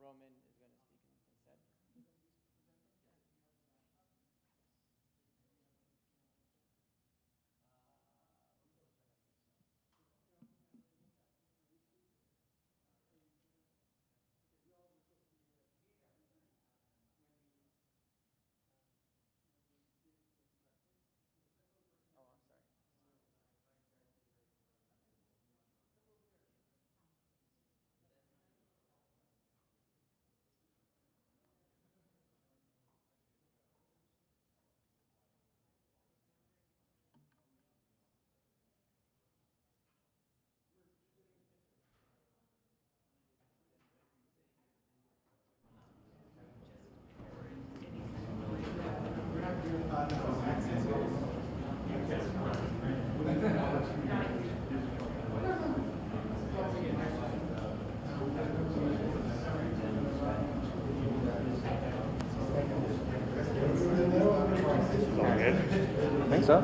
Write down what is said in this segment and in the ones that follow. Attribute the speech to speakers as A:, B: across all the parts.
A: Roman is going to speak instead. Oh, I'm sorry.
B: I think so.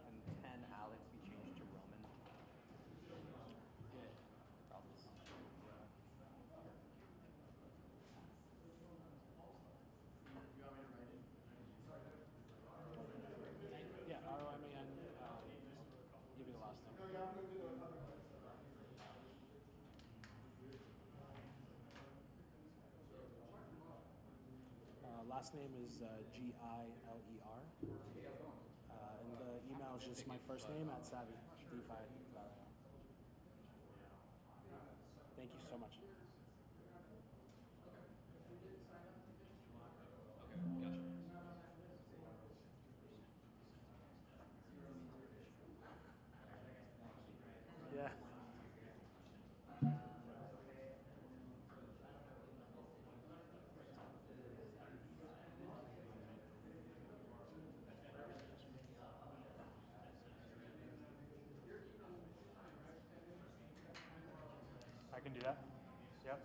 C: Can 10 Alex be changed to Roman? Problems.
D: Yeah, ROMAN, give me the last name. Last name is Giler. And the email is just my first name at savvydefi.com. Thank you so much. Yeah.
B: I can do that. Yep.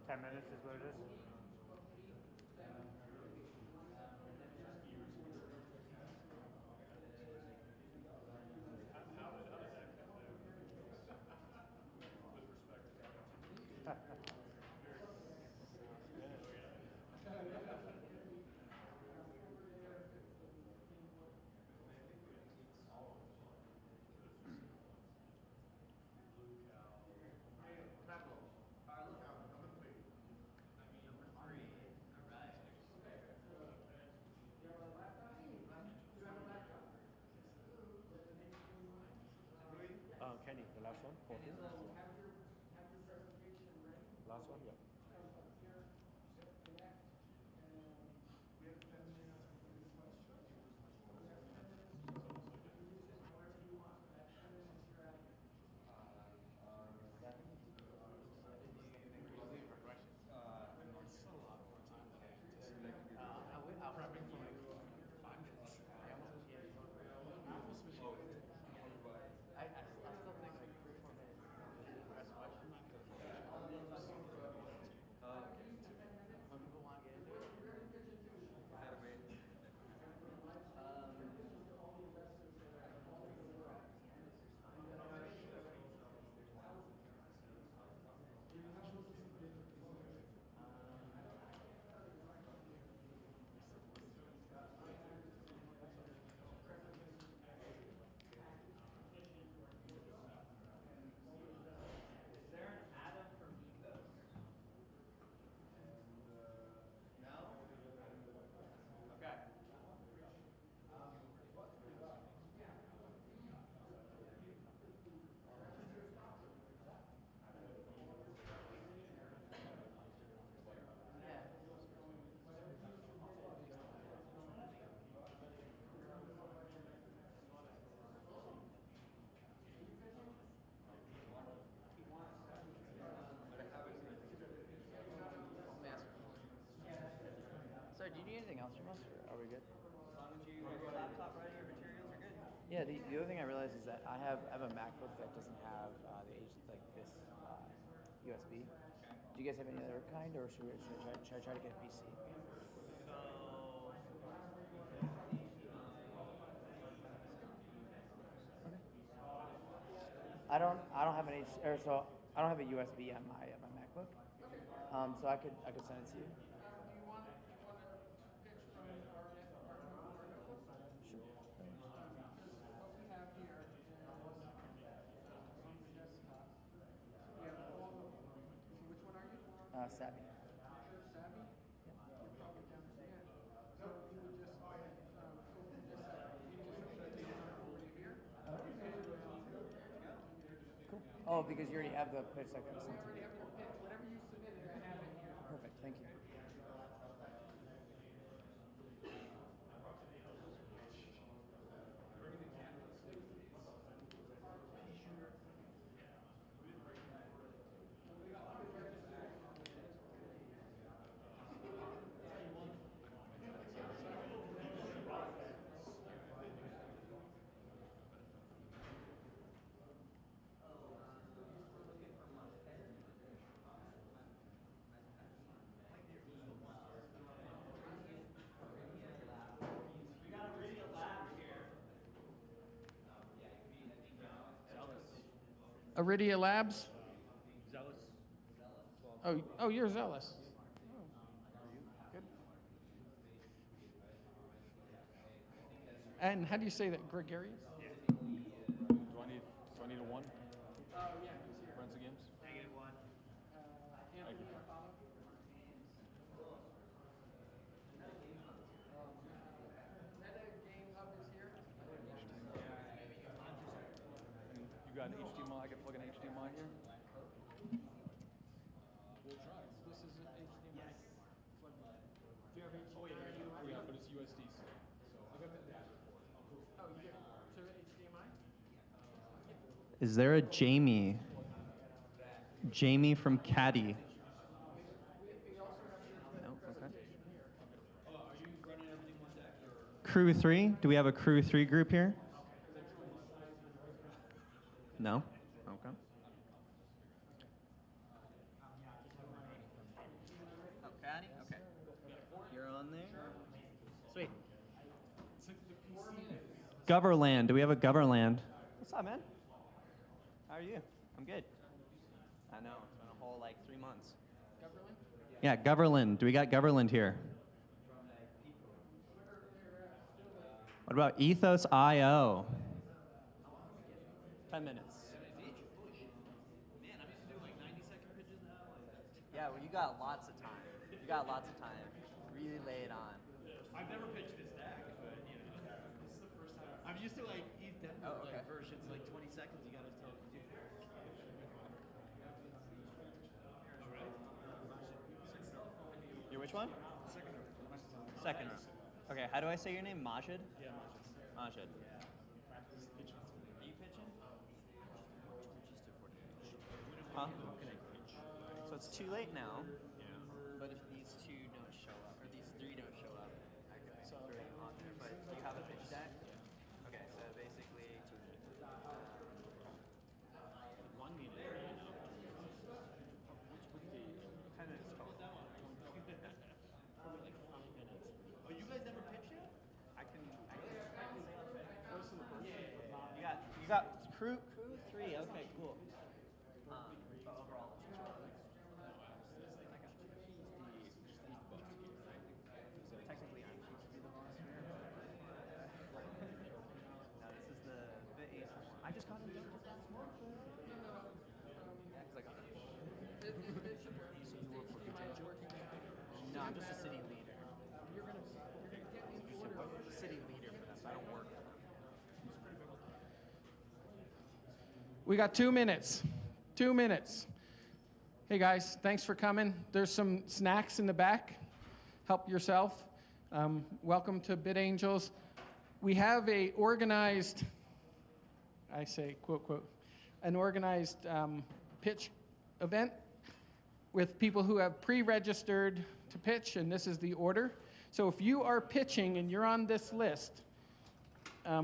B: 10 minutes is what it is.
D: Kenny, the last one, 14. Last one, yeah.
C: I'll prep it for like 5 minutes. I almost wish you had I still think like 3 or 4 minutes. Press question.
A: need anything else from us, or are we good?
E: As long as you have your laptop ready, your materials are good.
A: Yeah, the other thing I realized is that I have a MacBook that doesn't have like this USB. Do you guys have any other kind, or should I try to get a PC? I don't have an I don't have a USB on my MacBook. So I could send it to you. Sure. Savvy. Cool. Oh, because you already have the pitch that comes into it.
C: Whatever you submitted, I have it here.
A: Perfect. Thank you.
C: Iridia Labs?
B: Zealous.
C: Oh, you're Zealous. Good. And how do you say that, Gregarious?
F: Do I need a one?
C: Yeah, he's here.
F: Runs the games?
E: -1.
C: Anthony Apollo. Meta Game Hub is here.
F: You got an HDMI? I can plug an HDMI here?
C: We'll try. This is an HDMI.
E: Yes.
C: Do you have HDMI?
F: Oh yeah, but it's USD. So.
C: Oh, you do. To HDMI?
G: Is there a Jamie? Jamie from Caddy. No, okay. Crew 3? Do we have a Crew 3 group here? No? Okay.
E: Oh, Patty? Okay. You're on there. Sweet.
G: Goverland. Do we have a Goverland?
E: What's up, man? How are you? I'm good. I know. It's been a whole, 3 months.
G: Yeah, Goverland. Do we got Goverland here? What about Ethos.io?
E: 10 minutes. Man, I'm used to do 90-second pitches now. Yeah, well, you got lots of time. You got lots of time. Really lay it on.
H: I've never pitched this deck, but this is the first time. I'm used to ETH Denver versions 20 seconds. You gotta tell me.
E: You're which one? Second. Okay, how do I say your name? Majid?
H: Yeah,
E: Majid.
H: practice pitching.
E: Are you pitching? Huh? So it's too late now. But if these two don't show up, or these three don't show up, I can throw it on there. But do you have a pitch deck? Okay, so basically,
H: One minute, you know.
E: kind of just
H: Probably 5 minutes. Oh, you guys never pitched yet?
E: I can you got crew 3. Okay, cool. But overall, it's just technically, I'm supposed to be the boss here. No, this is the BitAngels. I just got him just last month. Yeah, because I got him.
C: So you work for BitAngels?
E: No, I'm just a city leader.
C: You're gonna get in order.
E: City leader for them, so I don't work for them.
C: We got 2 minutes. 2 minutes. Hey guys, thanks for coming. There's some snacks in the back. Help yourself. Welcome to BitAngels. We have a organized, I say quote, quote, an organized pitch event with people who have pre-registered to pitch, and this is the order. So if you are pitching and you're on this list,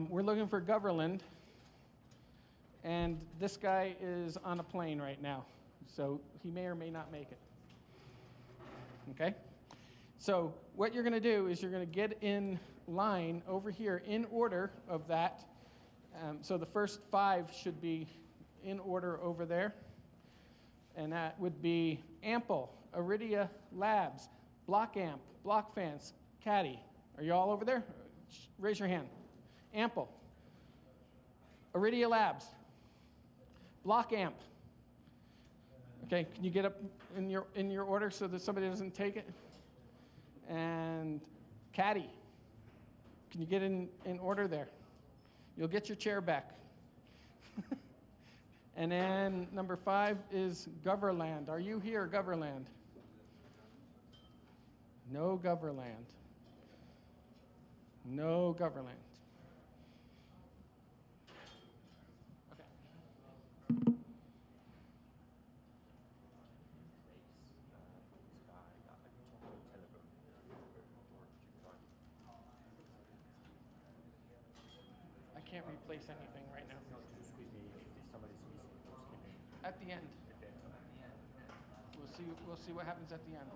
C: we're looking for Goverland, and this guy is on a plane right now, so he may or may not make it. Okay? So what you're going to do is you're going to get in line over here in order of that. So the first 5 should be in order over there. And that would be Ample, Iridia Labs, BlockAmp, BlockFans, Caddy. Are you all over there? Raise your hand. Ample, Iridia Labs, BlockAmp. Okay, can you get up in your order so that somebody doesn't take it? And Caddy, can you get in order there? You'll get your chair back. And then number 5 is Goverland. Are you here, Goverland? No Goverland. No Goverland. Okay. I can't replace anything right now. At the end. We'll see what happens at the end.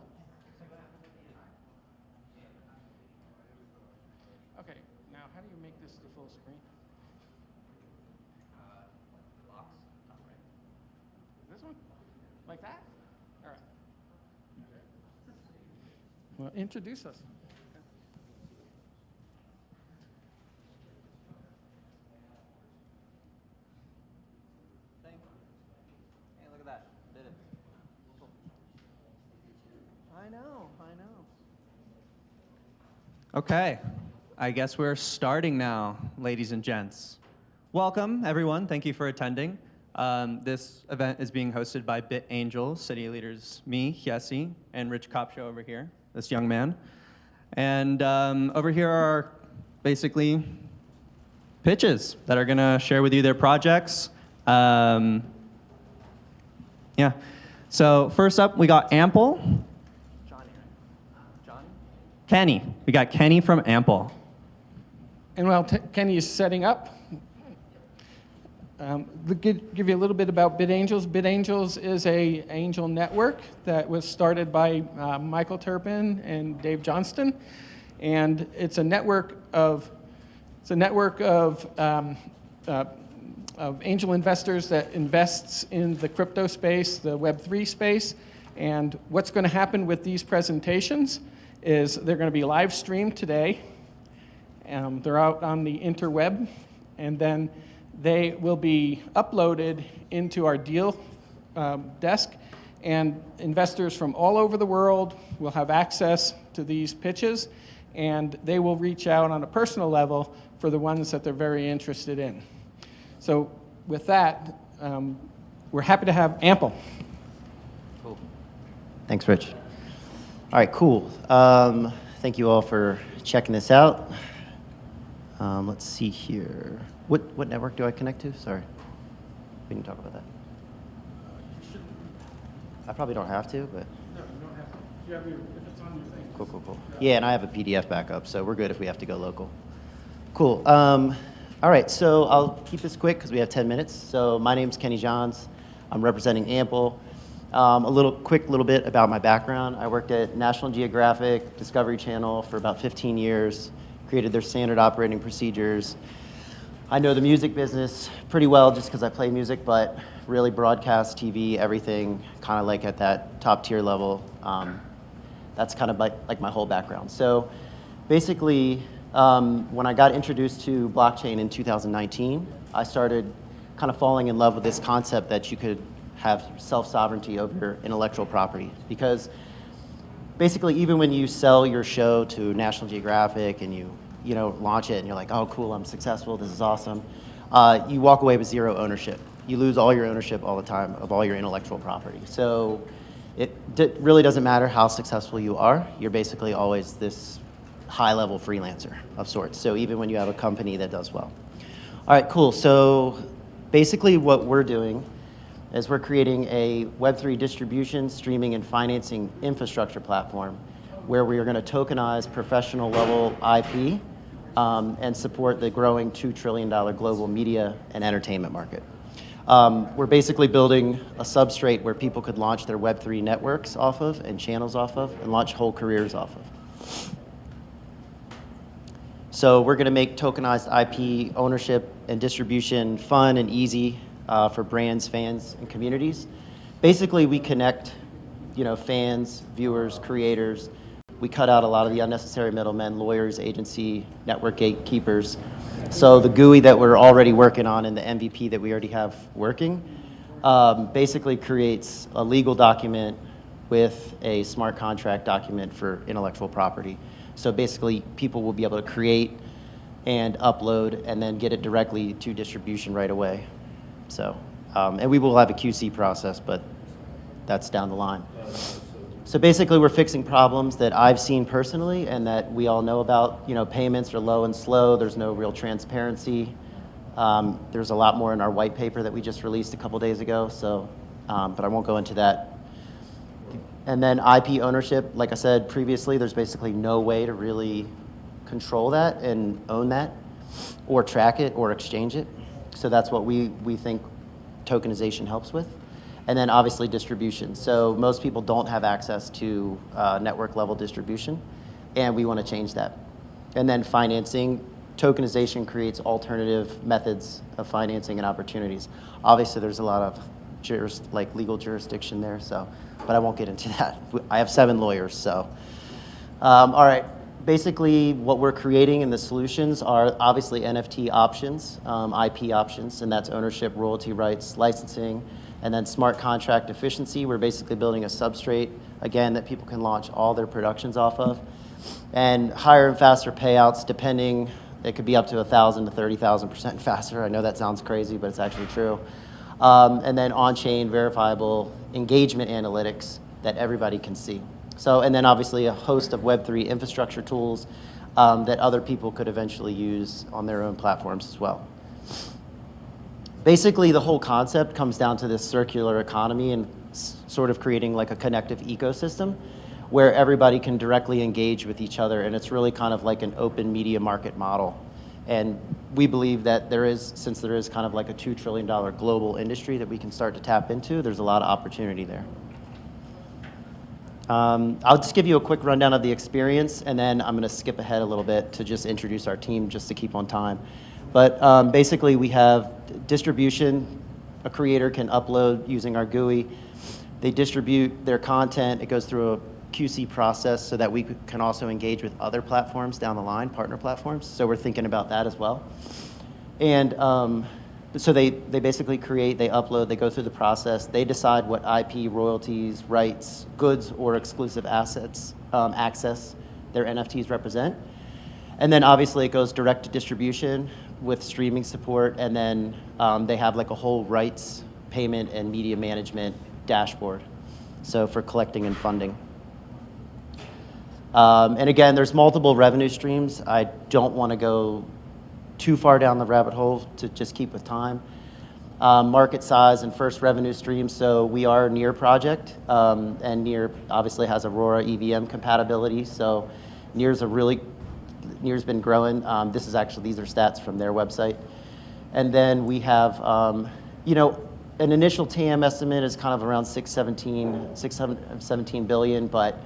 C: Okay, now how do you make this the full screen?
E: Box, top right.
C: This one? Like that? All right. Well, introduce us.
E: Hey, look at that. Did it. Cool. I know.
G: Okay, I guess we're starting now, ladies and gents. Welcome, everyone. Thank you for attending. This event is being hosted by BitAngels, city leaders, me, Jesse, and Rich Kopshow over here, this young man. And over here are basically pitches that are going to share with you their projects. Yeah. So first up, we got Ample.
E: Johnny?
G: Kenny. We got Kenny from Ample.
C: And while Kenny is setting up, give you a little bit about BitAngels. BitAngels is a angel network that was started by Michael Terpin and Dave Johnston, and it's a network of angel investors that invests in the crypto space, the Web3 space. And what's going to happen with these presentations is they're going to be live streamed today. They're out on the interweb, and then they will be uploaded into our deal desk, and investors from all over the world will have access to these pitches, and they will reach out on a personal level for the ones that they're very interested in. So with that, we're happy to have Ample.
I: Cool. Thanks, Rich. All right, cool. Thank you all for checking this out. Let's see here. What network do I connect to? Sorry. We didn't talk about that. I probably don't have to, but.
C: No, you don't have to. If it's on your thing.
I: Cool. Yeah, and I have a PDF backup, so we're good if we have to go local. Cool. All right, so I'll keep this quick because we have 10 minutes. So my name's Kenny Johns. I'm representing Ample. A quick little bit about my background. I worked at National Geographic, Discovery Channel for about 15 years, created their standard operating procedures. I know the music business pretty well just because I play music, but really broadcast, TV, everything, kind of like at that top tier level. That's kind of like my whole background. So basically, when I got introduced to blockchain in 2019, I started kind of falling in love with this concept that you could have self-sovereignty over your intellectual property. Because basically, even when you sell your show to National Geographic and you launch it and you're like, oh, cool, I'm successful, this is awesome, you walk away with zero ownership. You lose all your ownership all the time of all your intellectual property. So it really doesn't matter how successful you are. You're basically always this high-level freelancer of sorts. So even when you have a company that does well. All right, cool. So basically what we're doing is we're creating a Web3 distribution, streaming, and financing infrastructure platform where we are going to tokenize professional level IP and support the growing $2 trillion global media and entertainment market. We're basically building a substrate where people could launch their Web3 networks off of and channels off of and launch whole careers off of. So we're going to make tokenized IP ownership and distribution fun and easy for brands, fans, and communities. Basically, we connect, fans, viewers, creators. We cut out a lot of the unnecessary middlemen, lawyers, agency, network gatekeepers. So the GUI that we're already working on and the MVP that we already have working basically creates a legal document with a smart contract document for intellectual property. So basically, people will be able to create and upload and then get it directly to distribution right away. So, and we will have a QC process, but that's down the line. So basically, we're fixing problems that I've seen personally and that we all know about. Payments are low and slow. There's no real transparency. There's a lot more in our white paper that we just released a couple days ago. So, but I won't go into that. And then IP ownership, like I said previously, there's basically no way to really control that and own that or track it or exchange it. So that's what we think tokenization helps with. And then obviously distribution. So most people don't have access to network level distribution, and we want to change that. And then financing. Tokenization creates alternative methods of financing and opportunities. Obviously, there's a lot of legal jurisdiction there, so, but I won't get into that. I have 7 lawyers, so. All right, basically what we're creating in the solutions are obviously NFT options, IP options, and that's ownership, royalty rights, licensing, and then smart contract efficiency. We're basically building a substrate, again, that people can launch all their productions off of. And higher and faster payouts, depending, it could be up to 1,000 to 30,000% faster. I know that sounds crazy, but it's actually true. And then on-chain verifiable engagement analytics that everybody can see. So, and then obviously a host of Web3 infrastructure tools that other people could eventually use on their own platforms as well. Basically, the whole concept comes down to this circular economy and sort of creating like a connective ecosystem where everybody can directly engage with each other, and it's really kind of like an open media market model. And we believe that since there is kind of like a $2 trillion global industry that we can start to tap into, there's a lot of opportunity there. I'll just give you a quick rundown of the experience, and then I'm gonna skip ahead a little bit to just introduce our team just to keep on time. But basically we have distribution. A creator can upload using our GUI. They distribute their content. It goes through a QC process so that we can also engage with other platforms down the line, partner platforms. So we're thinking about that as well. And so they basically create, they upload, they go through the process. They decide what IP, royalties, rights, goods, or exclusive assets access their NFTs represent. And then obviously it goes direct to distribution with streaming support. And then they have like a whole rights, payment, and media management dashboard. So for collecting and funding. And again, there's multiple revenue streams. I don't want to go too far down the rabbit hole to just keep with time. Market size and first revenue stream. So we are a Near project, and Near obviously has Aurora EVM compatibility. So Near's been growing. These are stats from their website. And then we have, an initial TAM estimate is kind of around 17 billion, but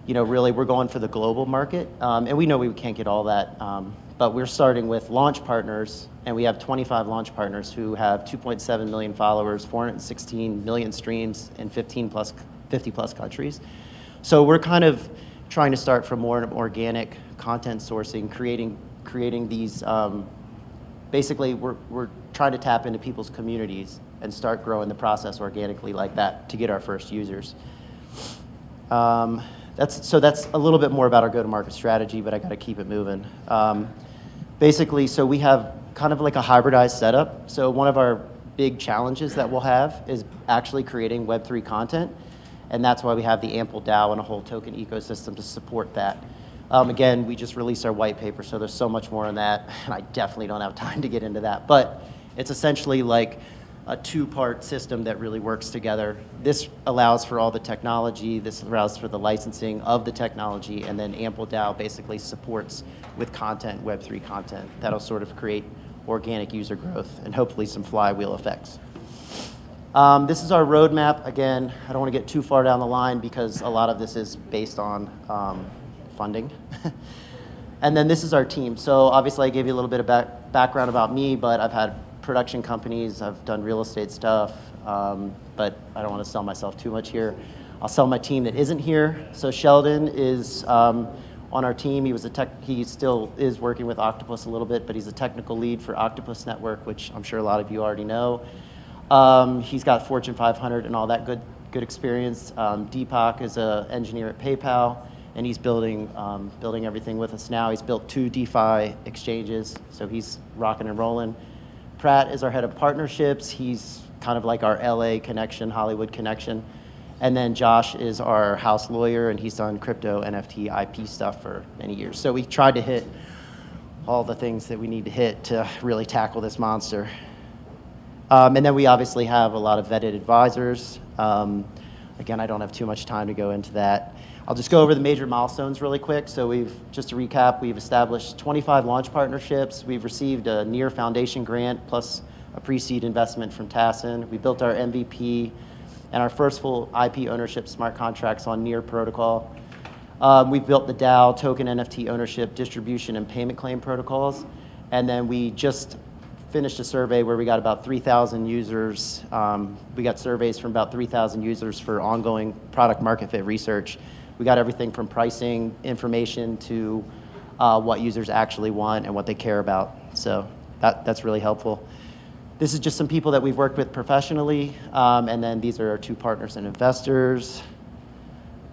I: really we're going for the global market. And we know we can't get all that, but we're starting with launch partners, and we have 25 launch partners who have 2.7 million followers, 416 million streams in 50 plus countries. So we're kind of trying to start from more organic content sourcing, creating these, basically we're trying to tap into people's communities and start growing the process organically like that to get our first users. That's a little bit more about our go-to-market strategy, but I got to keep it moving. Basically, so we have kind of like a hybridized setup. So one of our big challenges that we'll have is actually creating Web3 content, and that's why we have the Ample DAO and a whole token ecosystem to support that. Again, we just released our white paper, so there's so much more on that, and I definitely don't have time to get into that. But it's essentially like a two-part system that really works together. This allows for all the technology, this allows for the licensing of the technology, and then Ample DAO basically supports with content, Web3 content. That'll sort of create organic user growth and hopefully some flywheel effects. This is our roadmap. Again, I don't want to get too far down the line because a lot of this is based on funding. And then this is our team. So obviously I gave you a little bit of background about me, but I've had production companies, I've done real estate stuff, but I don't want to sell myself too much here. I'll sell my team that isn't here. So Sheldon is on our team. He still is working with Octopus a little bit, but he's a technical lead for Octopus Network, which I'm sure a lot of you already know. He's got Fortune 500 and all that good experience. Deepak is an engineer at PayPal, and he's building everything with us now. He's built 2 DeFi exchanges, so he's rocking and rolling. Pratt is our head of partnerships. He's kind of like our LA connection, Hollywood connection. And then Josh is our house lawyer, and he's done crypto, NFT, IP stuff for many years. So we tried to hit all the things that we need to hit to really tackle this monster. And then we obviously have a lot of vetted advisors. Again, I don't have too much time to go into that. I'll just go over the major milestones really quick. So just to recap, we've established 25 launch partnerships. We've received a Near Foundation grant plus a pre-seed investment from Tassin. We built our MVP and our first full IP ownership smart contracts on Near protocol. We've built the DAO, token NFT ownership, distribution, and payment claim protocols. And then we just finished a survey where we got about 3,000 users. We got surveys from about 3,000 users for ongoing product market fit research. We got everything from pricing information to what users actually want and what they care about. So that's really helpful. This is just some people that we've worked with professionally. And then these are our 2 partners and investors.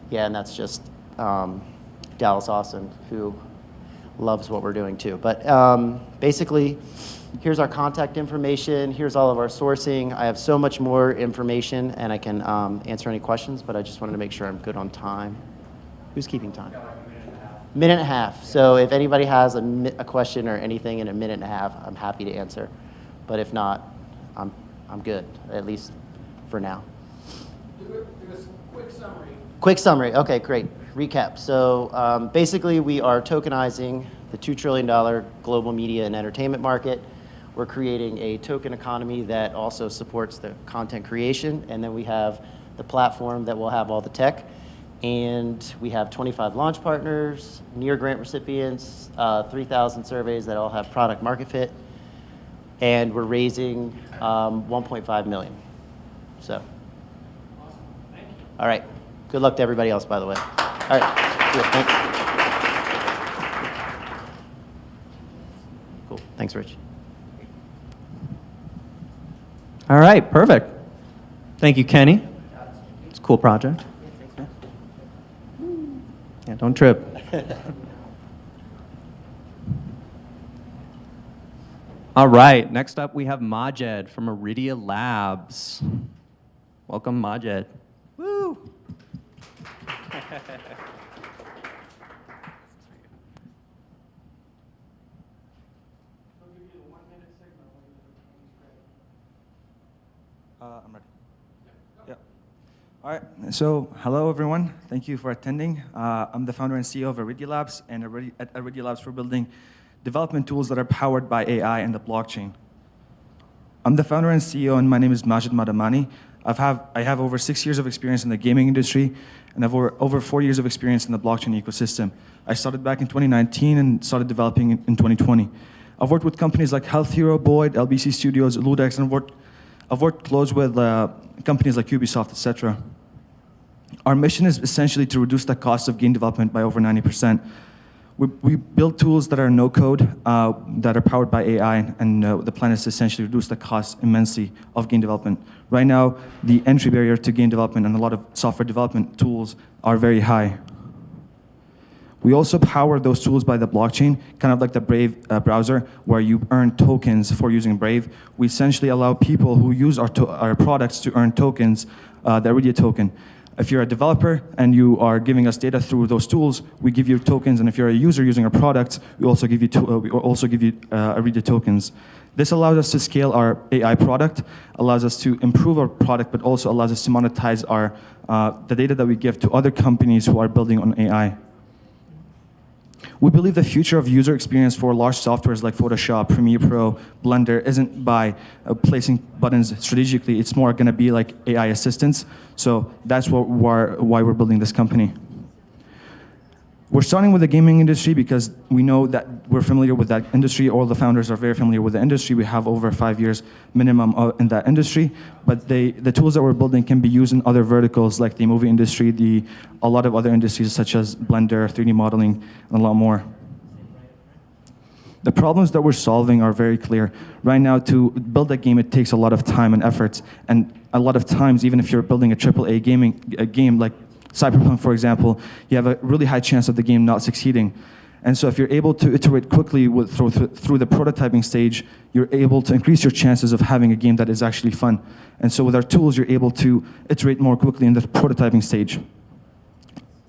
I: Yeah, and that's just Dallas Austin, who loves what we're doing too. But basically, here's our contact information. Here's all of our sourcing. I have so much more information, and I can answer any questions, but I just wanted to make sure I'm good on time. Who's keeping time? Minute and a half. So if anybody has a question or anything in a minute and a half, I'm happy to answer. But if not, I'm good, at least for now.
C: Do a quick summary.
I: Quick summary. Okay, great. Recap. So basically, we are tokenizing the $2 trillion global media and entertainment market. We're creating a token economy that also supports the content creation. And then we have the platform that will have all the tech. And we have 25 launch partners, Near grant recipients, 3,000 surveys that all have product market fit. And we're raising 1.5 million. So,
C: Awesome. Thank you.
I: all right. Good luck to everybody else, by the way. All right. Cool. Thanks. Cool. Thanks, Rich.
G: All right, perfect. Thank you, Kenny. It's a cool project. Yeah, don't trip. All right, next up we have Majed from Iridia Labs. Welcome, Majed. Woo!
J: I'm ready. Yeah. All right. So, hello everyone. Thank you for attending. I'm the founder and CEO of Iridia Labs, and at Iridia Labs we're building development tools that are powered by AI and the blockchain. I'm the founder and CEO, and my name is Majed Madamani. I have over 6 years of experience in the gaming industry, and I've over 4 years of experience in the blockchain ecosystem. I started back in 2019 and started developing in 2020. I've worked with companies like Health Hero, Boyd, LBC Studios, Ludex, and I've worked close with companies like Ubisoft, etc. Our mission is essentially to reduce the cost of game development by over 90%. We build tools that are no-code, that are powered by AI, and the plan is to essentially reduce the cost immensely of game development. Right now, the entry barrier to game development and a lot of software development tools are very high. We also power those tools by the blockchain, kind of like the Brave browser, where you earn tokens for using Brave. We essentially allow people who use our products to earn tokens, the Iridia token. If you're a developer and you are giving us data through those tools, we give you tokens, and if you're a user using our products, we also give you Aridia tokens. This allows us to scale our AI product, allows us to improve our product, but also allows us to monetize the data that we give to other companies who are building on AI. We believe the future of user experience for large softwares like Photoshop, Premiere Pro, Blender isn't by placing buttons strategically. It's more going to be like AI assistants. So that's why we're building this company. We're starting with the gaming industry because we know that we're familiar with that industry. All the founders are very familiar with the industry. We have over 5 years minimum in that industry. But the tools that we're building can be used in other verticals like the movie industry, a lot of other industries such as Blender, 3D modeling, and a lot more. The problems that we're solving are very clear. Right now, to build a game, it takes a lot of time and efforts. And a lot of times, even if you're building a AAA game like Cyberpunk, for example, you have a really high chance of the game not succeeding. And so if you're able to iterate quickly through the prototyping stage, you're able to increase your chances of having a game that is actually fun. And so with our tools, you're able to iterate more quickly in the prototyping stage.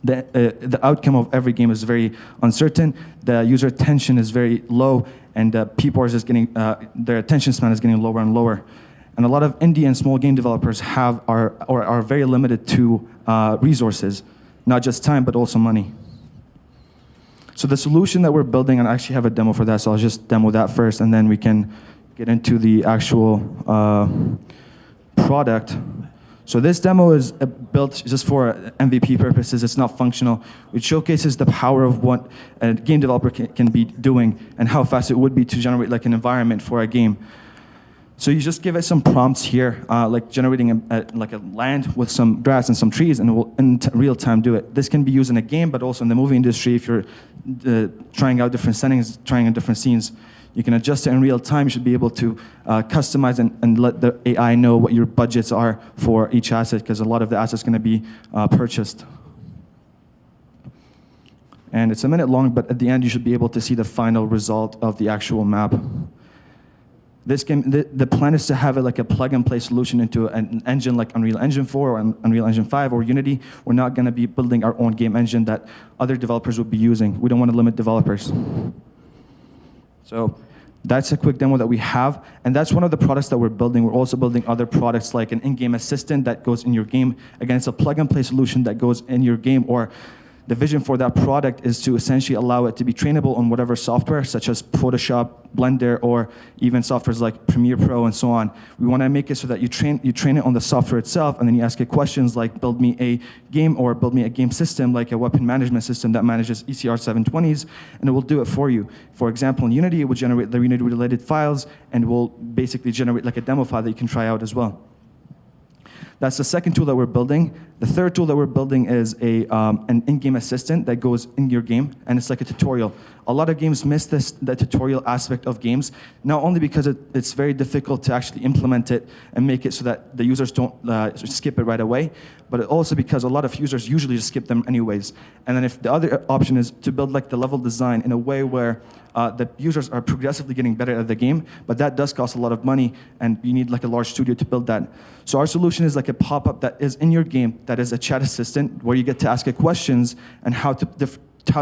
J: The outcome of every game is very uncertain. The user attention is very low, and people are just getting, their attention span is getting lower and lower. And a lot of indie and small game developers are very limited to resources, not just time, but also money. So the solution that we're building, and I actually have a demo for that, so I'll just demo that first, and then we can get into the actual product. So this demo is built just for MVP purposes. It's not functional. It showcases the power of what a game developer can be doing and how fast it would be to generate like an environment for a game. So you just give it some prompts here, like generating like a land with some grass and some trees, and it will in real time do it. This can be used in a game, but also in the movie industry. If you're trying out different settings, trying out different scenes, you can adjust it in real time. You should be able to customize and let the AI know what your budgets are for each asset, because a lot of the assets going to be purchased. And it's a minute long, but at the end, you should be able to see the final result of the actual map. The plan is to have it like a plug-and-play solution into an engine like Unreal Engine 4 or Unreal Engine 5 or Unity. We're not going to be building our own game engine that other developers would be using. We don't want to limit developers. So that's a quick demo that we have, and that's one of the products that we're building. We're also building other products like an in-game assistant that goes in your game. Again, it's a plug-and-play solution that goes in your game, or the vision for that product is to essentially allow it to be trainable on whatever software, such as Photoshop, Blender, or even softwares like Premiere Pro and so on. We want to make it so that you train it on the software itself, and then you ask it questions like, build me a game, or build me a game system, like a weapon management system that manages ECR 720s, and it will do it for you. For example, in Unity, it will generate the Unity-related files, and will basically generate like a demo file that you can try out as well. That's the second tool that we're building. The third tool that we're building is an in-game assistant that goes in your game, and it's like a tutorial. A lot of games miss the tutorial aspect of games, not only because it's very difficult to actually implement it and make it so that the users don't skip it right away, but also because a lot of users usually just skip them anyways. And then if the other option is to build like the level design in a way where the users are progressively getting better at the game, but that does cost a lot of money, and you need like a large studio to build that. So our solution is like a pop-up that is in your game, that is a chat assistant, where you get to ask it questions and how to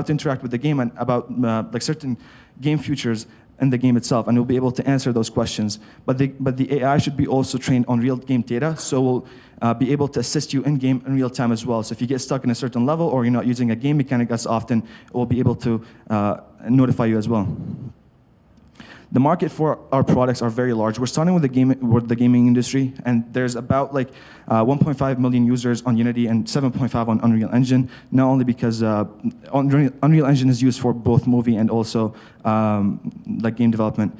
J: interact with the game and about like certain game features in the game itself, and you'll be able to answer those questions. But the AI should be also trained on real game data, so we'll be able to assist you in game in real time as well. So if you get stuck in a certain level or you're not using a game mechanic as often, it will be able to notify you as well. The market for our products are very large. We're starting with the gaming industry, and there's about like 1.5 million users on Unity and 7.5 on Unreal Engine, not only because Unreal Engine is used for both movie and also like game development.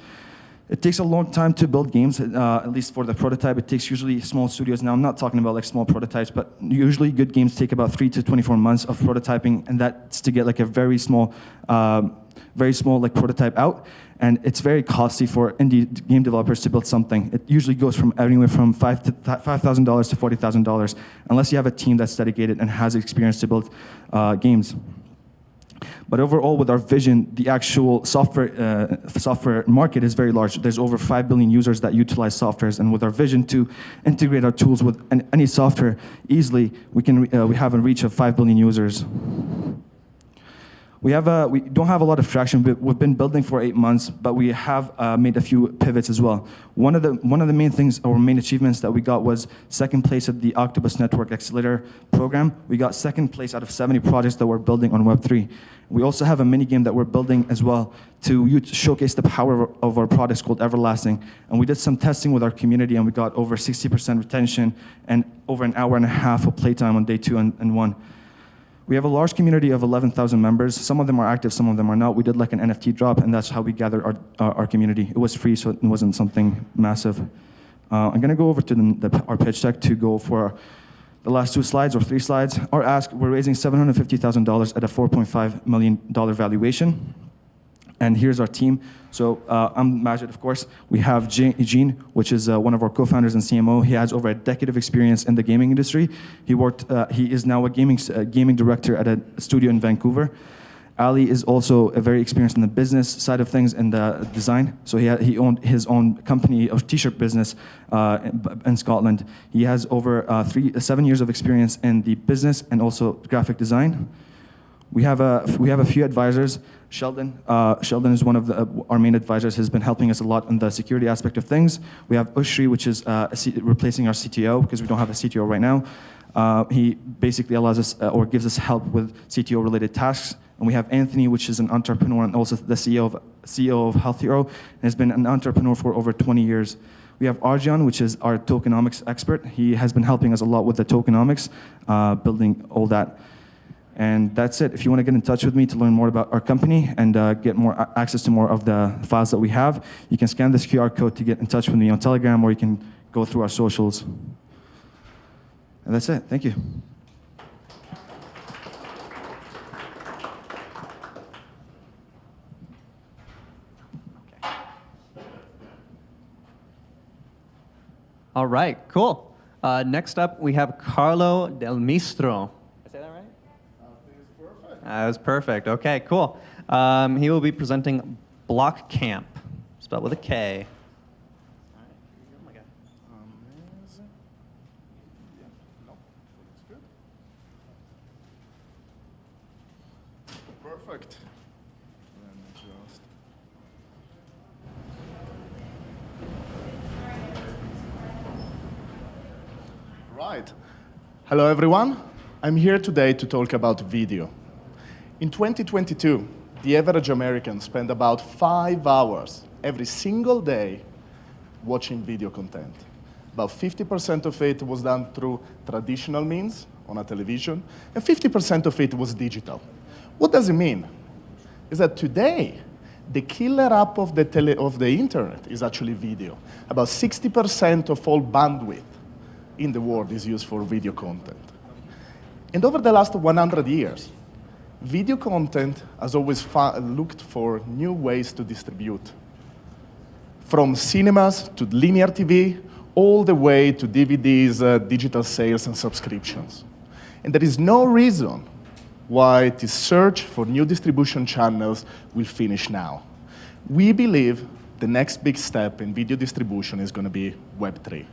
J: It takes a long time to build games, at least for the prototype. It takes usually small studios. Now, I'm not talking about like small prototypes, but usually good games take about 3 to 24 months of prototyping, and that's to get like a very small like prototype out. And it's very costly for indie game developers to build something. It usually goes from anywhere from $5,000 to $40,000, unless you have a team that's dedicated and has experience to build games. But overall, with our vision, the actual software market is very large. There's over 5 billion users that utilize softwares, and with our vision to integrate our tools with any software easily, we have a reach of 5 billion users. We don't have a lot of traction. We've been building for 8 months, but we have made a few pivots as well. One of the main things, or main achievements that we got was second place at the Octopus Network Accelerator program. We got second place out of 70 projects that we're building on Web3. We also have a mini game that we're building as well to showcase the power of our products called Everlasting. And we did some testing with our community, and we got over 60% retention and over an hour and a half of playtime on day 2 and 1. We have a large community of 11,000 members. Some of them are active, some of them are not. We did like an NFT drop, and that's how we gathered our community. It was free, so it wasn't something massive. I'm going to go over to our pitch deck to go for the last 2 slides or 3 slides. Our ask, we're raising $750,000 at a $4.5 million valuation. And here's our team. So I'm Majid, of course. We have Gene, which is one of our co-founders and CMO. He has over a decade of experience in the gaming industry. He is now a gaming director at a studio in Vancouver. Ali is also very experienced in the business side of things and the design. So he owned his own company of t-shirt business in Scotland. He has over 7 years of experience in the business and also graphic design. We have a few advisors. Sheldon is one of our main advisors, has been helping us a lot on the security aspect of things. We have Ushri, which is replacing our CTO because we don't have a CTO right now. He basically allows us or gives us help with CTO-related tasks. And we have Anthony, which is an entrepreneur and also the CEO of Health Hero, and has been an entrepreneur for over 20 years. We have Arjan, which is our tokenomics expert. He has been helping us a lot with the tokenomics, building all that. And that's it. If you want to get in touch with me to learn more about our company and get more access to more of the files that we have, you can scan this QR code to get in touch with me on Telegram, or you can go through our socials. And that's it. Thank you.
G: All right, cool. Next up, we have Carlo Del Mistro. Did I say that right? That was perfect. Okay, cool. He will be presenting Block Camp, spelled with a K.
K: Perfect. Let me just... Right. Hello, everyone. I'm here today to talk about video. In 2022, the average American spent about 5 hours every single day watching video content. About 50% of it was done through traditional means on a television, and 50% of it was digital. What does it mean? Is that today, the killer app of the internet is actually video. About 60% of all bandwidth in the world is used for video content. And over the last 100 years, video content has always looked for new ways to distribute. From cinemas to linear TV, all the way to DVDs, digital sales, and subscriptions. And there is no reason why this search for new distribution channels will finish now. We believe the next big step in video distribution is going to be Web3.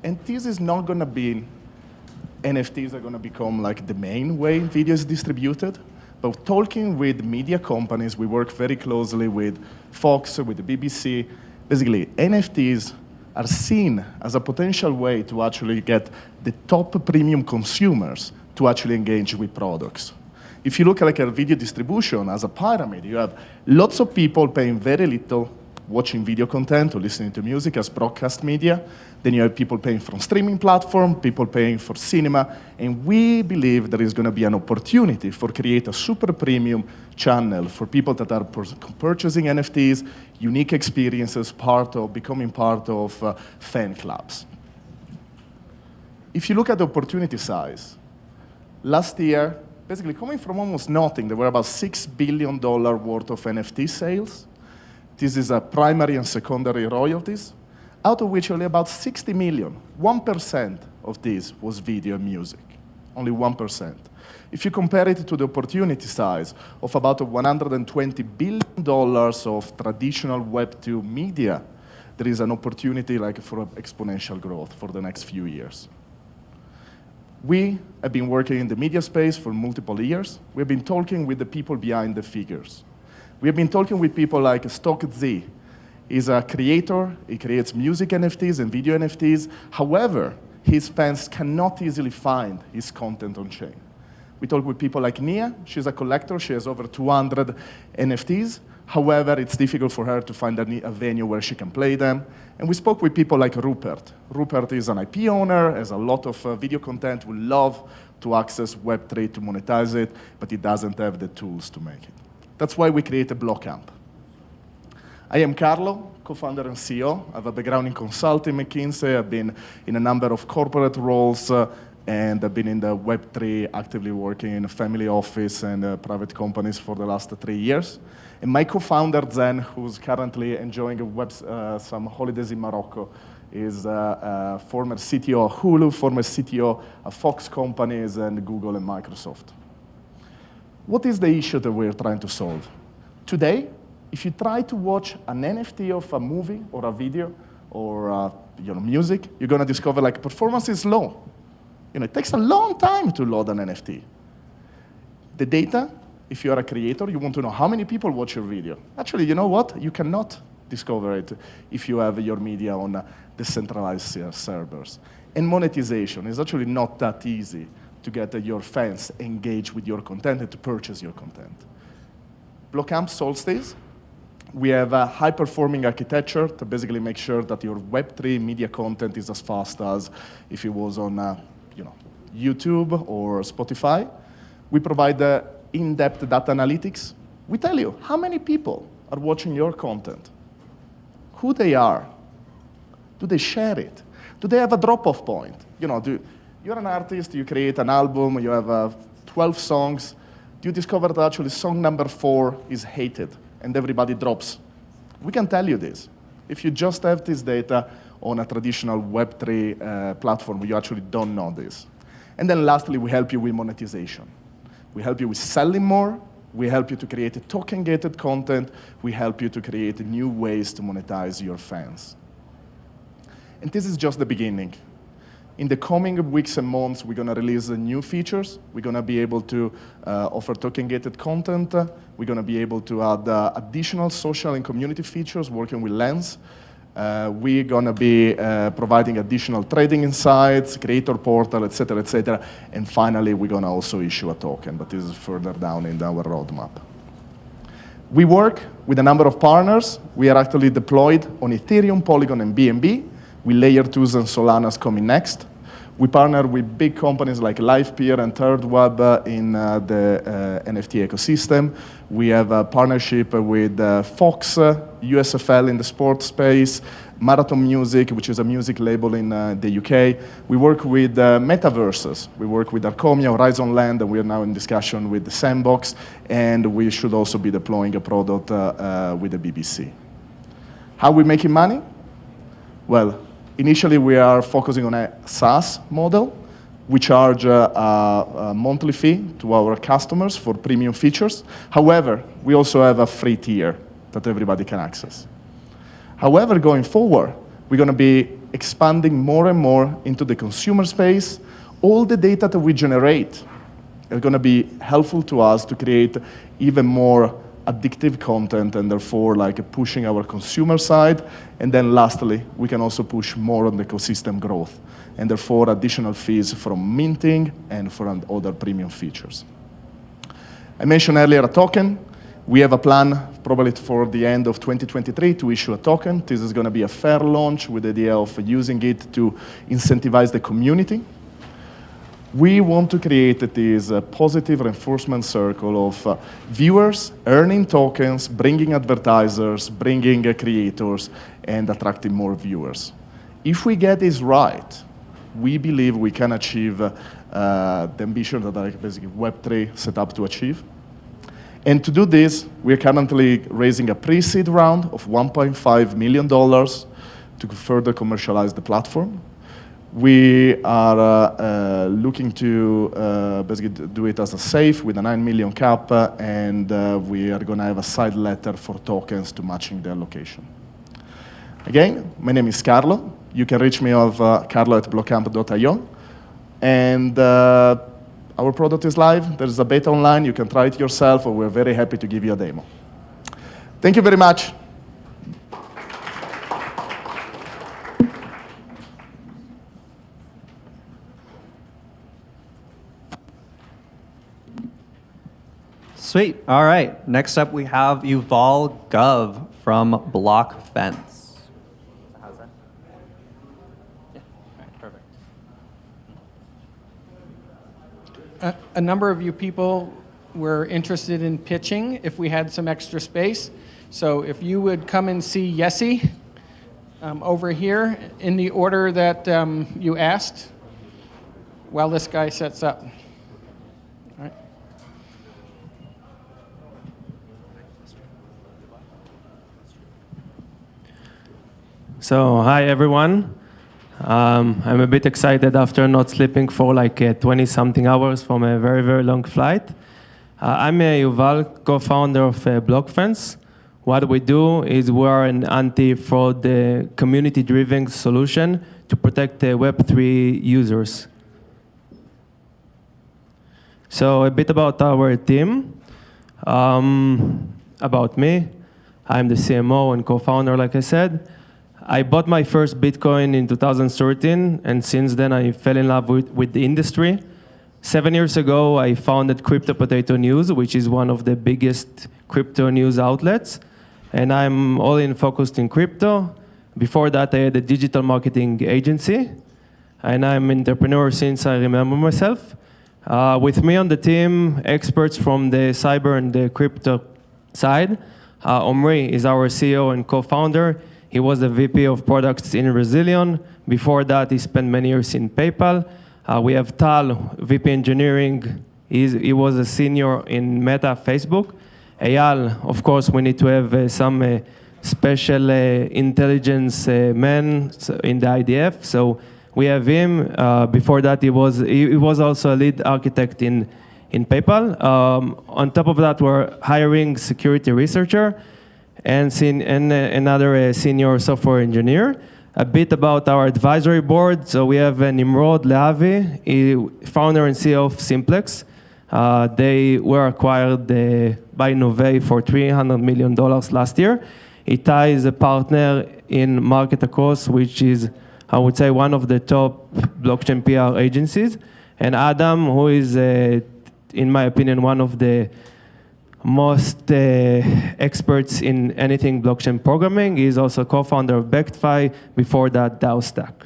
K: And this is not going to be, NFTs are going to become like the main way video is distributed. But talking with media companies, we work very closely with Fox, with the BBC. Basically, NFTs are seen as a potential way to actually get the top premium consumers to actually engage with products. If you look at like a video distribution as a pyramid, you have lots of people paying very little watching video content or listening to music as broadcast media. Then you have people paying from streaming platform, people paying for cinema, and we believe there is going to be an opportunity for create a super premium channel for people that are purchasing NFTs, unique experiences, becoming part of fan clubs. If you look at the opportunity size, last year, basically coming from almost nothing, there were about $6 billion worth of NFT sales. This is a primary and secondary royalties, out of which only about 60 million, 1% of this was video and music, only 1%. If you compare it to the opportunity size of about $120 billion of traditional Web2 media, there is an opportunity like for exponential growth for the next few years. We have been working in the media space for multiple years. We've been talking with the people behind the figures. We have been talking with people like StockZ. He's a creator. He creates music NFTs and video NFTs. However, his fans cannot easily find his content on chain. We talk with people like Nia. She's a collector. She has over 200 NFTs. However, it's difficult for her to find a venue where she can play them. And we spoke with people like Rupert. Rupert is an IP owner, has a lot of video content, would love to access Web3 to monetize it, but he doesn't have the tools to make it. That's why we created Blockcamp. I am Carlo, co-founder and CEO. I have a background in consulting, McKinsey. I've been in a number of corporate roles, and I've been in the Web3, actively working in a family office and private companies for the last 3 years. And my co-founder, Zen, who's currently enjoying some holidays in Morocco, is former CTO of Hulu, former CTO of Fox companies, and Google and Microsoft. What is the issue that we're trying to solve? Today, if you try to watch an NFT of a movie or a video or music, you're going to discover like performance is low. It takes a long time to load an NFT. The data, if you're a creator, you want to know how many people watch your video. Actually, you know what? You cannot discover it if you have your media on decentralized servers. And monetization is actually not that easy to get your fans engaged with your content and to purchase your content. Blockcamp solves this. We have a high-performing architecture to basically make sure that your Web3 media content is as fast as if it was on YouTube or Spotify. We provide in-depth data analytics. We tell you how many people are watching your content, who they are, do they share it, do they have a drop-off point? You're an artist, you create an album, you have 12 songs, you discover that actually song number 4 is hated and everybody drops. We can tell you this. If you just have this data on a traditional Web3 platform, you actually don't know this. And then lastly, we help you with monetization. We help you with selling more. We help you to create a token-gated content. We help you to create new ways to monetize your fans. And this is just the beginning. In the coming weeks and months, we're going to release new features. We're going to be able to offer token-gated content. We're going to be able to add additional social and community features working with Lens. We're going to be providing additional trading insights, creator portal, et cetera, and finally, we're going to also issue a token, but this is further down in our roadmap. We work with a number of partners. We are actually deployed on Ethereum, Polygon, and BNB. We Layer 2s and Solana's coming next. We partner with big companies like LivePeer and ThirdWeb in the NFT ecosystem. We have a partnership with Fox, USFL in the sports space, Marathon Music, which is a music label in the UK. We work with metaverses. We work with Arcomia, Horizon Land, and we are now in discussion with the Sandbox, and we should also be deploying a product with the BBC. How are we making money? Well, initially, we are focusing on a SaaS model. We charge a monthly fee to our customers for premium features. However, we also have a free tier that everybody can access. However, going forward, we're going to be expanding more and more into the consumer space. All the data that we generate are going to be helpful to us to create even more addictive content and therefore pushing our consumer side. And then lastly, we can also push more on the ecosystem growth and therefore additional fees from minting and from other premium features. I mentioned earlier a token. We have a plan probably for the end of 2023 to issue a token. This is going to be a fair launch with the idea of using it to incentivize the community. We want to create this positive reinforcement circle of viewers earning tokens, bringing advertisers, bringing creators, and attracting more viewers. If we get this right, we believe we can achieve the ambition that basically Web3 set up to achieve. And to do this, we're currently raising a pre-seed round of $1.5 million to further commercialize the platform. We are looking to basically do it as a safe with a 9 million cap, and we are going to have a side letter for tokens to matching their location. Again, my name is Carlo. You can reach me of carlo@blockcamp.io. And our product is live. There's a beta online. You can try it yourself, or we're very happy to give you a demo. Thank you very much.
G: Sweet. All right. Next up, we have Yuval Gov from Block Fence. How's that? Yeah. All right. Perfect.
C: A number of you people were interested in pitching if we had some extra space. So if you would come and see Yessi over here in the order that you asked while this guy sets up. All right.
L: So, hi everyone. I'm a bit excited after not sleeping for like 20-something hours from a very, very long flight. I'm Yuval, co-founder of BlockFence. What we do is we are an anti-fraud community-driven solution to protect Web3 users. So a bit about our team. About me, I'm the CMO and co-founder, like I said. I bought my first Bitcoin in 2013, and since then I fell in love with the industry. 7 years ago, I founded Crypto Potato News, which is one of the biggest crypto news outlets, and I'm all in focused in crypto. Before that, I had a digital marketing agency, and I'm an entrepreneur since I remember myself. With me on the team, experts from the cyber and the crypto side. Omri is our CEO and co-founder. He was the VP of products in Resilion. Before that, he spent many years in PayPal. We have Tal, VP engineering. He was a senior in Meta, Facebook. Eyal, of course, we need to have some special intelligence men in the IDF. So we have him. Before that, he was also a lead architect in PayPal. On top of that, we're hiring security researcher and another senior software engineer. A bit about our advisory board. So we have Nimrod Leavi, founder and CEO of Simplex. They were acquired by Nove for $300 million last year. Itai is a partner in Market Across, which is, I would say, one of the top blockchain PR agencies. And Adam, who is, in my opinion, one of the most experts in anything blockchain programming. He's also co-founder of BactFi, before that DAO Stack.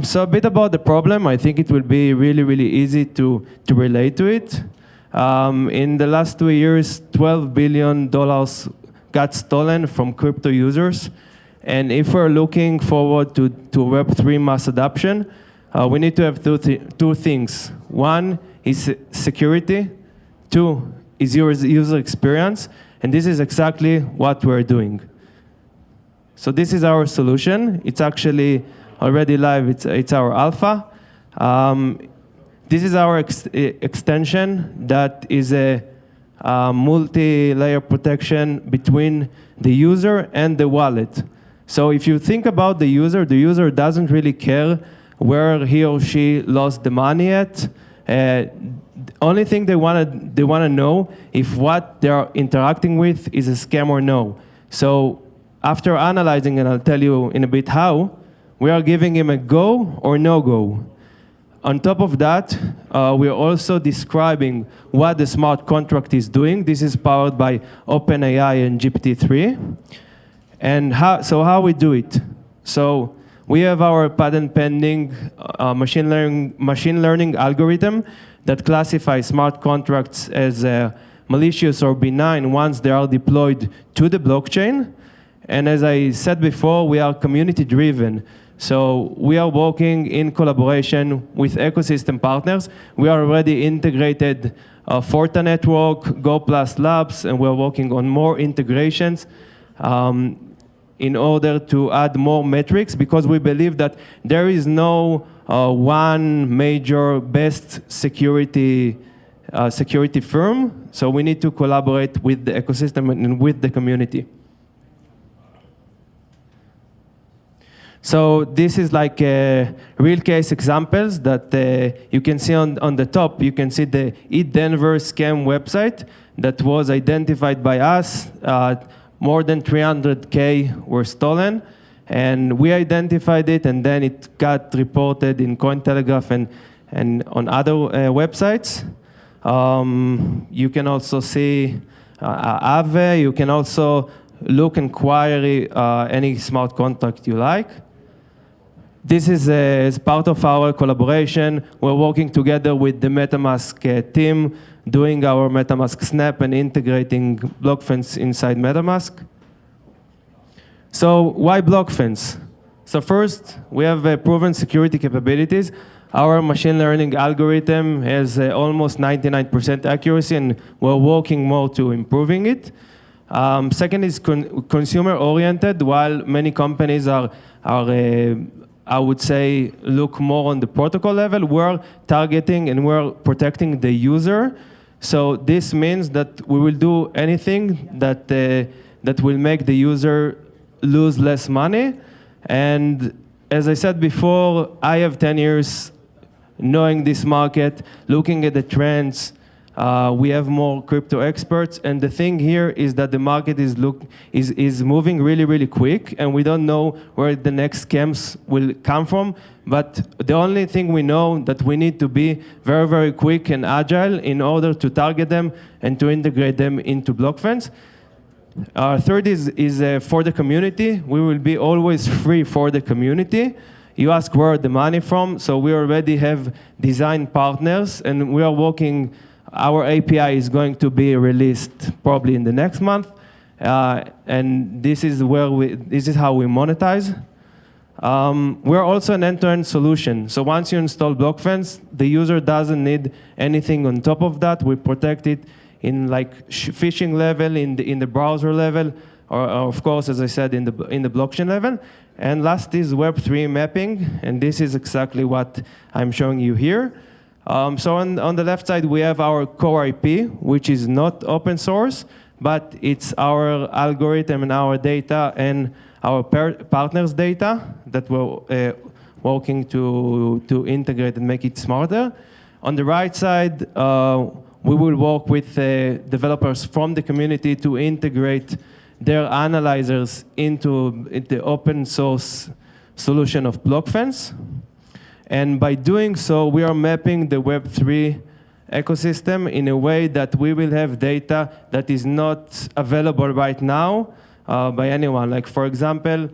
L: So a bit about the problem. I think it will be really, really easy to relate to it. In the last 2 years, $12 billion got stolen from crypto users. And if we're looking forward to Web3 mass adoption, we need to have two things. One is security. Two is user experience, and this is exactly what we're doing. So this is our solution. It's actually already live. It's our alpha. This is our extension that is a multi-layer protection between the user and the wallet. So if you think about the user doesn't really care where he or she lost the money at. Only thing they want to know if what they're interacting with is a scam or no. So after analyzing, and I'll tell you in a bit how, we are giving him a go or no go. On top of that, we're also describing what the smart contract is doing. This is powered by OpenAI and GPT-3. And how we do it? So we have our patent pending machine learning algorithm that classifies smart contracts as malicious or benign once they are deployed to the blockchain. And as I said before, we are community driven. So we are working in collaboration with ecosystem partners. We are already integrated Forta Network, Go Plus Labs, and we're working on more integrations. in order to add more metrics, because we believe that there is no one major best security firm. So we need to collaborate with the ecosystem and with the community. So this is like real case examples that you can see on the top. You can see the ETH Denver scam website that was identified by us. More than 300K were stolen. And we identified it, and then it got reported in Cointelegraph and on other websites. You can also see Aave. You can also look and query any smart contract you like. This is as part of our collaboration. We're working together with the MetaMask team, doing our MetaMask Snap and integrating BlockFence inside MetaMask. So why BlockFence? So first, we have proven security capabilities. Our machine learning algorithm has almost 99% accuracy, and we're working more to improving it. Second is consumer-oriented. While many companies are I would say, look more on the protocol level, we're targeting and we're protecting the user. So this means that we will do anything that will make the user lose less money. And as I said before, I have 10 years knowing this market, looking at the trends. We have more crypto experts, and the thing here is that the market is moving really, really quick, and we don't know where the next scams will come from. But the only thing we know that we need to be very, very quick and agile in order to target them and to integrate them into BlockFence. Third is for the community. We will be always free for the community. You ask where the money from, so we already have design partners, and we are working. Our API is going to be released probably in the next month, and this is how we monetize. We're also an end-to-end solution. So once you install BlockFence, the user doesn't need anything on top of that. We protect it in like phishing level, in the browser level, or of course, as I said, in the blockchain level. And last is Web3 mapping, and this is exactly what I'm showing you here. So on the left side, we have our core IP, which is not open source, but it's our algorithm and our data and our partners' data that we're working to integrate and make it smarter. On the right side, we will work with developers from the community to integrate their analyzers into the open source solution of BlockFence. And by doing so, we are mapping the Web3 ecosystem in a way that we will have data that is not available right now by anyone. Like, for example,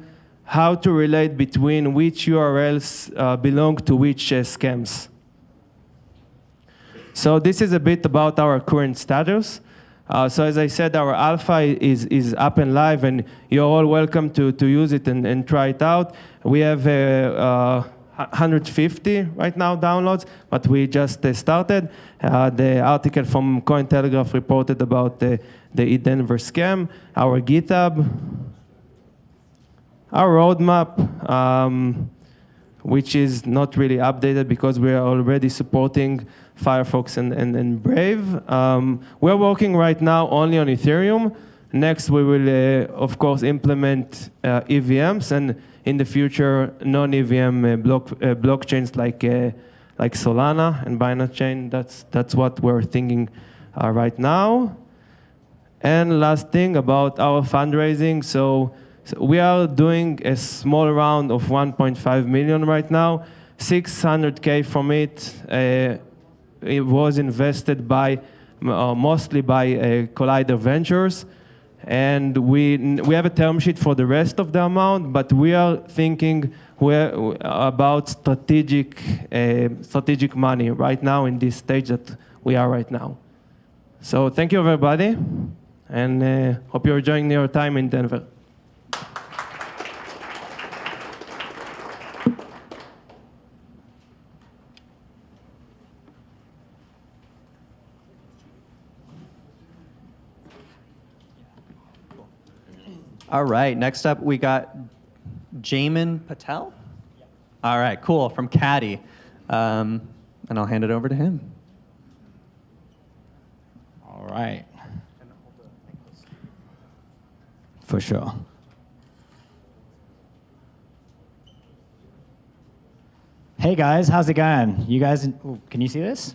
L: how to relate between which URLs belong to which scams. So this is a bit about our current status. So as I said, our alpha is up and live, and you're all welcome to use it and try it out. We have 150 right now downloads, but we just started. The article from Cointelegraph reported about the ETH Denver scam, our GitHub, our roadmap, which is not really updated because we are already supporting Firefox and Brave. We're working right now only on Ethereum. Next, we will, of course, implement EVMs, and in the future, non-EVM blockchains like Solana and Binance Chain. That's what we're thinking right now. And last thing about our fundraising. So we are doing a small round of 1.5 million right now. 600K from it was invested by mostly by Collider Ventures. And we have a term sheet for the rest of the amount, but we are thinking about strategic money right now in this stage that we are right now. So thank you, everybody, and hope you're enjoying your time in Denver.
G: All right, next up we got Jamin Patel. All right, cool, from Caddy. And I'll hand it over to him.
M: All right. For sure. Hey guys, how's it going? You guys, ooh, can you see this?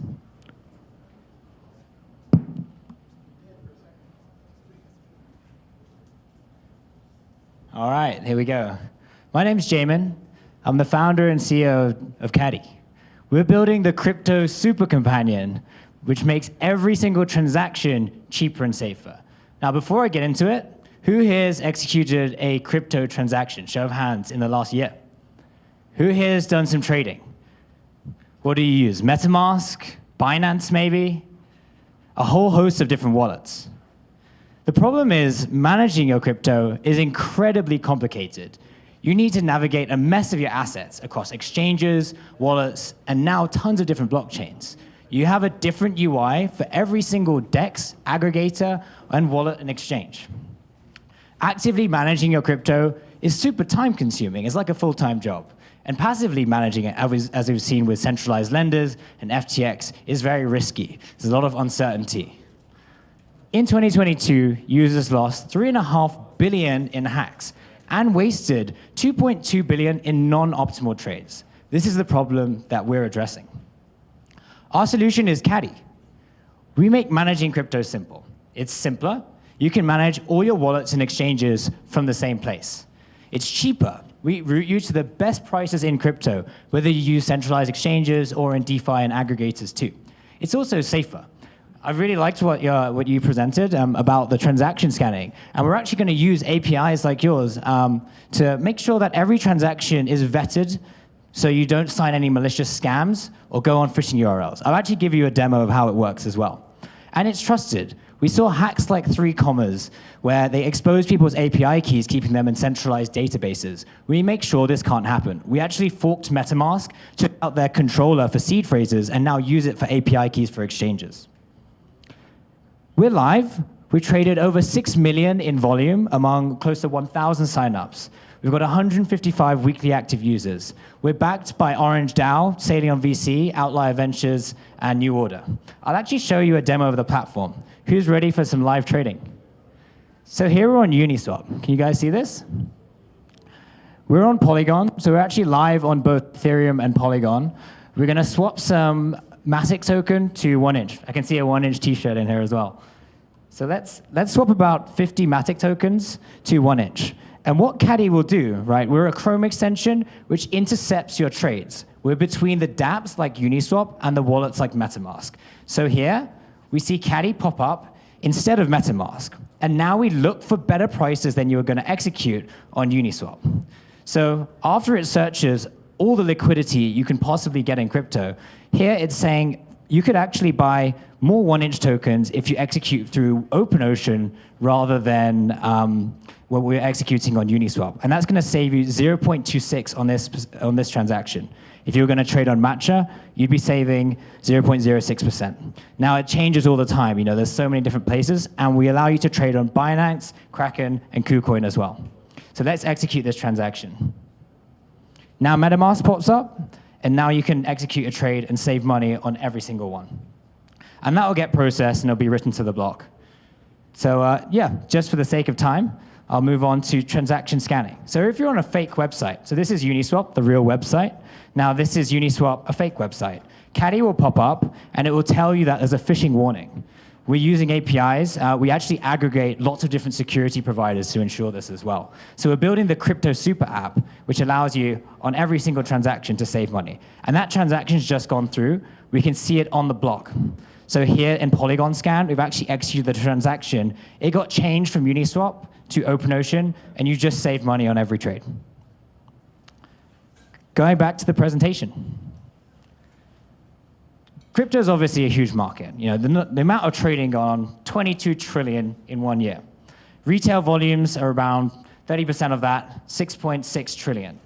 M: All right, here we go. My name's Jamin. I'm the founder and CEO of Caddy. We're building the crypto super companion, which makes every single transaction cheaper and safer. Now, before I get into it, who here has executed a crypto transaction? Show of hands in the last year. Who here has done some trading? What do you use? MetaMask? Binance, maybe? A whole host of different wallets. The problem is managing your crypto is incredibly complicated. You need to navigate a mess of your assets across exchanges, wallets, and now tons of different blockchains. You have a different UI for every single DEX, aggregator, and wallet and exchange. Actively managing your crypto is super time consuming. It's like a full-time job. And passively managing it, as we've seen with centralized lenders and FTX, is very risky. There's a lot of uncertainty. In 2022, users lost $3.5 billion in hacks and wasted $2.2 billion in non-optimal trades. This is the problem that we're addressing. Our solution is Caddy. We make managing crypto simple. It's simpler. You can manage all your wallets and exchanges from the same place. It's cheaper. We route you to the best prices in crypto, whether you use centralized exchanges or in DeFi and aggregators too. It's also safer. I really liked what you presented about the transaction scanning. And we're actually going to use APIs like yours to make sure that every transaction is vetted so you don't sign any malicious scams or go on phishing URLs. I'll actually give you a demo of how it works as well. And it's trusted. We saw hacks like 3Commas, where they expose people's API keys, keeping them in centralized databases. We make sure this can't happen. We actually forked MetaMask, took out their controller for seed phrases, and now use it for API keys for exchanges. We're live. We traded over 6 million in volume among close to 1,000 signups. We've got 155 weekly active users. We're backed by Orange DAO, Sailing on VC, Outlier Ventures, and New Order. I'll actually show you a demo of the platform. Who's ready for some live trading? So here we're on Uniswap. Can you guys see this? We're on Polygon, so we're actually live on both Ethereum and Polygon. We're going to swap some Matic token to 1inch. I can see a 1inch t-shirt in here as well. So let's swap about 50 Matic tokens to 1inch. And what Caddy will do, right, we're a Chrome extension which intercepts your trades. We're between the dApps like Uniswap and the wallets like MetaMask. So here, we see Caddy pop up instead of MetaMask. And now we look for better prices than you were going to execute on Uniswap. So after it searches all the liquidity you can possibly get in crypto, here it's saying you could actually buy more 1inch tokens if you execute through OpenOcean rather than what we're executing on Uniswap. And that's going to save you 0.26 on this transaction. If you were going to trade on Matcha, you'd be saving 0.06%. Now, it changes all the time. You know, there's so many different places, and we allow you to trade on Binance, Kraken, and KuCoin as well. So let's execute this transaction. Now MetaMask pops up, and now you can execute a trade and save money on every single one. And that will get processed, and it'll be written to the block. So yeah, just for the sake of time, I'll move on to transaction scanning. So if you're on a fake website, so this is Uniswap, the real website. Now this is Uniswap, a fake website. Caddy will pop up, and it will tell you that there's a phishing warning. We're using APIs. We actually aggregate lots of different security providers to ensure this as well. So we're building the Crypto Super app, which allows you on every single transaction to save money. And that transaction's just gone through. We can see it on the block. So here in Polygon Scan, we've actually executed the transaction. It got changed from Uniswap to OpenOcean, and you just save money on every trade. Going back to the presentation. Crypto is obviously a huge market. You know, the amount of trading gone on, 22 trillion in 1 year. Retail volumes are around 30% of that, 6.6 trillion.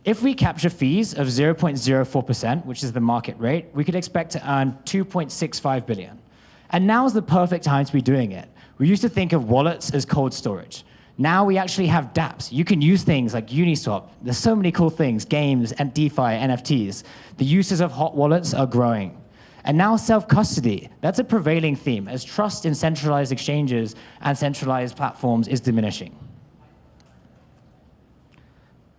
M: If we capture fees of 0.04%, which is the market rate, we could expect to earn 2.65 billion. And now's the perfect time to be doing it. We used to think of wallets as cold storage. Now we actually have dApps. You can use things like Uniswap. There's so many cool things, games, and DeFi, NFTs. The uses of hot wallets are growing. And now self-custody, that's a prevailing theme as trust in centralized exchanges and centralized platforms is diminishing.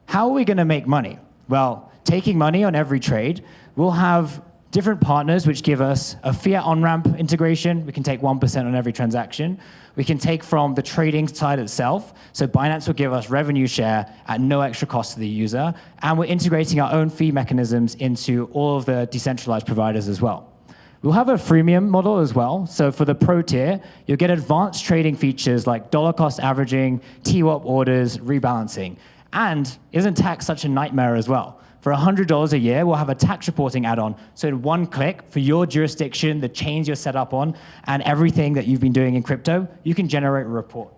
M: How are we going to make money? Well, taking money on every trade, we'll have different partners which give us a fiat on-ramp integration. We can take 1% on every transaction. We can take from the trading side itself. So Binance will give us revenue share at no extra cost to the user. And we're integrating our own fee mechanisms into all of the decentralized providers as well. We'll have a freemium model as well. So for the pro tier, you'll get advanced trading features like dollar cost averaging, TWAP orders, rebalancing. And isn't tax such a nightmare as well? For $100 a year, we'll have a tax reporting add-on. So in one click, for your jurisdiction, the chains you're set up on, and everything that you've been doing in crypto, you can generate a report.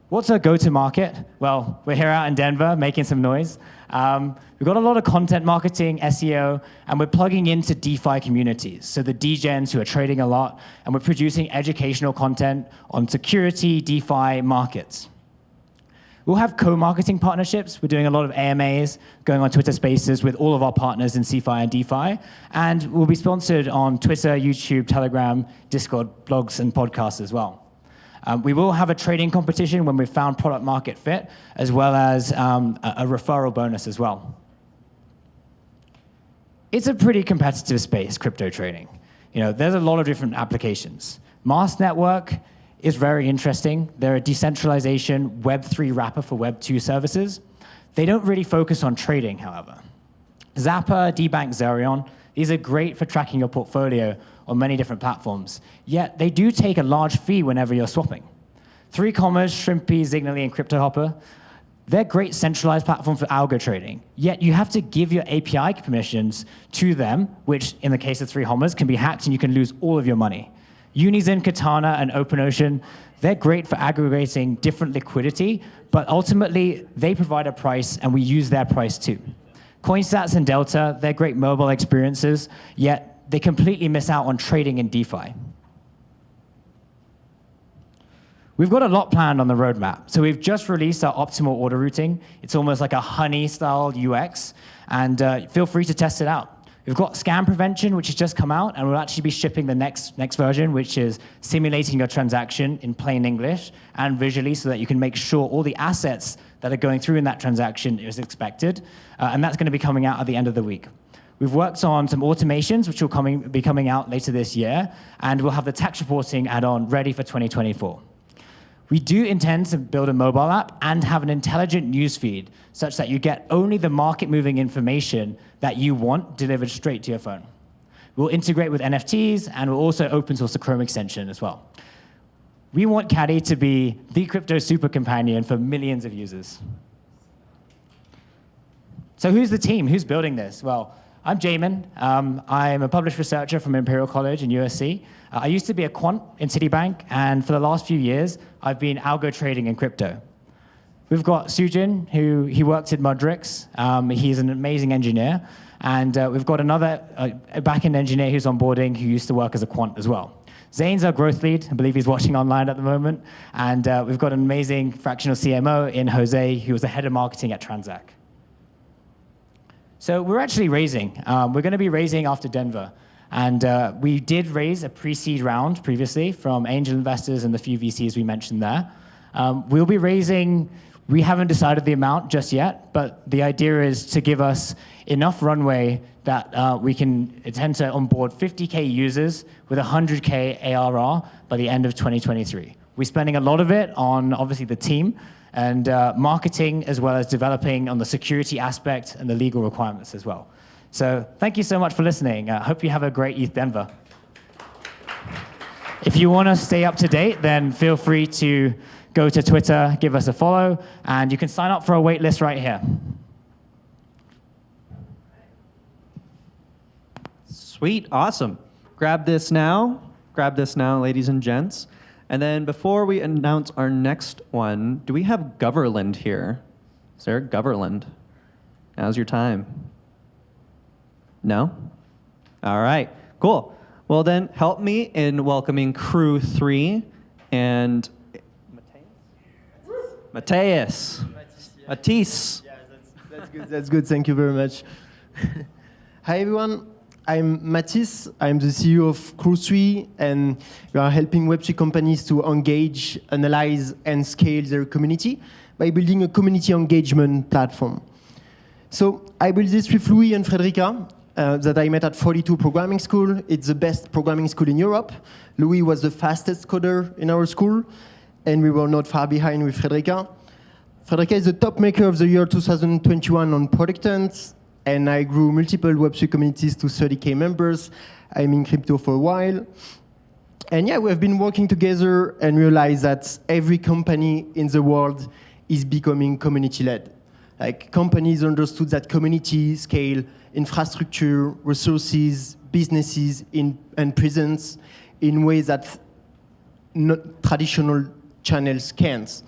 M: What's our go-to-market? Well, we're here out in Denver making some noise. We've got a lot of content marketing, SEO, and we're plugging into DeFi communities. So the degens who are trading a lot, and we're producing educational content on security, DeFi, markets. We'll have co-marketing partnerships. We're doing a lot of AMAs, going on Twitter Spaces with all of our partners in CeFi and DeFi. And we'll be sponsored on Twitter, YouTube, Telegram, Discord, blogs, and podcasts as well. We will have a trading competition when we've found product market fit, as well as a referral bonus as well. It's a pretty competitive space, crypto trading. There's a lot of different applications. Mast Network is very interesting. They're a decentralization Web3 wrapper for Web2 services. They don't really focus on trading, however. Zappa, Dbank, Zerion, these are great for tracking your portfolio on many different platforms. Yet they do take a large fee whenever you're swapping. 3Commas, Shrimpy, Zignally, and CryptoHopper, they're great centralized platforms for algo trading. Yet you have to give your API permissions to them, which in the case of 3Commas can be hacked and you can lose all of your money. Unison, Katana, and OpenOcean, they're great for aggregating different liquidity, but ultimately they provide a price and we use their price too. Coinstats and Delta, they're great mobile experiences, yet they completely miss out on trading in DeFi. We've got a lot planned on the roadmap. So we've just released our optimal order routing. It's almost like a honey-style UX, and feel free to test it out. We've got scam prevention, which has just come out, and we'll actually be shipping the next version, which is simulating your transaction in plain English and visually so that you can make sure all the assets that are going through in that transaction is expected. And that's going to be coming out at the end of the week. We've worked on some automations, which will be coming out later this year, and we'll have the tax reporting add-on ready for 2024. We do intend to build a mobile app and have an intelligent newsfeed such that you get only the market-moving information that you want delivered straight to your phone. We'll integrate with NFTs, and we'll also open source a Chrome extension as well. We want Caddy to be the crypto super companion for millions of users. So who's the team? Who's building this? Well, I'm Jamin. I'm a published researcher from Imperial College in USC. I used to be a quant in Citibank, and for the last few years, I've been algo trading in crypto. We've got Sujin, he works at Mudrix. He's an amazing engineer. And we've got another back-end engineer who's onboarding who used to work as a quant as well. Zane's our growth lead. I believe he's watching online at the moment. And we've got an amazing fractional CMO in Jose, who was the head of marketing at Transact. So we're actually raising. We're going to be raising after Denver. And we did raise a pre-seed round previously from angel investors and the few VCs we mentioned there. We'll be raising, we haven't decided the amount just yet, but the idea is to give us enough runway that we can intend to onboard 50K users with 100K ARR by the end of 2023. We're spending a lot of it on, obviously, the team, and marketing, as well as developing on the security aspect and the legal requirements as well. So thank you so much for listening. I hope you have a great ETH Denver. If you want to stay up to date, then feel free to go to Twitter, give us a follow, and you can sign up for a wait list right here.
G: Sweet, awesome. Grab this now, ladies and gents. And then before we announce our next one, do we have Goverland here? Is there a Goverland? Now's your time. No? All right, cool. Well then, help me in welcoming Crew 3 and Mateus. Matisse.
N: Yeah, that's good. That's good. Thank you very much. Hi, everyone. I'm Matisse. I'm the CEO of Cruise3, and we are helping Web3 companies to engage, analyze, and scale their community by building a community engagement platform. So I built this with Louis and Frederica that I met at 42 Programming School. It's the best programming school in Europe. Louis was the fastest coder in our school, and we were not far behind with Frederica. Frederica is the top maker of the year 2021 on Product Hunt, and I grew multiple Web3 communities to 30K members. I'm in crypto for a while. And yeah, we have been working together and realized that every company in the world is becoming community-led. Like, companies understood that community scale infrastructure, resources, businesses, and presence in ways that not traditional channels can't.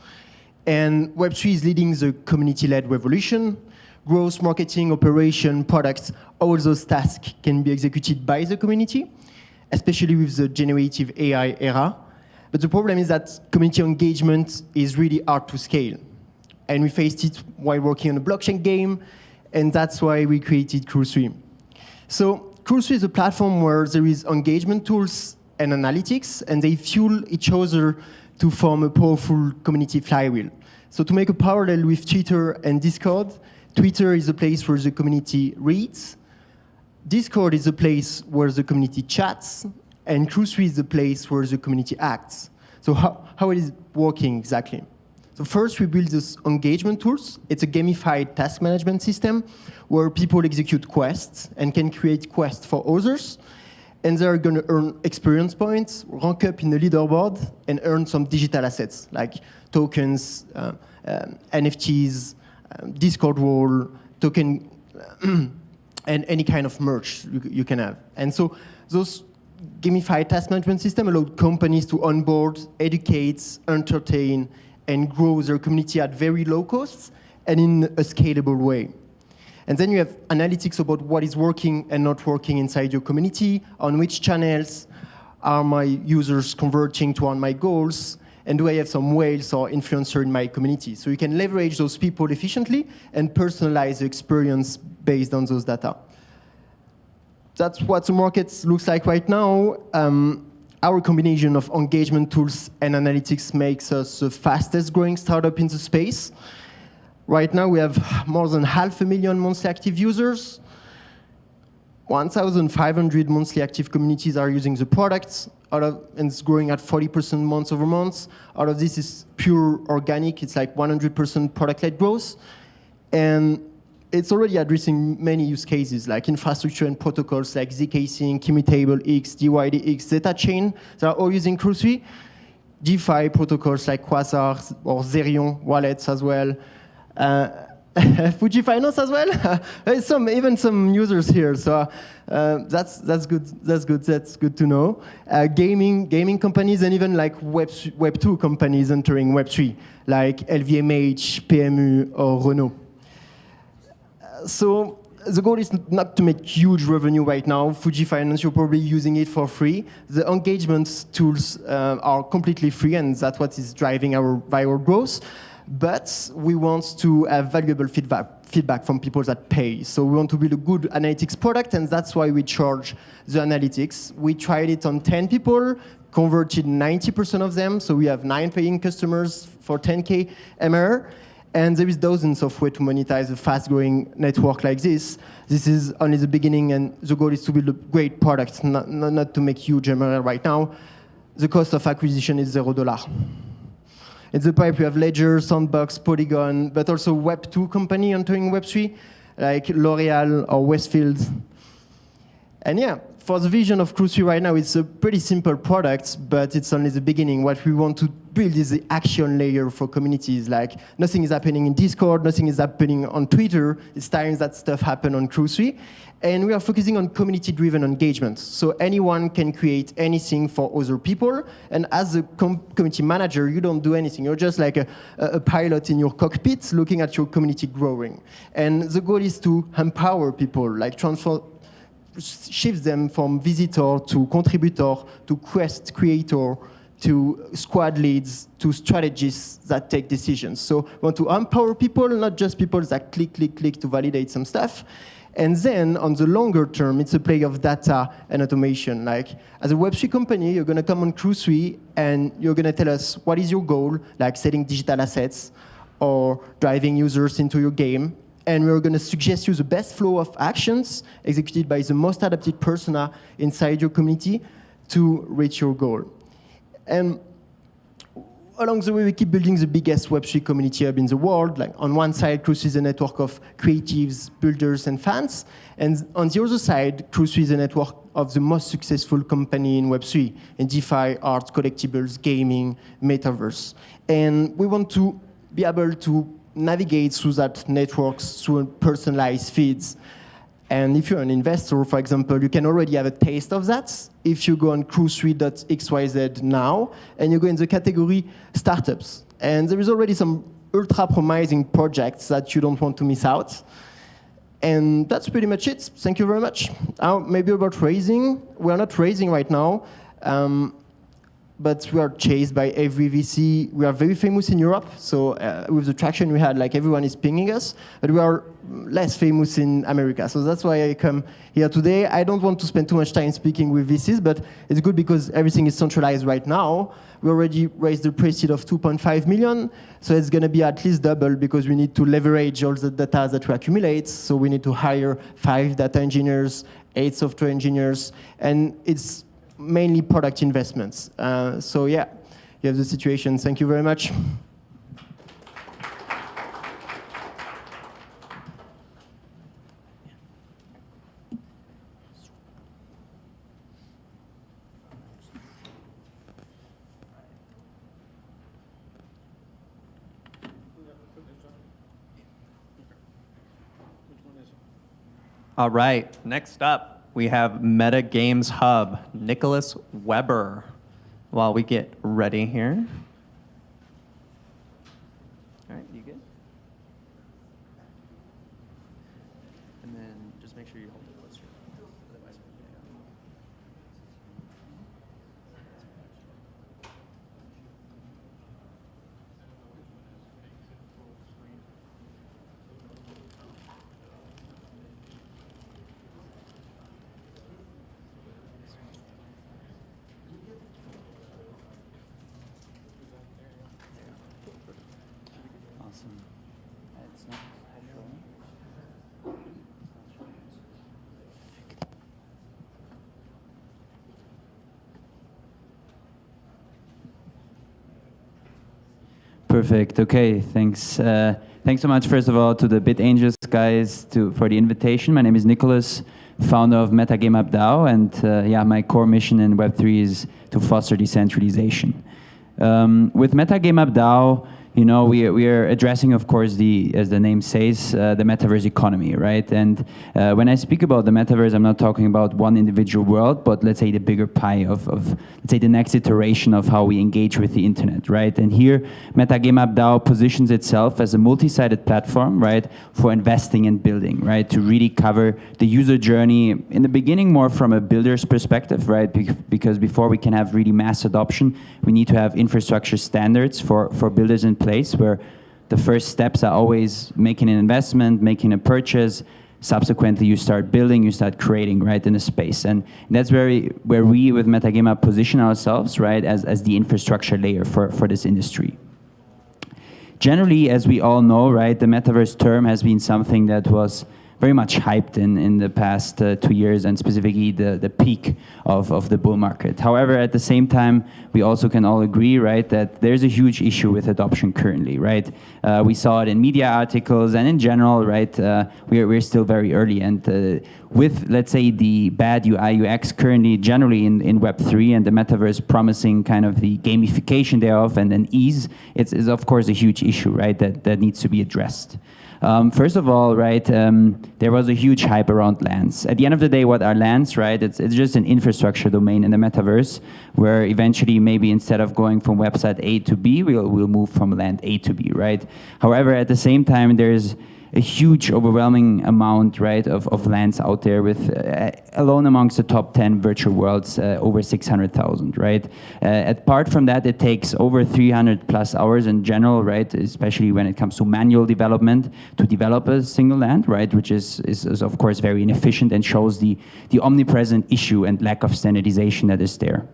N: And Web3 is leading the community-led revolution. Growth, marketing, operation, products, all those tasks can be executed by the community, especially with the generative AI era. But the problem is that community engagement is really hard to scale. And we faced it while working on a blockchain game, and that's why we created Cruise3. So Cruise3 is a platform where there is engagement tools and analytics, and they fuel each other to form a powerful community flywheel. So to make a parallel with Twitter and Discord, Twitter is a place where the community reads, Discord is a place where the community chats, and Cruise3 is the place where the community acts. So how it is working exactly? So first, we build this engagement tools. It's a gamified task management system where people execute quests and can create quests for others. And they're going to earn experience points, rank up in the leaderboard, and earn some digital assets like tokens, NFTs, Discord role, token, and any kind of merch you can have. And so those gamified task management system allow companies to onboard, educate, entertain, and grow their community at very low costs and in a scalable way. And then you have analytics about what is working and not working inside your community, on which channels are my users converting to on my goals, and do I have some whales or influencer in my community? So you can leverage those people efficiently and personalize the experience based on those data. That's what the market looks like right now. Our combination of engagement tools and analytics makes us the fastest growing startup in the space. Right now, we have more than 500,000 monthly active users. 1,500 monthly active communities are using the products, and it's growing at 40% month over month. Out of this is pure organic. It's like 100% product-led growth. And it's already addressing many use cases like infrastructure and protocols like zk-sync, Immutable X, DYDX, Zeta Chain. They are all using Cruise3. DeFi protocols like Quasar or Zerion wallets as well. Fuji Finance as well. There's even some users here, so that's good. That's good to know. Gaming companies and even like Web2 companies entering Web3, like LVMH, PMU, or Renault. So the goal is not to make huge revenue right now. Fuji Finance, you're probably using it for free. The engagement tools are completely free, and that's what is driving our viral growth. But we want to have valuable feedback from people that pay. So we want to build a good analytics product, and that's why we charge the analytics. We tried it on 10 people, converted 90% of them, so we have 9 paying customers for 10K MR. And there is dozens of ways to monetize a fast-growing network like this. This is only the beginning, and the goal is to build a great product, not to make huge MRR right now. The cost of acquisition is $0. In the pipe, we have Ledger, Sandbox, Polygon, but also Web2 company entering Web3, like L'Oreal or Westfield. And yeah, for the vision of Cruise3 right now, it's a pretty simple product, but it's only the beginning. What we want to build is the action layer for communities. Like, nothing is happening in Discord, nothing is happening on Twitter. It's time that stuff happen on Cruise3. And we are focusing on community-driven engagement. So anyone can create anything for other people. And as a community manager, you don't do anything. You're just like a pilot in your cockpit looking at your community growing. And the goal is to empower people, like shift them from visitor to contributor to quest creator to squad leads, to strategists that take decisions. So we want to empower people, not just people that click to validate some stuff. And then on the longer term, it's a play of data and automation. Like as a Web3 company, you're gonna come on Crew3 and you're gonna tell us what is your goal, like selling digital assets or driving users into your game. And we're gonna suggest you the best flow of actions executed by the most adapted persona inside your community to reach your goal. And along the way, we keep building the biggest Web3 community hub in the world. Like on one side, Crew3 is a network of creatives, builders, and fans. And on the other side, Crew3 is a network of the most successful company in Web3, in DeFi, art, collectibles, gaming, metaverse. And we want to be able to navigate through that networks through personalized feeds. And if you're an investor, for example, you can already have a taste of that if you go on crew3.xyz now, and you go in the category startups. And there is already some ultra promising projects that you don't want to miss out. And that's pretty much it. Thank you very much. Maybe about raising. We're not raising right now, but we are chased by every VC. We are very famous in Europe, so with the traction we had, like everyone is pinging us, but we are less famous in America. So that's why I come here today. I don't want to spend too much time speaking with VCs, but it's good because everything is centralized right now. We already raised the pre-seed of 2.5 million, so it's gonna be at least double because we need to leverage all the data that we accumulate. So we need to hire 5 data engineers, 8 software engineers, and it's mainly product investments. So yeah, you have the situation. Thank you very much.
G: All right, next up, we have Meta Games Hub, Nicholas Weber, while we get ready here. All right, you good? And then just make sure you hold it closer. Otherwise,
O: Perfect. Okay. Thanks. Thanks so much, first of all, to the BitAngels guys for the invitation. My name is Nicholas, founder of MetaGameUp DAO, and yeah, my core mission in Web3 is to foster decentralization. With MetaGameUp DAO, you know, we are addressing, of course, as the name says, the metaverse economy, right? And when I speak about the metaverse, I'm not talking about one individual world, but let's say the bigger pie of let's say the next iteration of how we engage with the internet, right? And here, MetaGameUp DAO positions itself as a multi-sided platform, right, for investing and building, right, to really cover the user journey in the beginning more from a builder's perspective, right? Because before we can have really mass adoption, we need to have infrastructure standards for builders in place, where the first steps are always making an investment, making a purchase. Subsequently, you start building, you start creating, right, in a space. And that's where we with MetaGameUp position ourselves, right, as the infrastructure layer for this industry. Generally, as we all know, right, the metaverse term has been something that was very much hyped in the past 2 years, and specifically the peak of the bull market. However, at the same time, we also can all agree, right, that there's a huge issue with adoption currently, right? We saw it in media articles and in general, right? We're still very early, and with, let's say, the bad UI UX currently generally in Web3 and the metaverse promising kind of the gamification thereof and then ease, it's of course a huge issue, right, that needs to be addressed. First of all, right, there was a huge hype around lands. At the end of the day, what are lands, right? It's just an infrastructure domain in the metaverse, where eventually maybe instead of going from website A to B, we'll move from land A to B, right? However, at the same time, there's a huge, overwhelming amount, right, of lands out there with, alone amongst the top 10 virtual worlds, over 600,000, right? Apart from that, it takes over 300 plus hours in general, right, especially when it comes to manual development to develop a single land, right, which is of course very inefficient and shows the omnipresent issue and lack of standardization that is there.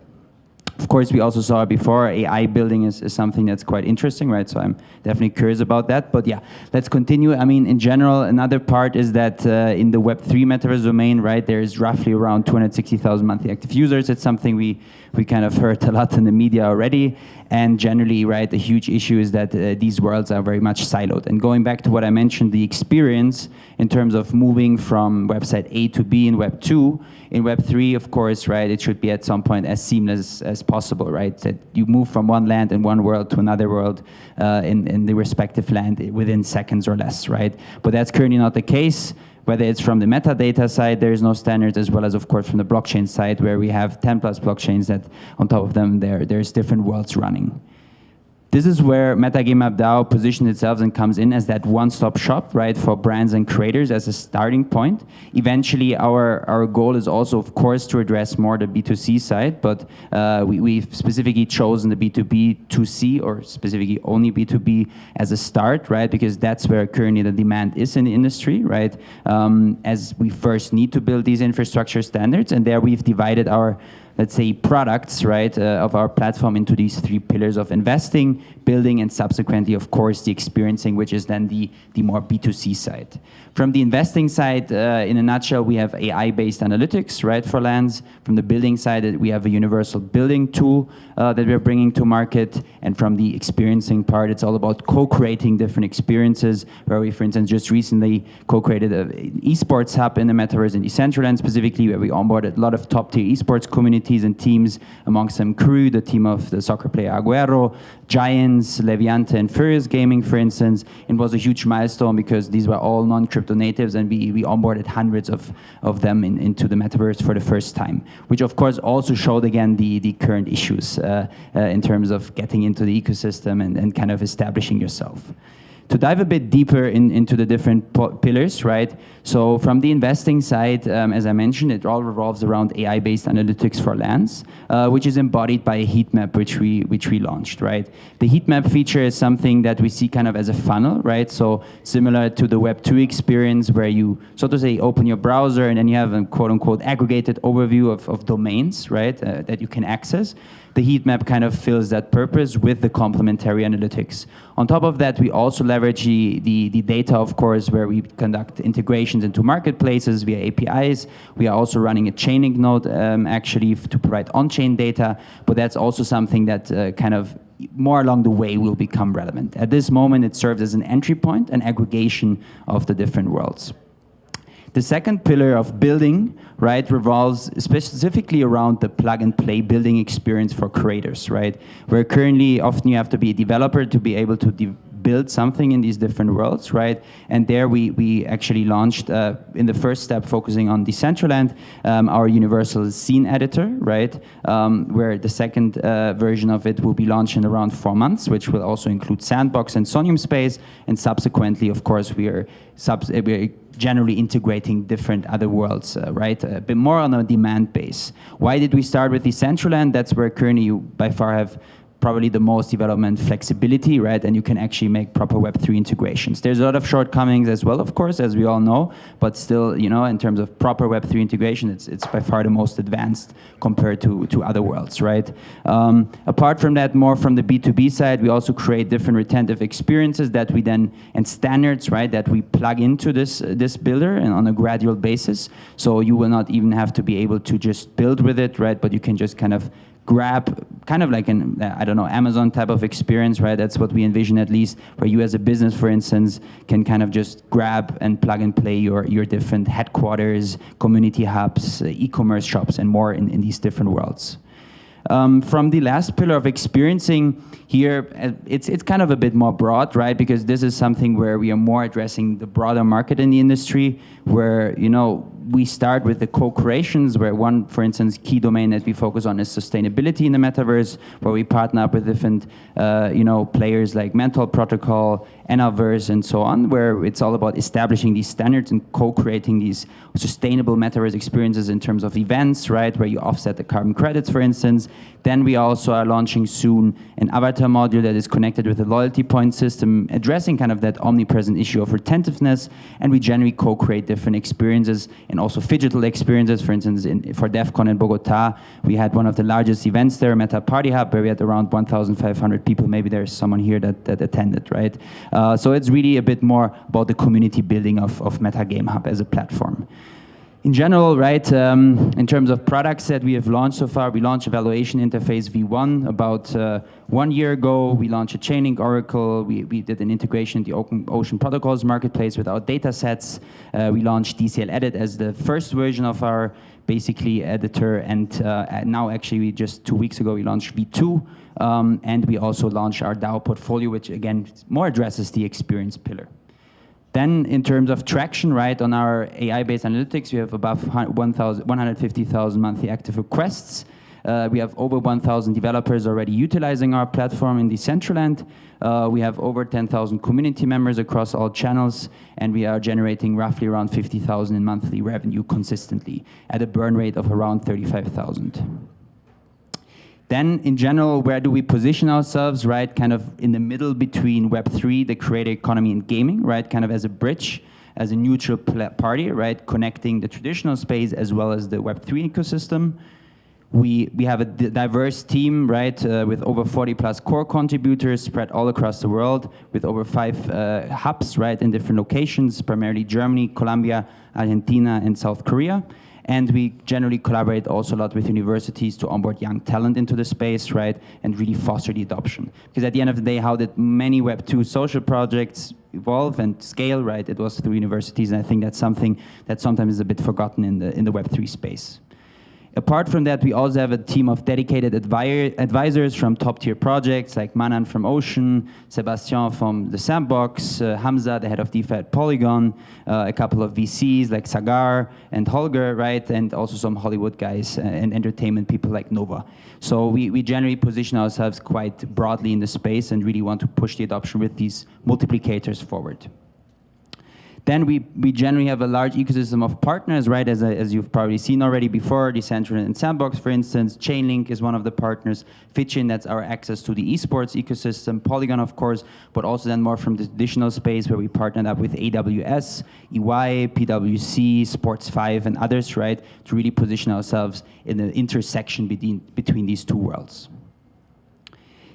O: Of course, we also saw before, AI building is something that's quite interesting, right? So I'm definitely curious about that. But yeah, let's continue. I mean, in general, another part is that in the Web3 metaverse domain, right, there's roughly around 260,000 monthly active users. It's something we kind of heard a lot in the media already. And generally, right, the huge issue is that these worlds are very much siloed. And going back to what I mentioned, the experience in terms of moving from website A to B in Web 2, in Web 3, of course, right, it should be at some point as seamless as possible, right? That you move from one land and one world to another world in the respective land within seconds or less, right? But that's currently not the case. Whether it's from the metadata side, there is no standards, as well as, of course, from the blockchain side, where we have 10 plus blockchains that on top of them, there's different worlds running. This is where MetaGameApp positions itself and comes in as that one-stop shop, right, for brands and creators as a starting point. Eventually, our goal is also, of course, to address more the B2C side, but we've specifically chosen the B2B, 2C, or specifically only B2B as a start, right, because that's where currently the demand is in the industry, right, as we first need to build these infrastructure standards, and there we've divided our, let's say, products, right, of our platform into these three pillars of investing, building, and subsequently, of course, the experiencing, which is then the more B2C side. From the investing side, in a nutshell, we have AI-based analytics, right, for lands. From the building side, we have a universal building tool that we're bringing to market. And from the experiencing part, it's all about co-creating different experiences, where we, for instance, just recently co-created an esports hub in the metaverse in Decentraland specifically, where we onboarded a lot of top-tier esports communities and teams, amongst them Crew, the team of the soccer player Aguero, Giants, Leviante, and Furious Gaming, for instance. It was a huge milestone because these were all non-crypto natives, and we onboarded hundreds of them into the metaverse for the first time, which of course also showed again the current issues in terms of getting into the ecosystem and kind of establishing yourself. To dive a bit deeper into the different pillars, right? So from the investing side, as I mentioned, it all revolves around AI-based analytics for lands, which is embodied by a heat map, which we launched, right? The heat map feature is something that we see kind of as a funnel, right? So similar to the Web 2 experience, where you, so to say, open your browser and then you have a quote-unquote aggregated overview of domains, right, that you can access. The heat map kind of fills that purpose with the complementary analytics. On top of that, we also leverage the data, of course, where we conduct integrations into marketplaces via APIs. We are also running a chaining node, actually, to provide on-chain data, but that's also something that kind of more along the way will become relevant. At this moment, it serves as an entry point, an aggregation of the different worlds. The second pillar of building, right, revolves specifically around the plug-and-play building experience for creators, right? Where currently often you have to be a developer to be able to build something in these different worlds, right? And there we actually launched, in the first step, focusing on Decentraland, our universal scene editor, right? Where the second version of it will be launched in around 4 months, which will also include Sandbox and Sonium Space. And subsequently, of course, we are generally integrating different other worlds, right? A bit more on a demand base. Why did we start with Decentraland? That's where currently you by far have probably the most development flexibility, right? And you can actually make proper Web3 integrations. There's a lot of shortcomings as well, of course, as we all know, but still, you know, in terms of proper Web3 integration, it's by far the most advanced compared to other worlds, right? Apart from that, more from the B2B side, we also create different retentive experiences that we then, and standards, right, that we plug into this builder and on a gradual basis. So you will not even have to be able to just build with it, right? But you can just kind of grab, kind of like an, I don't know, Amazon type of experience, right? That's what we envision, at least, where you as a business, for instance, can kind of just grab and plug and play your different headquarters, community hubs, e-commerce shops, and more in these different worlds. From the last pillar of experiencing here, it's kind of a bit more broad, right? Because this is something where we are more addressing the broader market in the industry, where, you know, we start with the co-creations, where one, for instance, key domain that we focus on is sustainability in the metaverse, where we partner up with different players like Mental Protocol, Enaverse, and so on, where it's all about establishing these standards and co-creating these sustainable metaverse experiences in terms of events, right, where you offset the carbon credits, for instance. Then we also are launching soon an avatar module that is connected with a loyalty point system, addressing kind of that omnipresent issue of retentiveness, and we generally co-create different experiences and also phygital experiences. For instance, for DEF CON in Bogota, we had one of the largest events there, Meta Party Hub, where we had around 1,500 people. Maybe there's someone here that attended, right? So it's really a bit more about the community building of Meta Game Hub as a platform. In general, right, in terms of products that we have launched so far, we launched Evaluation Interface V1 about 1 year ago. We launched a Chainlink Oracle. We did an integration in the Open Ocean Protocols marketplace with our data sets. We launched DCL Edit as the first version of our basically editor. And now actually, just 2 weeks ago, we launched V2. And we also launched our DAO portfolio, which again, more addresses the experience pillar. Then in terms of traction, right, on our AI-based analytics, we have above 150,000 monthly active requests. We have over 1,000 developers already utilizing our platform in Decentraland. We have over 10,000 community members across all channels, and we are generating roughly around 50,000 in monthly revenue consistently at a burn rate of around 35,000. Then, in general, where do we position ourselves, right? Kind of in the middle between Web3, the creator economy, and gaming, right? Kind of as a bridge, as a neutral party, right? Connecting the traditional space as well as the Web3 ecosystem. We have a diverse team, right? With over 40 plus core contributors spread all across the world, with over 5 hubs, right? In different locations, primarily Germany, Colombia, Argentina, and South Korea. And we generally collaborate also a lot with universities to onboard young talent into the space, right? And really foster the adoption. Because at the end of the day, how did many Web2 social projects evolve and scale, right? It was through universities, and I think that's something that sometimes is a bit forgotten in the Web3 space. Apart from that, we also have a team of dedicated advisors from top-tier projects like Manan from Ocean, Sebastian from The Sandbox, Hamza, the head of DeFi at Polygon, a couple of VCs like Sagar and Holger, right? And also some Hollywood guys and entertainment people like Nova. So we generally position ourselves quite broadly in the space and really want to push the adoption with these multiplicators forward. Then we generally have a large ecosystem of partners, right? As you've probably seen already before, Decentraland and Sandbox, for instance. Chainlink is one of the partners. Fitchin, that's our access to the esports ecosystem. Polygon, of course, but also then more from the traditional space where we partnered up with AWS, EY, PwC, Sports5, and others, right? To really position ourselves in the intersection between these two worlds.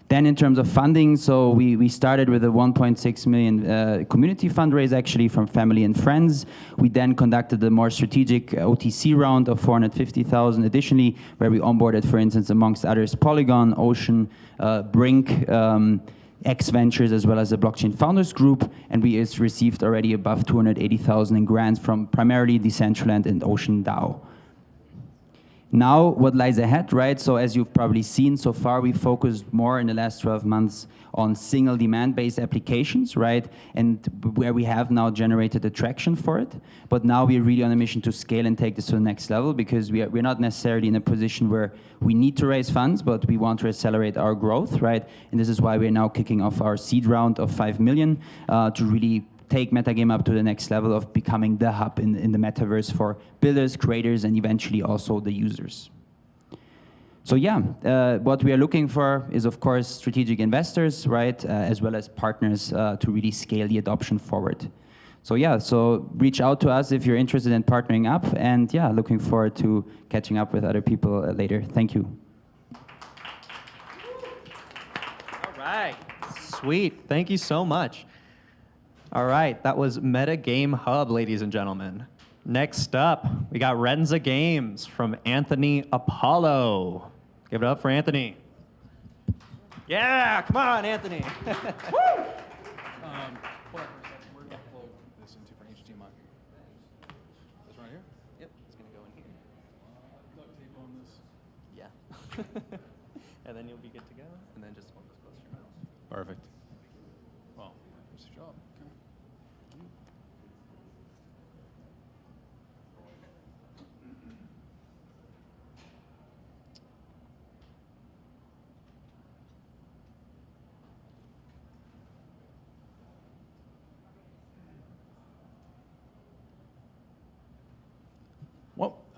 O: Then in terms of funding, so we started with a 1.6 million community fundraise actually from family and friends. We then conducted a more strategic OTC round of 450,000 additionally, where we onboarded, for instance, amongst others, Polygon, Ocean, Brink, X Ventures, as well as the Blockchain Founders Group, and we received already above 280,000 in grants from primarily Decentraland and Ocean DAO. Now, what lies ahead, right? So as you've probably seen so far, we focused more in the last 12 months on single demand-based applications, right? And where we have now generated attraction for it. But now we're really on a mission to scale and take this to the next level, because we're not necessarily in a position where we need to raise funds, but we want to accelerate our growth, right? And this is why we're now kicking off our seed round of 5 million to really take Metagame up to the next level of becoming the hub in the metaverse for builders, creators, and eventually also the users. So yeah, what we are looking for is, of course, strategic investors, right, as well as partners to really scale the adoption forward. So yeah, so reach out to us if you're interested in partnering up, and yeah, looking forward to catching up with other people later. Thank you.
G: All right, sweet, thank you so much. All right, that was Meta Game Hub, ladies and gentlemen. Next up, we got Renza Games from Anthony Apollo. Give it up for Anthony. Yeah, come on, Anthony.
F: Hold on for a second. Where do I plug this into for HDMI? This right here?
G: Yep, it's gonna go in here.
F: Duct tape on this.
G: Yeah. And then you'll be good to go. And then just hold this close to your mouth.
F: Perfect. Well, what's your job? Okay.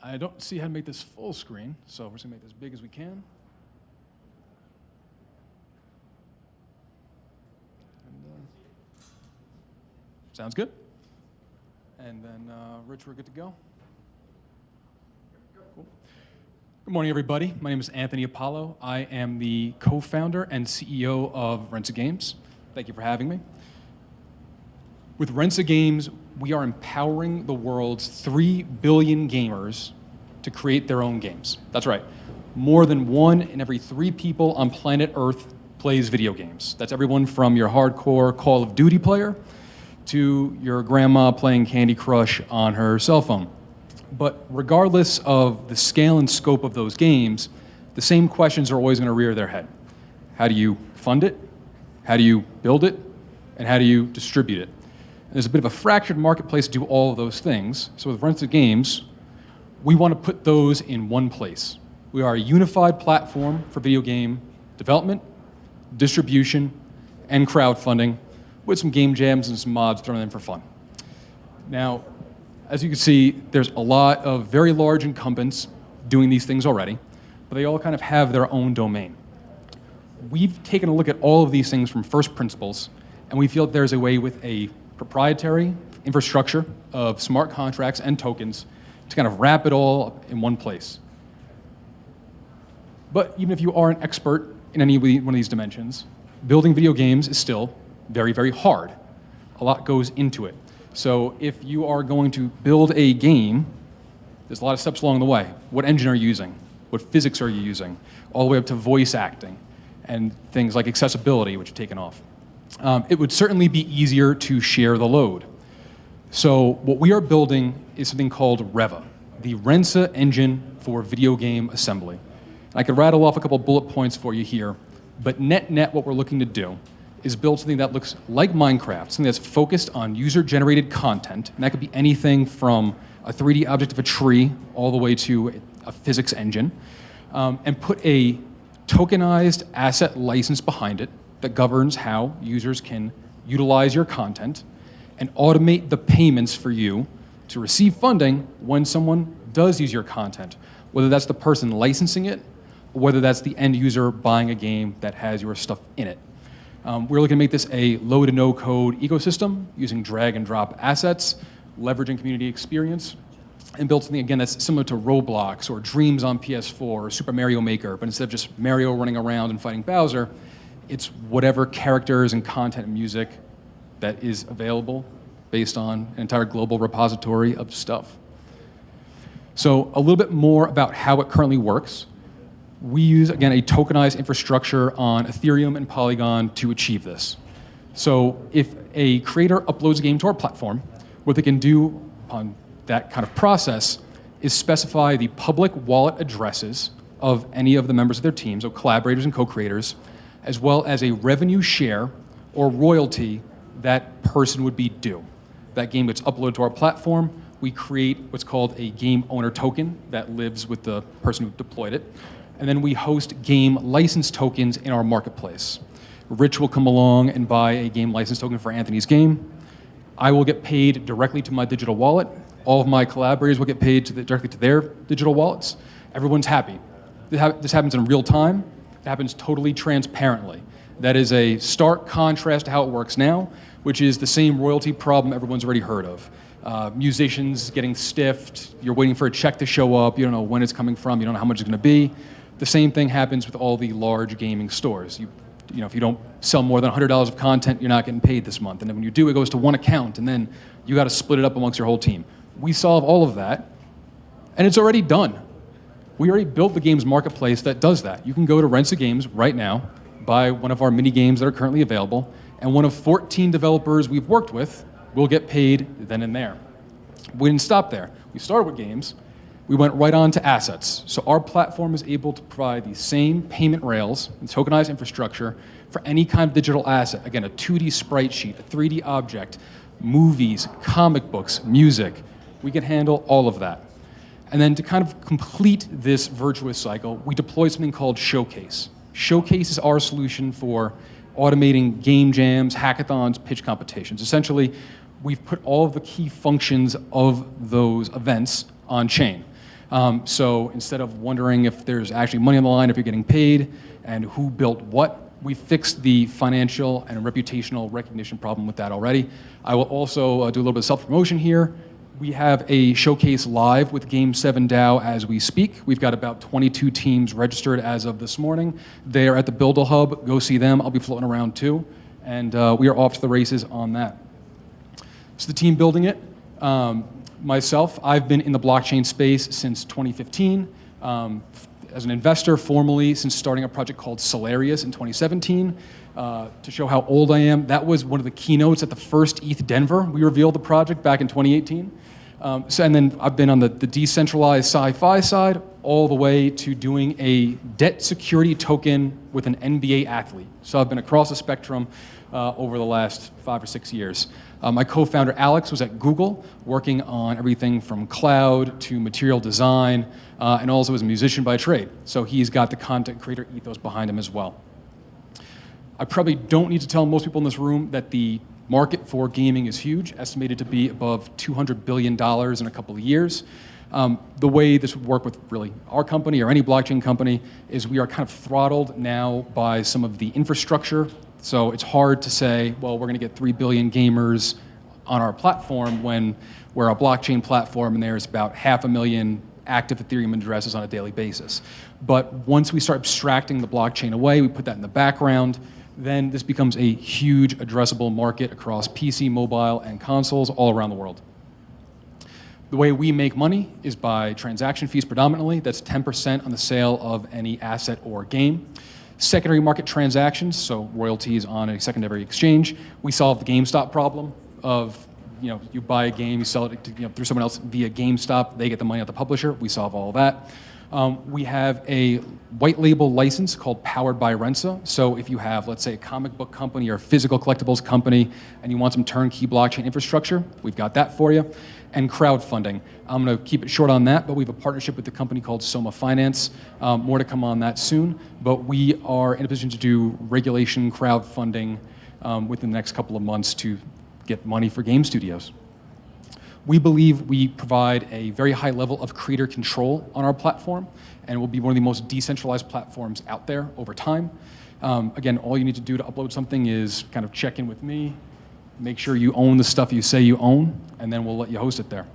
F: I don't see how to make this full screen, so we're just gonna make this as big as we can. And, sounds good. And then, Rich, we're good to go. Cool. Good morning, everybody. My name is Anthony Apollo. I am the co-founder and CEO of Rensa Games. Thank you for having me. With Rensa Games, we are empowering the world's 3 billion gamers to create their own games. That's right. More than 1 in every 3 people on planet Earth plays video games. That's everyone from your hardcore Call of Duty player to your grandma playing Candy Crush on her cell phone. But regardless of the scale and scope of those games, the same questions are always going to rear their head. How do you fund it? How do you build it? And how do you distribute it? There's a bit of a fractured marketplace to do all of those things. So with Rensa Games, we want to put those in one place. We are a unified platform for video game development, distribution, and crowdfunding with some game jams and some mods thrown in for fun. Now, as you can see, there's a lot of very large incumbents doing these things already, but they all kind of have their own domain. We've taken a look at all of these things from first principles, and we feel that there's a way with a proprietary infrastructure of smart contracts and tokens to kind of wrap it all in one place. But even if you are an expert in any one of these dimensions, building video games is still very, very hard. A lot goes into it. So if you are going to build a game, there's a lot of steps along the way. What engine are you using? What physics are you using? All the way up to voice acting and things like accessibility, which are taken off. It would certainly be easier to share the load. So what we are building is something called Reva, the Rensa engine for video game assembly. I could rattle off a couple bullet points for you here, but net what we're looking to do is build something that looks like Minecraft, something that's focused on user-generated content, and that could be anything from a 3D object of a tree all the way to a physics engine, and put a tokenized asset license behind it that governs how users can utilize your content and automate the payments for you to receive funding when someone does use your content, whether that's the person licensing it or whether that's the end user buying a game that has your stuff in it. We're looking to make this a low to no code ecosystem using drag and drop assets, leveraging community experience, and build something, again, that's similar to Roblox or Dreams on PS4 or Super Mario Maker, but instead of just Mario running around and fighting Bowser, it's whatever characters and content and music that is available based on an entire global repository of stuff. So a little bit more about how it currently works. We use, again, a tokenized infrastructure on Ethereum and Polygon to achieve this. So if a creator uploads a game to our platform, what they can do on that kind of process is specify the public wallet addresses of any of the members of their team, so collaborators and co-creators, as well as a revenue share or royalty that person would be due. That game gets uploaded to our platform. We create what's called a game owner token that lives with the person who deployed it. And then we host game license tokens in our marketplace. Rich will come along and buy a game license token for Anthony's game. I will get paid directly to my digital wallet. All of my collaborators will get paid directly to their digital wallets. Everyone's happy. This happens in real time. It happens totally transparently. That is a stark contrast to how it works now, which is the same royalty problem everyone's already heard of. Musicians getting stiffed, you're waiting for a check to show up, you don't know when it's coming from, you don't know how much it's gonna be. The same thing happens with all the large gaming stores. You know, if you don't sell more than $100 of content, you're not getting paid this month. And then when you do, it goes to one account, and then you gotta split it up amongst your whole team. We solve all of that, and it's already done. We already built the games marketplace that does that. You can go to Rensa Games right now, buy one of our mini games that are currently available, and one of 14 developers we've worked with will get paid then and there. We didn't stop there. We started with games. We went right on to assets. So our platform is able to provide the same payment rails and tokenized infrastructure for any kind of digital asset. Again, a 2D sprite sheet, a 3D object, movies, comic books, music. We can handle all of that. And then to kind of complete this virtuous cycle, we deploy something called Showcase. Showcase is our solution for automating game jams, hackathons, pitch competitions. Essentially, we've put all of the key functions of those events on chain. So instead of wondering if there's actually money on the line, if you're getting paid, and who built what, we fixed the financial and reputational recognition problem with that already. I will also do a little bit of self-promotion here. We have a showcase live with Game 7 DAO as we speak. We've got about 22 teams registered as of this morning. They are at the Build a Hub. Go see them. I'll be floating around too. And we are off to the races on that. So the team building it. Myself, I've been in the blockchain space since 2015. As an investor, formally, since starting a project called Solarius in 2017. To show how old I am, that was one of the keynotes at the first ETH Denver. We revealed the project back in 2018. And then I've been on the decentralized sci-fi side all the way to doing a debt security token with an NBA athlete. So I've been across the spectrum over the last 5 or 6 years. My co-founder Alex was at Google working on everything from cloud to material design, and also is a musician by trade. So he's got the content creator ethos behind him as well. I probably don't need to tell most people in this room that the market for gaming is huge, estimated to be above $200 billion in a couple of years. The way this would work with really our company or any blockchain company is we are kind of throttled now by some of the infrastructure. So it's hard to say, well, we're going to get 3 billion gamers on our platform when we're a blockchain platform and there's about 500,000 active Ethereum addresses on a daily basis. But once we start abstracting the blockchain away, we put that in the background, then this becomes a huge addressable market across PC, mobile, and consoles all around the world. The way we make money is by transaction fees predominantly. That's 10% on the sale of any asset or game. Secondary market transactions, so royalties on a secondary exchange. We solve the GameStop problem of, you buy a game, you sell it to, through someone else via GameStop, they get the money out the publisher. We solve all of that. We have a white label license called Powered by Rensa. So if you have, let's say, a comic book company or a physical collectibles company and you want some turnkey blockchain infrastructure, we've got that for you. And crowdfunding. I'm going to keep it short on that, but we have a partnership with a company called Soma Finance. More to come on that soon. But we are in a position to do regulation crowdfunding within the next couple of months to get money for game studios. We believe we provide a very high level of creator control on our platform, and will be one of the most decentralized platforms out there over time. Again, all you need to do to upload something is kind of check in with me, make sure you own the stuff you say you own, and then we'll let you host it there.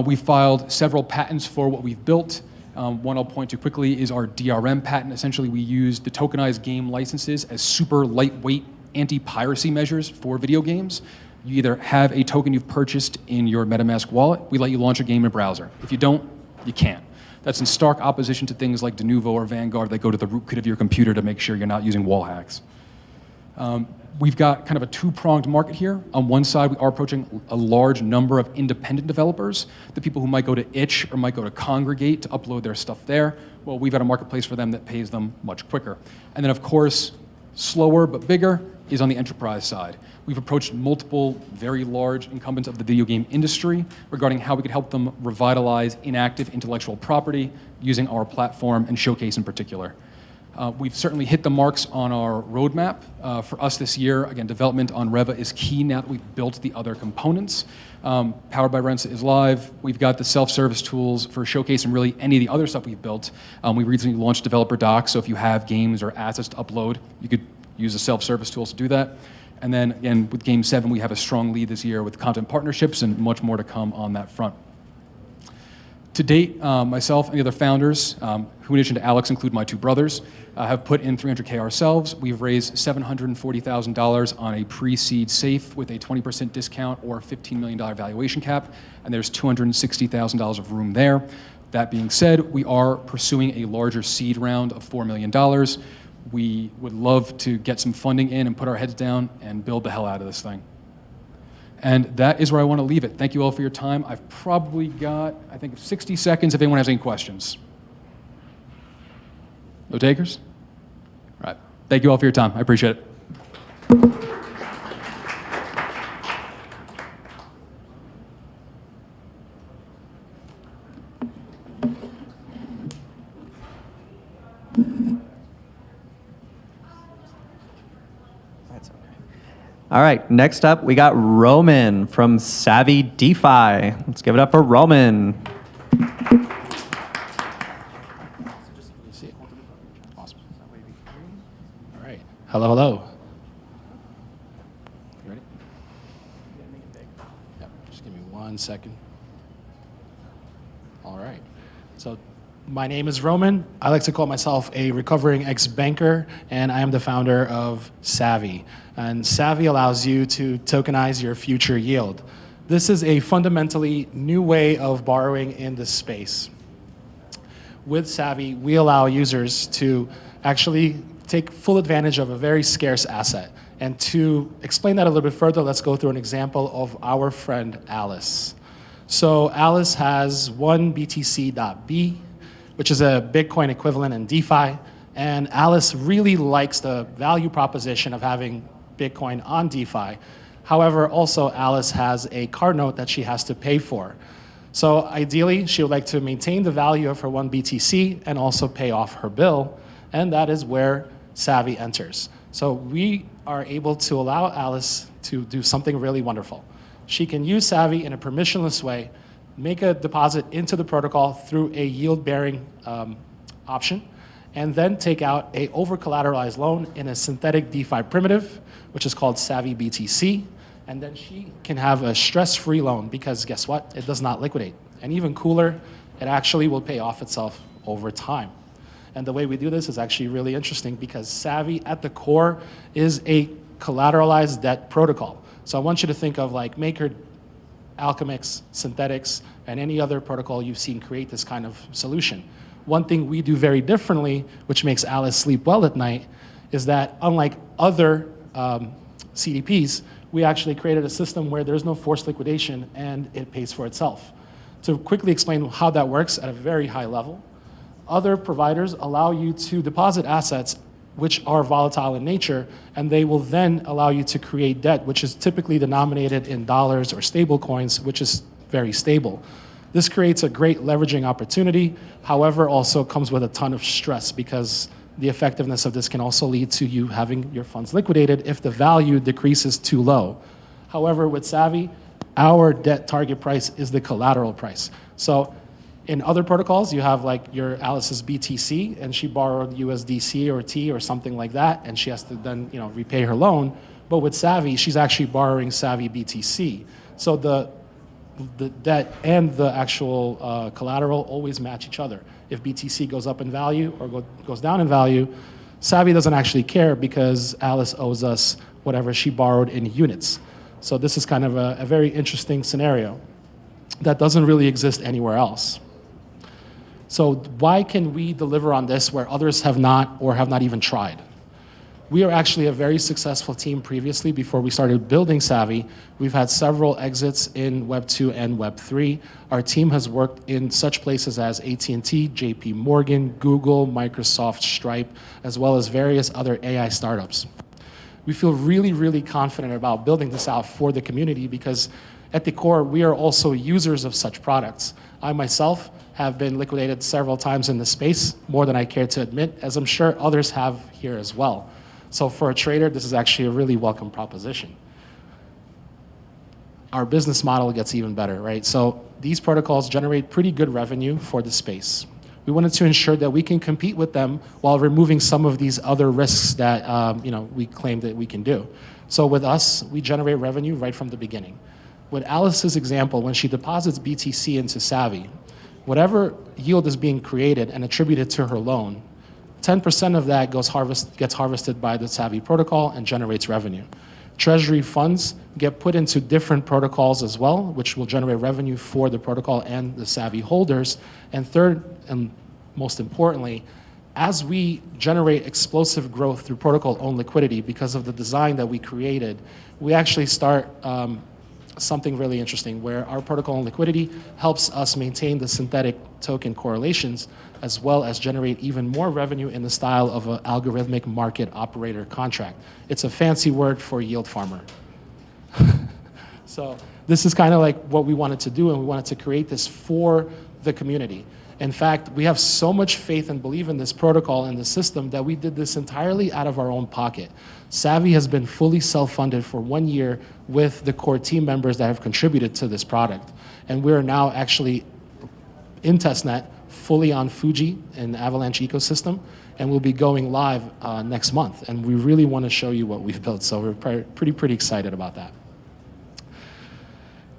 F: We filed several patents for what we've built. One I'll point to quickly is our DRM patent. Essentially, we use the tokenized game licenses as super lightweight anti-piracy measures for video games. You either have a token you've purchased in your MetaMask wallet, we let you launch a game in a browser. If you don't, you can't. That's in stark opposition to things like Denuvo or Vanguard that go to the rootkit of your computer to make sure you're not using wall hacks. We've got kind of a two-pronged market here. On one side, we are approaching a large number of independent developers, the people who might go to Itch or might go to Congregate to upload their stuff there. Well, we've got a marketplace for them that pays them much quicker. And then, of course, slower but bigger is on the enterprise side. We've approached multiple very large incumbents of the video game industry regarding how we could help them revitalize inactive intellectual property using our platform and Showcase in particular. We've certainly hit the marks on our roadmap. For us this year, again, development on Reva is key now that we've built the other components. Powered by Rensa is live. We've got the self-service tools for Showcase and really any of the other stuff we've built. We recently launched Developer Docs, so if you have games or assets to upload, you could use the self-service tools to do that. And then again, with Game 7, we have a strong lead this year with content partnerships and much more to come on that front. To date, myself and the other founders, who in addition to Alex include my two brothers, have put in $300K ourselves. We've raised $740,000 on a pre-seed safe with a 20% discount or $15 million valuation cap, and there's $260,000 of room there. That being said, we are pursuing a larger seed round of $4 million. We would love to get some funding in and put our heads down and build the hell out of this thing. And that is where I want to leave it. Thank you all for your time. I've probably got, I think, 60 seconds if anyone has any questions. No takers? All right. Thank you all for your time. I appreciate it.
G: All right, next up, we got Roman from Savvy DeFi. Let's give it up for Roman.
D: Hello, hello. You ready? Yep, just give me 1 second. All right. So my name is Roman. I like to call myself a recovering ex-banker, and I am the founder of Savvy. And Savvy allows you to tokenize your future yield. This is a fundamentally new way of borrowing in this space. With Savvy, we allow users to actually take full advantage of a very scarce asset. And to explain that a little bit further, let's go through an example of our friend Alice. So Alice has one BTC.B, which is a Bitcoin equivalent in DeFi. And Alice really likes the value proposition of having Bitcoin on DeFi. However, also Alice has a card note that she has to pay for. So ideally, she would like to maintain the value of her one BTC and also pay off her bill. And that is where Savvy enters. So we are able to allow Alice to do something really wonderful. She can use Savvy in a permissionless way, make a deposit into the protocol through a yield-bearing option, and then take out a over-collateralized loan in a synthetic DeFi primitive, which is called Savvy BTC. And then she can have a stress-free loan because guess what? It does not liquidate. And even cooler, it actually will pay off itself over time. And the way we do this is actually really interesting because Savvy at the core is a collateralized debt protocol. So I want you to think of like Maker, Alchemix, Synthetics, and any other protocol you've seen create this kind of solution. One thing we do very differently, which makes Alice sleep well at night, is that unlike other CDPs, we actually created a system where there's no forced liquidation and it pays for itself. To quickly explain how that works at a very high level, other providers allow you to deposit assets which are volatile in nature, and they will then allow you to create debt, which is typically denominated in dollars or stable coins, which is very stable. This creates a great leveraging opportunity, however, also comes with a ton of stress because the effectiveness of this can also lead to you having your funds liquidated if the value decreases too low. However, with Savvy, our debt target price is the collateral price. So in other protocols, you have like your Alice's BTC and she borrowed USDC or T or something like that, and she has to then repay her loan. But with Savvy, she's actually borrowing Savvy BTC. So the debt and the actual collateral always match each other. If BTC goes up in value or goes down in value, Savvy doesn't actually care because Alice owes us whatever she borrowed in units. So this is kind of a very interesting scenario that doesn't really exist anywhere else. So why can we deliver on this where others have not or have not even tried? We are actually a very successful team previously before we started building Savvy. We've had several exits in Web 2 and Web 3. Our team has worked in such places as AT&T, JP Morgan, Google, Microsoft, Stripe, as well as various other AI startups. We feel really, really confident about building this out for the community because at the core, we are also users of such products. I myself have been liquidated several times in the space, more than I care to admit, as I'm sure others have here as well. So for a trader, this is actually a really welcome proposition. Our business model gets even better, right? So these protocols generate pretty good revenue for the space. We wanted to ensure that we can compete with them while removing some of these other risks that we claim that we can do. So with us, we generate revenue right from the beginning. With Alice's example, when she deposits BTC into Savvy, whatever yield is being created and attributed to her loan, 10% of that gets harvested by the Savvy protocol and generates revenue. Treasury funds get put into different protocols as well, which will generate revenue for the protocol and the Savvy holders. And third, and most importantly, as we generate explosive growth through protocol-owned liquidity because of the design that we created, we actually start something really interesting where our protocol-owned liquidity helps us maintain the synthetic token correlations as well as generate even more revenue in the style of an algorithmic market operator contract. It's a fancy word for yield farmer. So this is kind of like what we wanted to do, and we wanted to create this for the community. In fact, we have so much faith and believe in this protocol and the system that we did this entirely out of our own pocket. Savvy has been fully self-funded for 1 year with the core team members that have contributed to this product. And we are now actually in testnet, fully on Fuji in the Avalanche ecosystem. and we'll be going live next month. And we really want to show you what we've built, so we're pretty excited about that.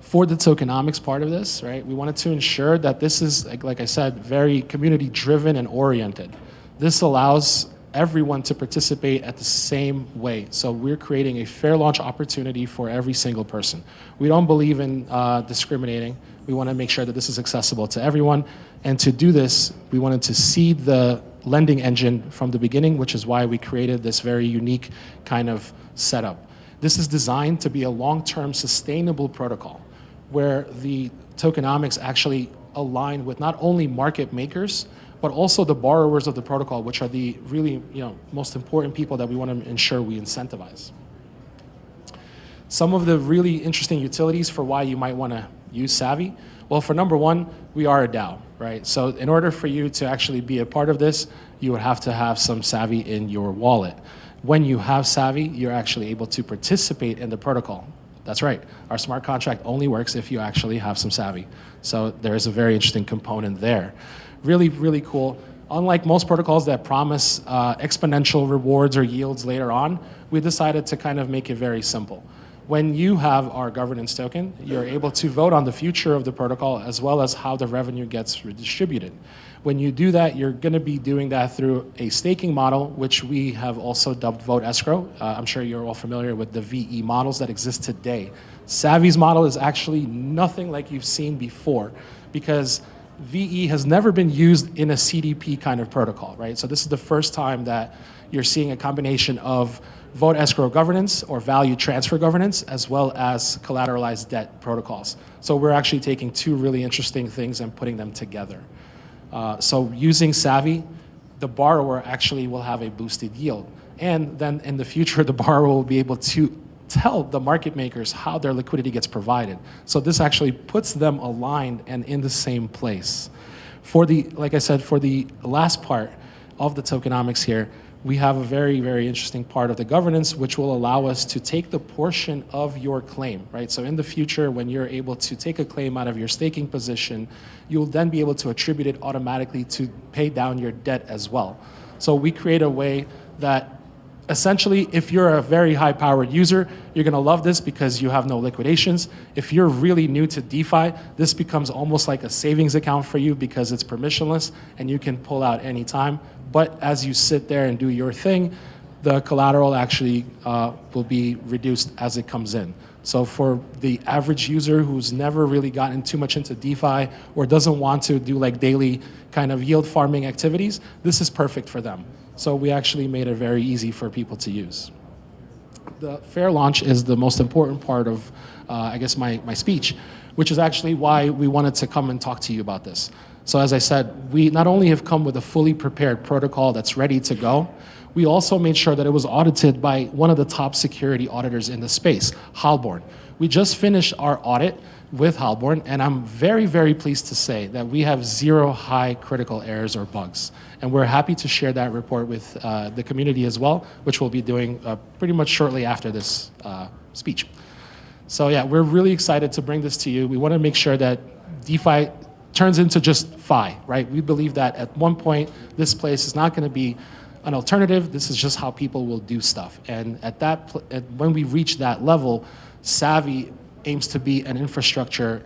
D: For the tokenomics part of this, right, we wanted to ensure that this is, like I said, very community-driven and oriented. This allows everyone to participate at the same way. So we're creating a fair launch opportunity for every single person. We don't believe in discriminating. We want to make sure that this is accessible to everyone. And to do this, we wanted to seed the lending engine from the beginning, which is why we created this very unique kind of setup. This is designed to be a long-term sustainable protocol where the tokenomics actually align with not only market makers, but also the borrowers of the protocol, which are the really most important people that we want to ensure we incentivize. Some of the really interesting utilities for why you might want to use Savvy. Well, for number one, we are a DAO, right? So in order for you to actually be a part of this, you would have to have some Savvy in your wallet. When you have Savvy, you're actually able to participate in the protocol. That's right. Our smart contract only works if you actually have some Savvy. So there is a very interesting component there. Really, really cool. Unlike most protocols that promise exponential rewards or yields later on, we decided to kind of make it very simple. When you have our governance token, you're able to vote on the future of the protocol as well as how the revenue gets redistributed. When you do that, you're going to be doing that through a staking model, which we have also dubbed Vote Escrow. I'm sure you're all familiar with the VE models that exist today. Savvy's model is actually nothing like you've seen before because VE has never been used in a CDP kind of protocol, right? So this is the first time that you're seeing a combination of vote escrow governance or value transfer governance, as well as collateralized debt protocols. So we're actually taking two really interesting things and putting them together. So using Savvy, the borrower actually will have a boosted yield. And then in the future, the borrower will be able to tell the market makers how their liquidity gets provided. So this actually puts them aligned and in the same place. For the, like I said, for the last part of the tokenomics here, we have a very, very interesting part of the governance, which will allow us to take the portion of your claim, right? So in the future, when you're able to take a claim out of your staking position, you'll then be able to attribute it automatically to pay down your debt as well. So we create a way that essentially, if you're a very high-powered user, you're gonna love this because you have no liquidations. If you're really new to DeFi, this becomes almost like a savings account for you because it's permissionless and you can pull out anytime. But as you sit there and do your thing, the collateral actually will be reduced as it comes in. So for the average user who's never really gotten too much into DeFi or doesn't want to do like daily kind of yield farming activities, this is perfect for them. So we actually made it very easy for people to use. The fair launch is the most important part of, I guess, my speech, which is actually why we wanted to come and talk to you about this. So as I said, we not only have come with a fully prepared protocol that's ready to go, we also made sure that it was audited by one of the top security auditors in the space, Halborn. We just finished our audit with Halborn, and I'm very, very pleased to say that we have 0 high critical errors or bugs. And we're happy to share that report with the community as well, which we'll be doing pretty much shortly after this speech. So yeah, we're really excited to bring this to you. We want to make sure that DeFi turns into just Fi, right? We believe that at one point, this place is not going to be an alternative. This is just how people will do stuff. And at that, when we reach that level, Savvy aims to be an infrastructure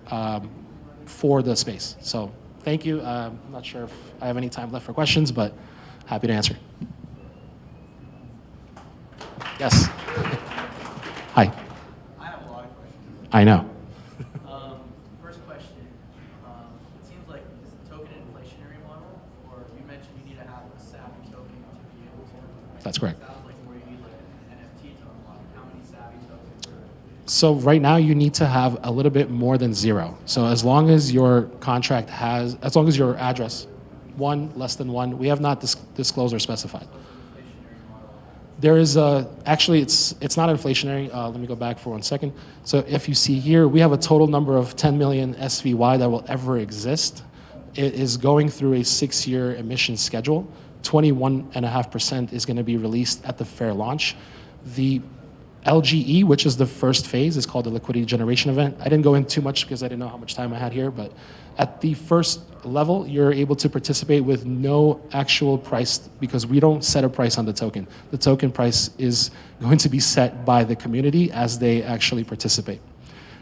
D: for the space. So thank you. I'm not sure if I have any time left for questions, but happy to answer. Yes. Hi.
H: I have a lot of questions.
D: I know.
H: First question, it seems like is the token an inflationary model, or you mentioned you need to have a Savvy token to be able to?
D: That's correct.
H: It sounds like where you need like an NFT token model. How many Savvy tokens are?
D: So right now you need to have a little bit more than 0. So as long as your contract has, as long as your address, 1, less than 1, we have not disclosed or specified. There is actually it's not inflationary. Let me go back for 1 second. So if you see here, we have a total number of 10 million SVY that will ever exist. It is going through a 6-year emission schedule. 21.5% is going to be released at the fair launch. The LGE, which is the first phase, is called the liquidity generation event. I didn't go in too much because I didn't know how much time I had here, but At the first level, you're able to participate with no actual price because we don't set a price on the token. The token price is going to be set by the community as they actually participate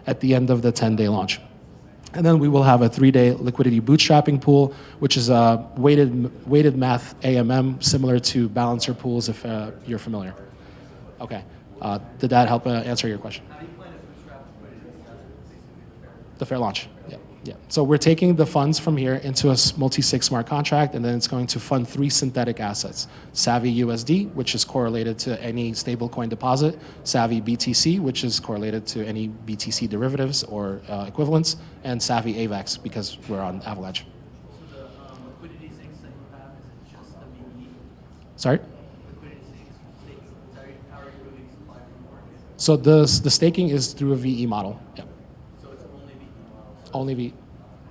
D: at the end of the 10-day launch. And then we will have a 3-day liquidity bootstrapping pool, which is a weighted math AMM, similar to balancer pools if you're familiar. Okay, did that help answer your question?
H: How do you plan to bootstrap
D: The fair launch, yeah. Yeah. So we're taking the funds from here into a multi-sig smart contract, and then it's going to fund 3 synthetic assets. Savvy USD, which is correlated to any stablecoin deposit. Savvy BTC, which is correlated to any BTC derivatives or equivalents. And Savvy AVAX, because we're on Avalanche.
H: So the liquidity sinks that you have, is it just the VE?
D: Sorry?
H: Liquidity sinks, staking, how are you moving supply from the market?
D: So the staking is through a VE model. Yeah.
H: So it's only VE models?
D: Only VE.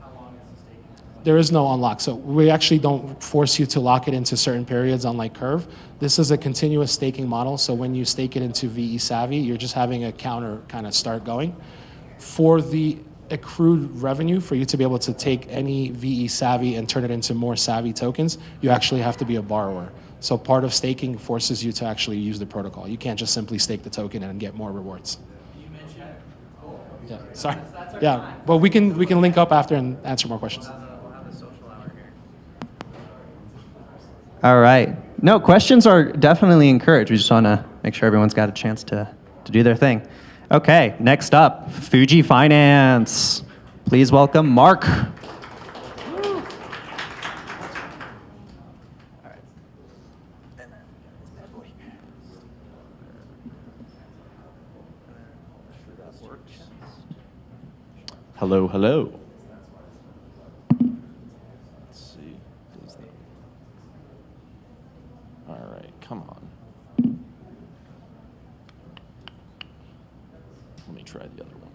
H: How long is the staking?
D: There is no unlock. So we actually don't force you to lock it into certain periods unlike Curve. This is a continuous staking model. So when you stake it into VE Savvy, you're just having a counter kind of start going. For the accrued revenue, for you to be able to take any VE Savvy and turn it into more Savvy tokens, you actually have to be a borrower. So part of staking forces you to actually use the protocol. You can't just simply stake the token and get more rewards.
H: You mentioned,
D: Yeah, sorry. Yeah, but we can link up after and answer more questions.
H: we'll have a social hour here.
G: All right. No, questions are definitely encouraged. We just want to make sure everyone's got a chance to do their thing. Okay, next up, Fuji Finance. Please welcome Mark.
P: Hello, hello. Let's see. Does that... All right, come on. Let me try the other one.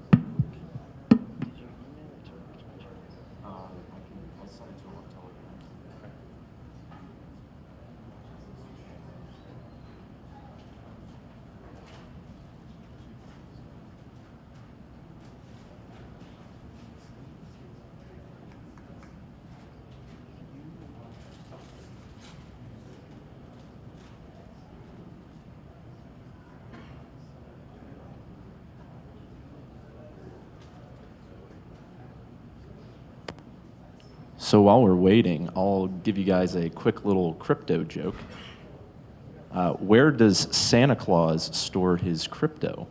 P: I'll send it to him on Telegram. So while we're waiting, I'll give you guys a quick little crypto joke. Where does Santa Claus store his crypto?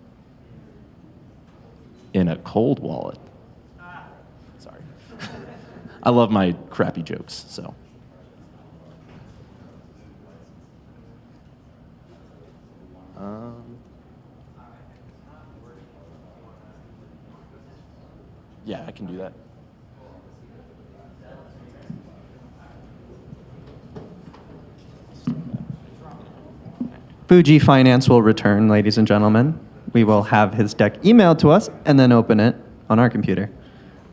P: In a cold wallet. Sorry. I love my crappy jokes, so. Yeah, I can do that.
G: Fuji Finance will return, ladies and gentlemen. We will have his deck emailed to us and then open it on our computer.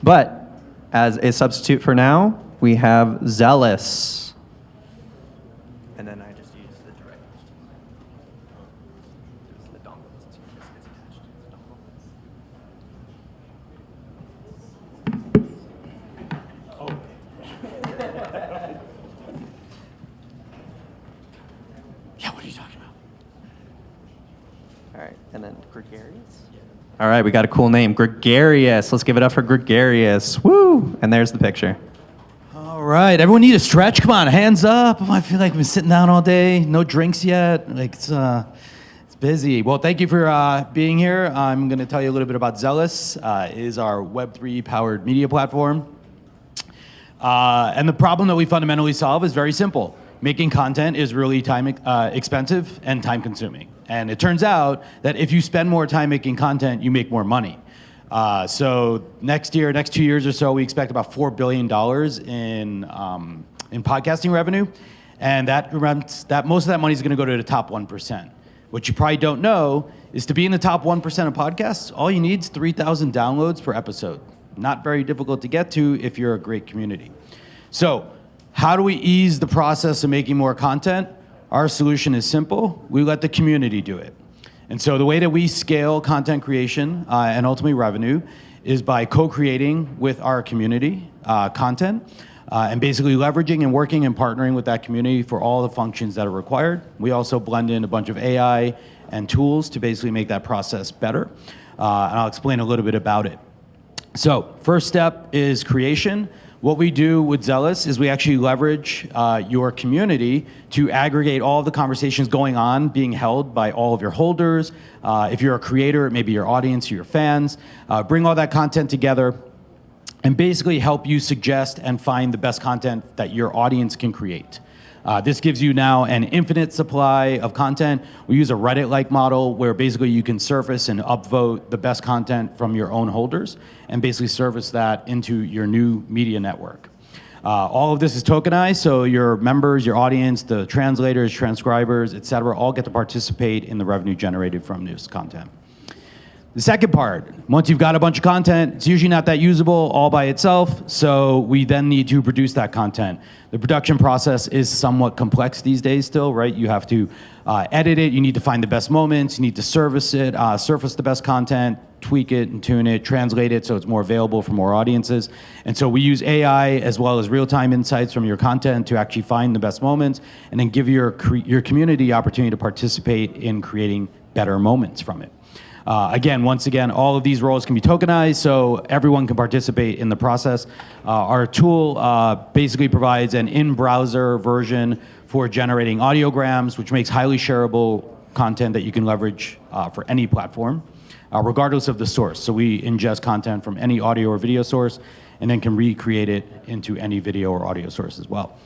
G: But as a substitute for now, we have Zealous. And then I just use the direct. Use the dongle. It's attached to the dongle.
P: Yeah, what are you talking about?
G: All right, and then Gregarious? All right, we got a cool name, Gregarious. Let's give it up for Gregarious. Woo! And there's the picture.
Q: All right, everyone need a stretch? Come on, hands up. I feel like I've been sitting down all day, no drinks yet. Like it's busy. Well, thank you for being here. I'm going to tell you a little bit about Zealous. It is our Web3 powered media platform. And the problem that we fundamentally solve is very simple. Making content is really time expensive and time consuming. And it turns out that if you spend more time making content, you make more money. So next 2 years or so, we expect about $4 billion in podcasting revenue. And that most of that money is going to go to the top 1%. What you probably don't know is to be in the top 1% of podcasts, all you need is 3,000 downloads per episode. Not very difficult to get to if you're a great community. So how do we ease the process of making more content? Our solution is simple. We let the community do it. And so the way that we scale content creation and ultimately revenue is by co-creating with our community.
D: content, and basically leveraging and working and partnering with that community for all the functions that are required. We also blend in a bunch of AI and tools to basically make that process better. And I'll explain a little bit about it. So first step is creation. What we do with Zealous is we actually leverage your community to aggregate all of the conversations going on, being held by all of your holders. If you're a creator, maybe your audience or your fans. Bring all that content together and basically help you suggest and find the best content that your audience can create. This gives you now an infinite supply of content. We use a Reddit-like model where basically you can surface and upvote the best content from your own holders and basically service that into your new media network. All of this is tokenized, so your members, your audience, the translators, transcribers, et cetera, all get to participate in the revenue generated from this content. The second part, once you've got a bunch of content, it's usually not that usable all by itself, so we then need to produce that content. The production process is somewhat complex these days still, right? You have to edit it, you need to find the best moments, you need to service it, surface the best content, tweak it and tune it, translate it so it's more available for more audiences. And so we use AI as well as real-time insights from your content to actually find the best moments and then give your community the opportunity to participate in creating better moments from it. Once again, all of these roles can be tokenized, so everyone can participate in the process. Our tool basically provides an in-browser version for generating audiograms, which makes highly shareable content that you can leverage for any platform, regardless of the source. So we ingest content from any audio or video source, and then can recreate it into any video or audio source as well.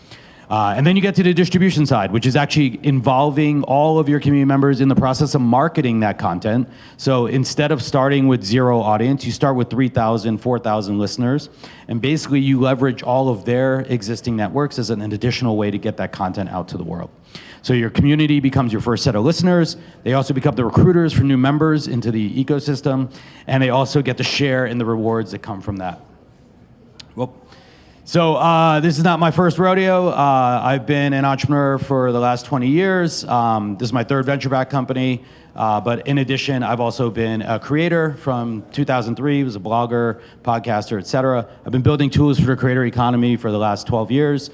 D: And then you get to the distribution side, which is actually involving all of your community members in the process of marketing that content. So instead of starting with 0 audience, you start with 3,000, 4,000 listeners. And basically you leverage all of their existing networks as an additional way to get that content out to the world. So your community becomes your first set of listeners. They also become the recruiters for new members into the ecosystem. And they also get to share in the rewards that come from that. Well, so this is not my first rodeo. I've been an entrepreneur for the last 20 years. This is my third venture-backed company. But in addition, I've also been a creator from 2003, was a blogger, podcaster, et cetera. I've been building tools for the creator economy for the last 12 years.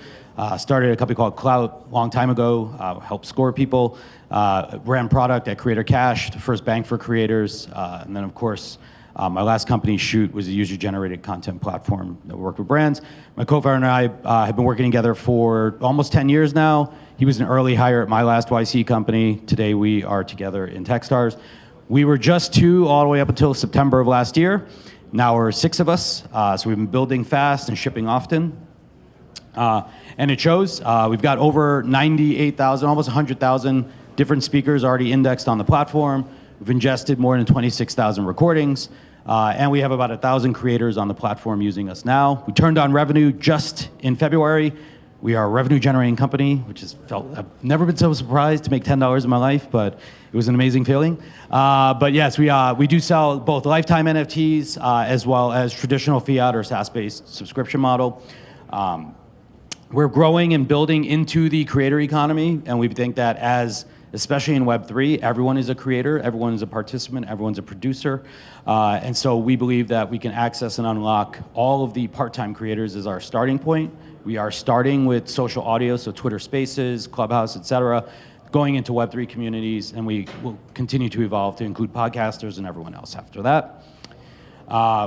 D: Started a company called Clout a long time ago, helped score people. Ran product at Creator Cash, the first bank for creators. And then, of course, my last company, Shoot, was a user-generated content platform that worked with brands. My co-founder and I have been working together for almost 10 years now. He was an early hire at my last YC company. Today we are together in Techstars. We were just 2 all the way up until September of last year. Now we're 6 of us, so we've been building fast and shipping often. And it shows. We've got over 98,000, almost 100,000 different speakers already indexed on the platform. We've ingested more than 26,000 recordings. And we have about 1,000 creators on the platform using us now. We turned on revenue just in February. We are a revenue generating company, which has I've never been so surprised to make $10 in my life, but it was an amazing feeling. But yes, we do sell both lifetime NFTs as well as traditional fiat or SaaS-based subscription model. We're growing and building into the creator economy, and we think that especially in Web3, everyone is a creator, everyone is a participant, everyone's a producer. And so we believe that we can access and unlock all of the part-time creators as our starting point. We are starting with social audio, so Twitter Spaces, Clubhouse, et cetera, going into Web3 communities, and we will continue to evolve to include podcasters and everyone else after that.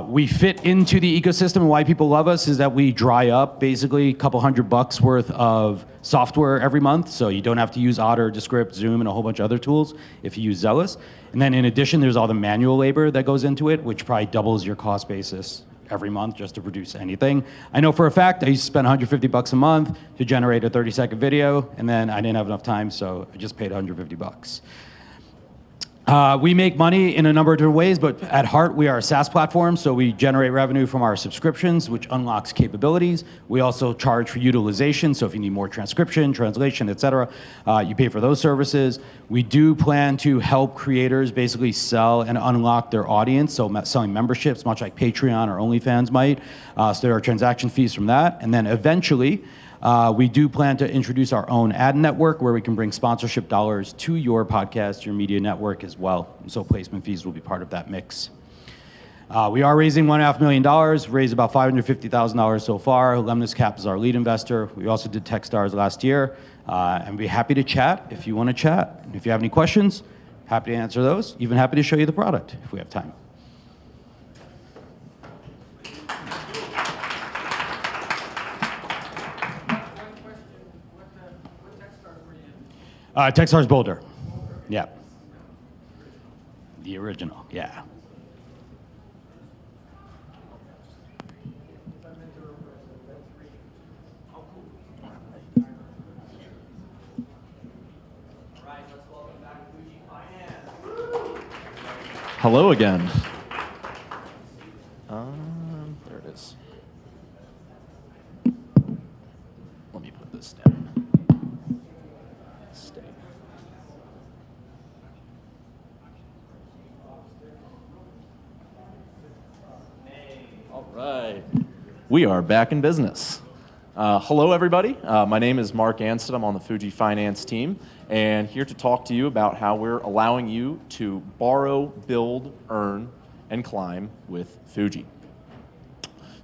D: We fit into the ecosystem, and why people love us is that we dry up basically a couple $100 worth of software every month, so you don't have to use Otter, Descript, Zoom, and a whole bunch of other tools if you use Zealous. And then in addition, there's all the manual labor that goes into it, which probably doubles your cost basis every month just to produce anything. I know for a fact I used to spend $150 a month to generate a 30-second video, and then I didn't have enough time, so I just paid $150. We make money in a number of different ways, but at heart, we are a SaaS platform, so we generate revenue from our subscriptions, which unlocks capabilities. We also charge for utilization, so if you need more transcription, translation, et cetera, you pay for those services. We do plan to help creators basically sell and unlock their audience, so selling memberships, much like Patreon or OnlyFans might. So there are transaction fees from that, and then eventually, we do plan to introduce our own ad network where we can bring sponsorship dollars to your podcast, your media network as well. So placement fees will be part of that mix.
Q: We are raising $1.5 million, raised about $550,000 so far. Lemnis Cap is our lead investor. We also did Techstars last year. And we're happy to chat if you want to chat. And if you have any questions, happy to answer those. Even happy to show you the product if we have time. Techstars Boulder. Yeah. The original, yeah.
P: Hello again. There it is. Let me put this down. Stay. All right. We are back in business. Hello, everybody. My name is Mark Ansted. I'm on the Fuji Finance team, and here to talk to you about how we're allowing you to borrow, build, earn, and climb with Fuji.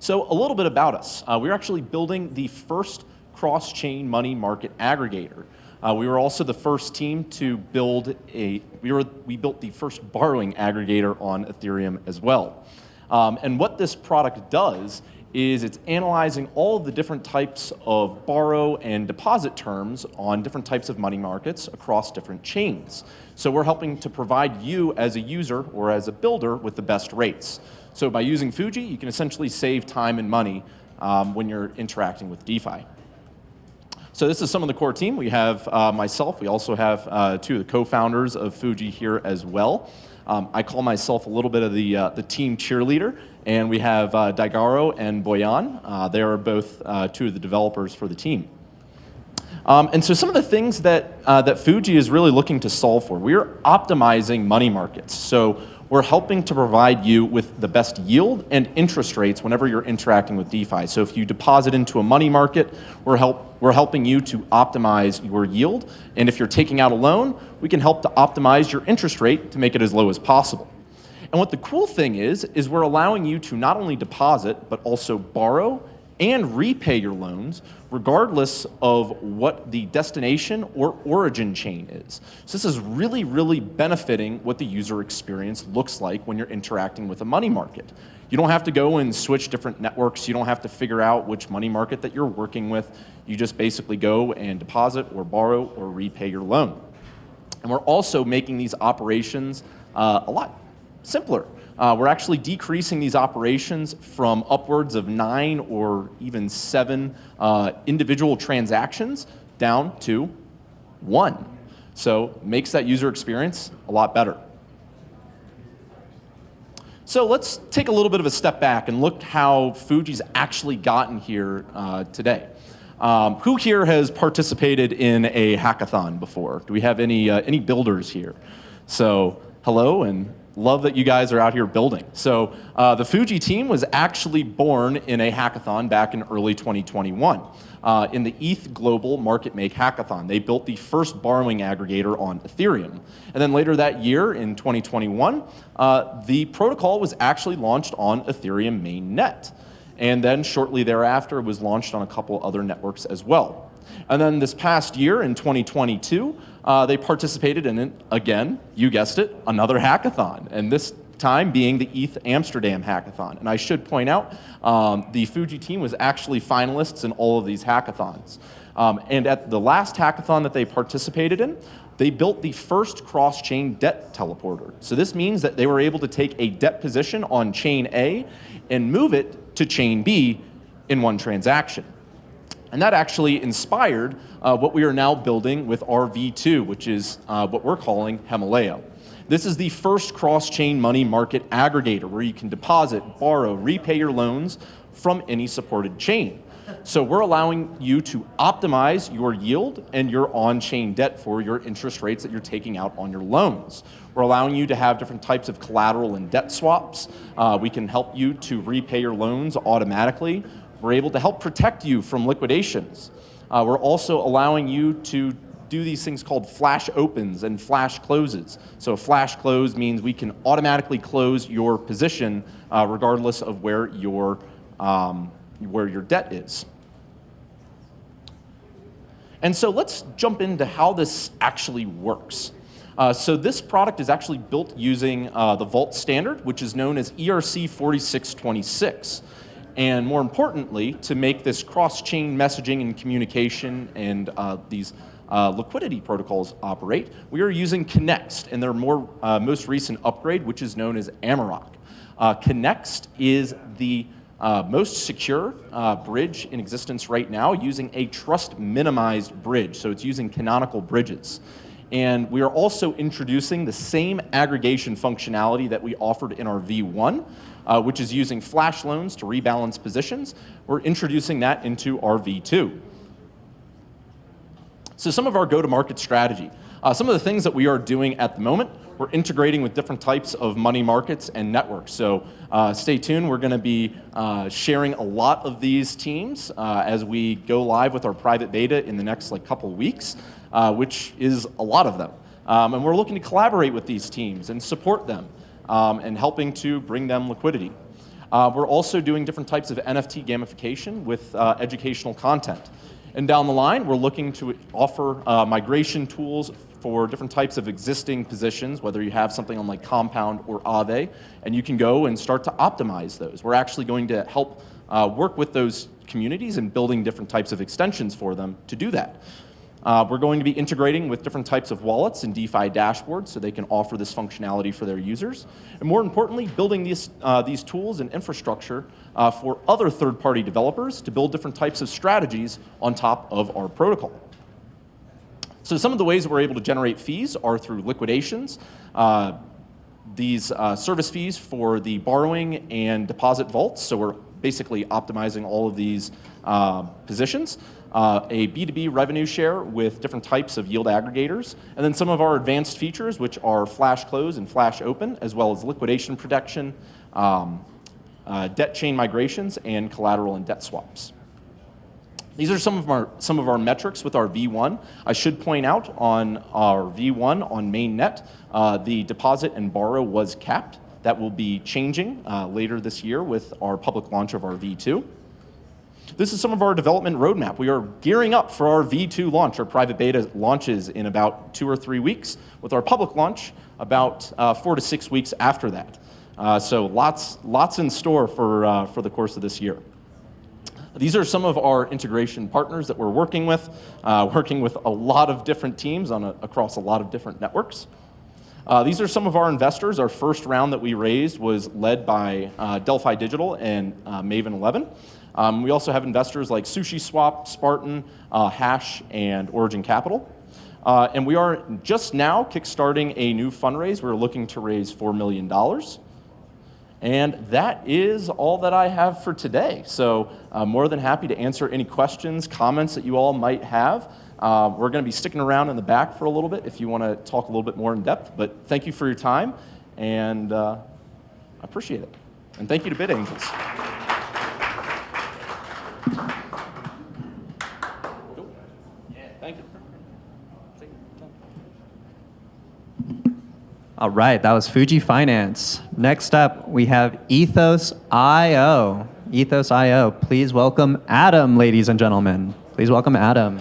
P: So a little bit about us. We're actually building the first cross-chain money market aggregator. We were also the first team to build we built the first borrowing aggregator on Ethereum as well. And what this product does is it's analyzing all of the different types of borrow and deposit terms on different types of money markets across different chains. So we're helping to provide you as a user or as a builder with the best rates. So by using Fuji, you can essentially save time and money when you're interacting with DeFi. So this is some of the core team. We have myself. We also have two of the co-founders of Fuji here as well. I call myself a little bit of the team cheerleader, and we have Daigaro and Boyan. They are both two of the developers for the team. And so some of the things that Fuji is really looking to solve for, we're optimizing money markets. So we're helping to provide you with the best yield and interest rates whenever you're interacting with DeFi. So if you deposit into a money market, we're helping you to optimize your yield. And if you're taking out a loan, we can help to optimize your interest rate to make it as low as possible. And what the cool thing is we're allowing you to not only deposit, but also borrow and repay your loans regardless of what the destination or origin chain is. So this is really, really benefiting what the user experience looks like when you're interacting with a money market. You don't have to go and switch different networks. You don't have to figure out which money market that you're working with. You just basically go and deposit or borrow or repay your loan. And we're also making these operations a lot simpler. We're actually decreasing these operations from upwards of 9 or even 7 individual transactions down to 1. So makes that user experience a lot better. So let's take a little bit of a step back and look how Fuji's actually gotten here today. Who here has participated in a hackathon before? Do we have any builders here? So hello, and love that you guys are out here building. So the Fuji team was actually born in a hackathon back in early 2021 in the ETH Global Market Make Hackathon. They built the first borrowing aggregator on Ethereum. And then later that year in 2021, the protocol was actually launched on Ethereum mainnet. And then shortly thereafter, it was launched on a couple other networks as well. And then this past year in 2022, they participated in, again, you guessed it, another hackathon, and this time being the ETH Amsterdam hackathon. And I should point out, the Fuji team was actually finalists in all of these hackathons. And at the last hackathon that they participated in, they built the first cross-chain debt teleporter. So this means that they were able to take a debt position on chain A and move it to chain B in one transaction. And that actually inspired what we are now building with our V2, which is what we're calling Himalaya. This is the first cross-chain money market aggregator where you can deposit, borrow, repay your loans from any supported chain. So we're allowing you to optimize your yield and your on-chain debt for your interest rates that you're taking out on your loans. We're allowing you to have different types of collateral and debt swaps. We can help you to repay your loans automatically. We're able to help protect you from liquidations. We're also allowing you to do these things called flash opens and flash closes. So a flash close means we can automatically close your position regardless of where your debt is. And so let's jump into how this actually works. So this product is actually built using the Vault standard, which is known as ERC 4626. And more importantly, to make this cross-chain messaging and communication and these liquidity protocols operate, we are using Connext and their most recent upgrade, which is known as Amarok. Connext is the most secure bridge in existence right now, using a trust minimized bridge. So it's using canonical bridges. And we are also introducing the same aggregation functionality that we offered in our V1, which is using flash loans to rebalance positions. We're introducing that into our V2. So some of our go-to-market strategy. Some of the things that we are doing at the moment, we're integrating with different types of money markets and networks. So stay tuned. We're going to be sharing a lot of these teams as we go live with our private beta in the next couple weeks, which is a lot of them. And we're looking to collaborate with these teams and support them and helping to bring them liquidity. We're also doing different types of NFT gamification with educational content. And down the line, we're looking to offer migration tools for different types of existing positions, whether you have something on Compound or Aave, and you can go and start to optimize those. We're actually going to help work with those communities and building different types of extensions for them to do that. We're going to be integrating with different types of wallets and DeFi dashboards so they can offer this functionality for their users. And more importantly, building these tools and infrastructure for other third-party developers to build different types of strategies on top of our protocol. So some of the ways that we're able to generate fees are through liquidations, these service fees for the borrowing and deposit vaults. So we're basically optimizing all of these positions. A B2B revenue share with different types of yield aggregators, and then some of our advanced features, which are flash close and flash open, as well as liquidation protection, debt chain migrations, and collateral and debt swaps. These are some of our metrics with our V1. I should point out on our V1 on mainnet, the deposit and borrow was capped. That will be changing later this year with our public launch of our V2. This is some of our development roadmap. We are gearing up for our V2 launch. Our private beta launches in about 2 or 3 weeks, with our public launch about 4 to 6 weeks after that. So lots in store for the course of this year. These are some of our integration partners that we're working with a lot of different teams across a lot of different networks. These are some of our investors. Our first round that we raised was led by Delphi Digital and Maven 11. We also have investors like SushiSwap, Spartan, Hash, and Origin Capital. And we are just now kickstarting a new fundraise. We're looking to raise $4 million. And that is all that I have for today. So I'm more than happy to answer any questions, comments that you all might have. We're going to be sticking around in the back for a little bit if you want to talk a little bit more in depth. But thank you for your time, and I appreciate it. And thank you to BitAngels. Thank you.
G: All right, that was Fuji Finance. Next up, we have Ethos.io. Ethos.io, please welcome Adam, ladies and gentlemen. Please welcome Adam.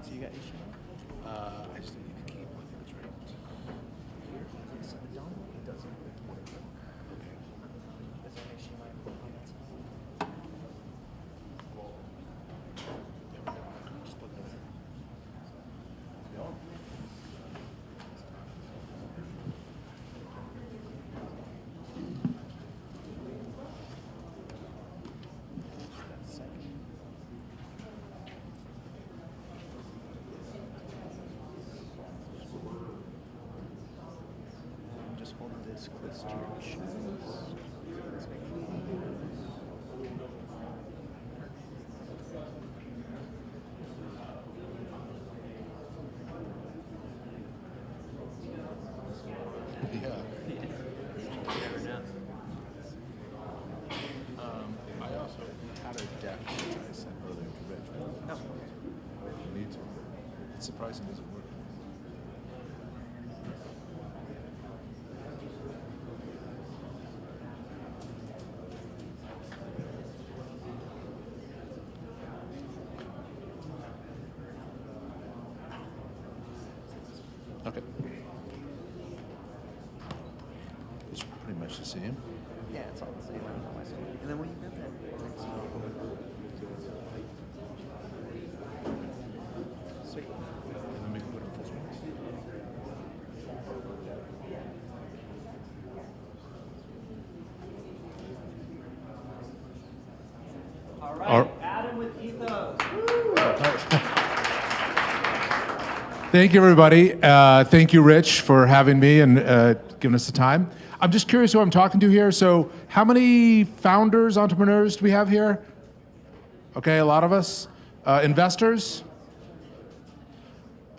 G: So you got I just need the keyboard. That's right. Here? So the download doesn't work. Okay. Is there an HDMI port on that side? Just plug those in. Just hold this close to your chest.
C: I also have
R: surprising it doesn't work. Okay. It's pretty much the same.
E: Yeah, it's all the same on my screen. And then when you get that,
R: sweet. And then we can put it on full screen.
H: All right, Adam with Ethos.
R: Thank you, everybody. Thank you, Rich, for having me and giving us the time. I'm just curious who I'm talking to here. So how many founders, entrepreneurs do we have here? Okay, a lot of us. Investors?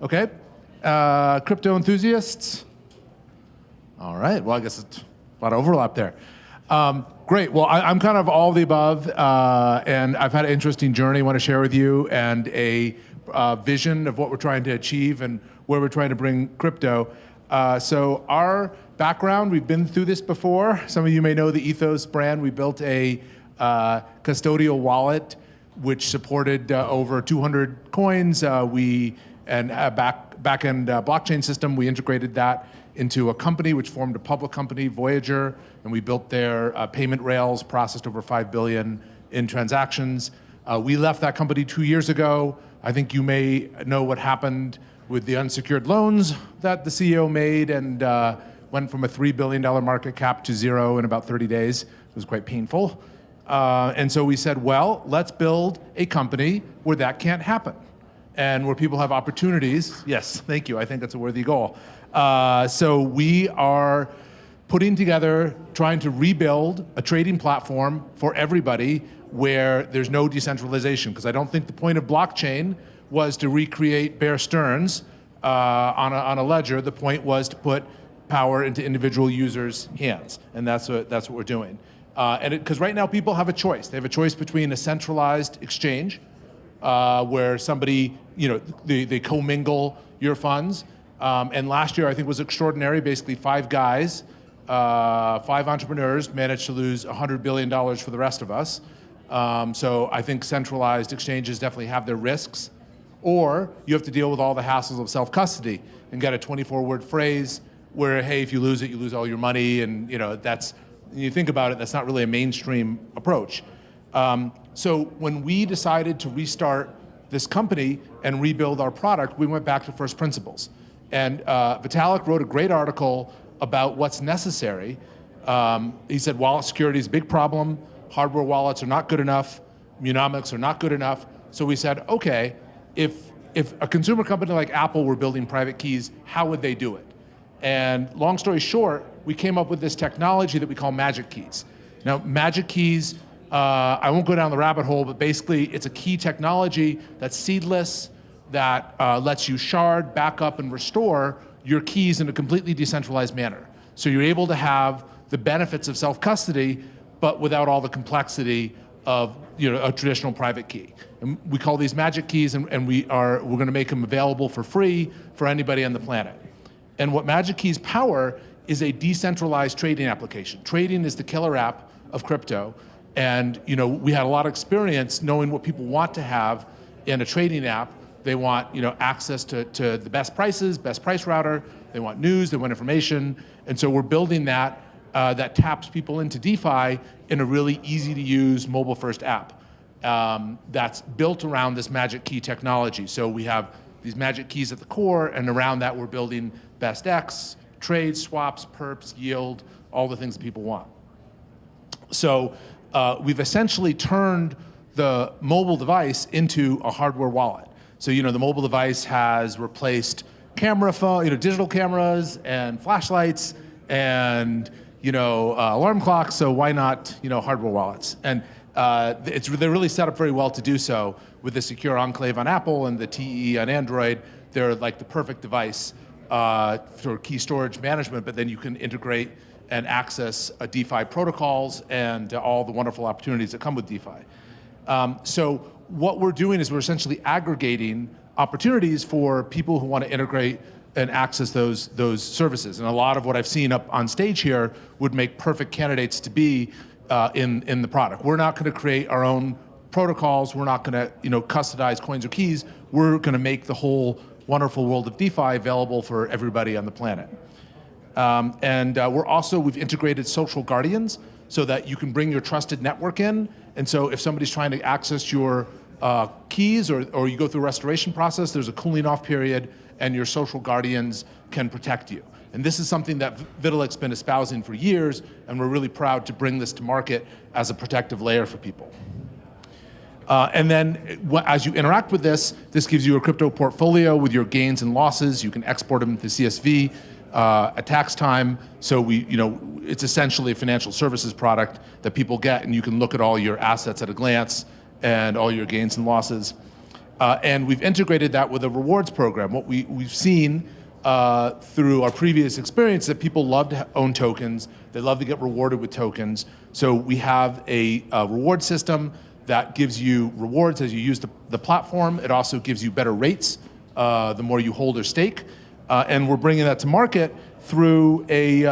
R: Okay. Crypto enthusiasts? All right, well, I guess it's a lot of overlap there. Great, well, I'm kind of all the above, and I've had an interesting journey I want to share with you, and a vision of what we're trying to achieve and where we're trying to bring crypto. So our background, we've been through this before. Some of you may know the Ethos brand. We built a custodial wallet which supported over 200 coins. And a back-end blockchain system. We integrated that into a company which formed a public company, Voyager, and we built their payment rails, processed over 5 billion in transactions. We left that company 2 years ago. I think you may know what happened with the unsecured loans that the CEO made, and went from a $3 billion market cap to zero in about 30 days. It was quite painful. And so we said, well, let's build a company where that can't happen, and where people have opportunities. Yes, thank you. I think that's a worthy goal. So we are putting together, trying to rebuild a trading platform for everybody where there's no decentralization, because I don't think the point of blockchain was to recreate Bear Stearns on a ledger. The point was to put power into individual users' hands, and that's what we're doing. Because right now people have a choice. They have a choice between a centralized exchange, where somebody, they commingle your funds. And last year I think was extraordinary. Basically 5 guys, 5 entrepreneurs managed to lose $100 billion for the rest of us. So I think centralized exchanges definitely have their risks. Or you have to deal with all the hassles of self-custody and get a 24-word phrase where, hey, if you lose it, you lose all your money. And that's, when you think about it, that's not really a mainstream approach. So when we decided to restart this company and rebuild our product, we went back to first principles. And Vitalik wrote a great article about what's necessary. He said wallet security is a big problem. Hardware wallets are not good enough. Mnemonics are not good enough. So we said, okay, if a consumer company like Apple were building private keys, how would they do it? And long story short, we came up with this technology that we call magic keys. Now, magic keys, I won't go down the rabbit hole, but basically it's a key technology that's seedless, that lets you shard, back up, and restore your keys in a completely decentralized manner. So you're able to have the benefits of self-custody, but without all the complexity of a traditional private key. And we call these magic keys, and we're going to make them available for free for anybody on the planet. And what magic keys power is a decentralized trading application. Trading is the killer app of crypto. And we had a lot of experience knowing what people want to have in a trading app. They want access to the best prices, best price router. They want news, they want information. And so we're building that that taps people into DeFi in a really easy to use mobile first app that's built around this magic key technology. So we have these magic keys at the core, and around that we're building best X, trades, swaps, perps, yield, all the things that people want. So we've essentially turned the mobile device into a hardware wallet. So the mobile device has replaced camera phone, digital cameras and flashlights and alarm clocks. So why not hardware wallets? And they're really set up very well to do so with the secure enclave on Apple and the TE on Android. They're like the perfect device for key storage management, but then you can integrate and access DeFi protocols and all the wonderful opportunities that come with DeFi. So what we're doing is we're essentially aggregating opportunities for people who want to integrate and access those services. And a lot of what I've seen up on stage here would make perfect candidates to be in the product. We're not going to create our own protocols. We're not going to custodize coins or keys. We're going to make the whole wonderful world of DeFi available for everybody on the planet. We've integrated social guardians so that you can bring your trusted network in. And so if somebody's trying to access your keys or you go through a restoration process, there's a cooling off period and your social guardians can protect you. And this is something that Vitalik's been espousing for years, and we're really proud to bring this to market as a protective layer for people. As you interact with this gives you a crypto portfolio with your gains and losses. You can export them to CSV at tax time. So it's essentially a financial services product that people get, and you can look at all your assets at a glance and all your gains and losses. And we've integrated that with a rewards program. What we've seen through our previous experience that people love to own tokens. They love to get rewarded with tokens. So we have a reward system that gives you rewards as you use the platform. It also gives you better rates the more you hold or stake. And we're bringing that to market through a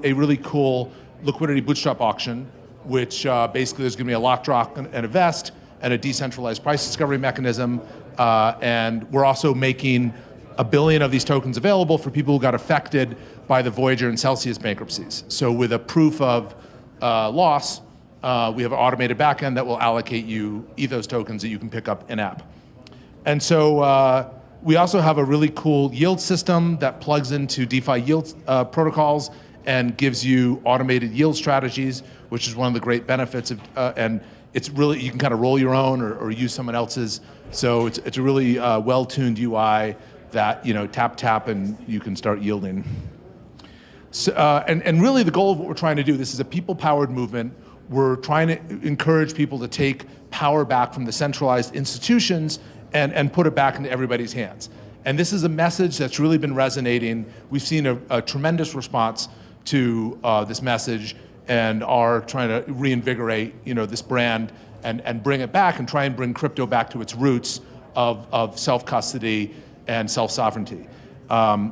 R: really cool liquidity bootstrap auction, which basically there's going to be a lock, draw, and a vest, and a decentralized price discovery mechanism. And we're also making 1 billion of these tokens available for people who got affected by the Voyager and Celsius bankruptcies. So with a proof of loss, we have an automated backend that will allocate you Ethos tokens that you can pick up in-app. And so we also have a really cool yield system that plugs into DeFi yield protocols and gives you automated yield strategies, which is one of the great benefits of, and it's really, you can kind of roll your own or use someone else's. So it's a really well-tuned UI that, tap, and you can start yielding. So, and really the goal of what we're trying to do, this is a people-powered movement. We're trying to encourage people to take power back from the centralized institutions and put it back into everybody's hands. And this is a message that's really been resonating. We've seen a tremendous response to this message and are trying to reinvigorate this brand and bring it back and try and bring crypto back to its roots of self-custody and self-sovereignty.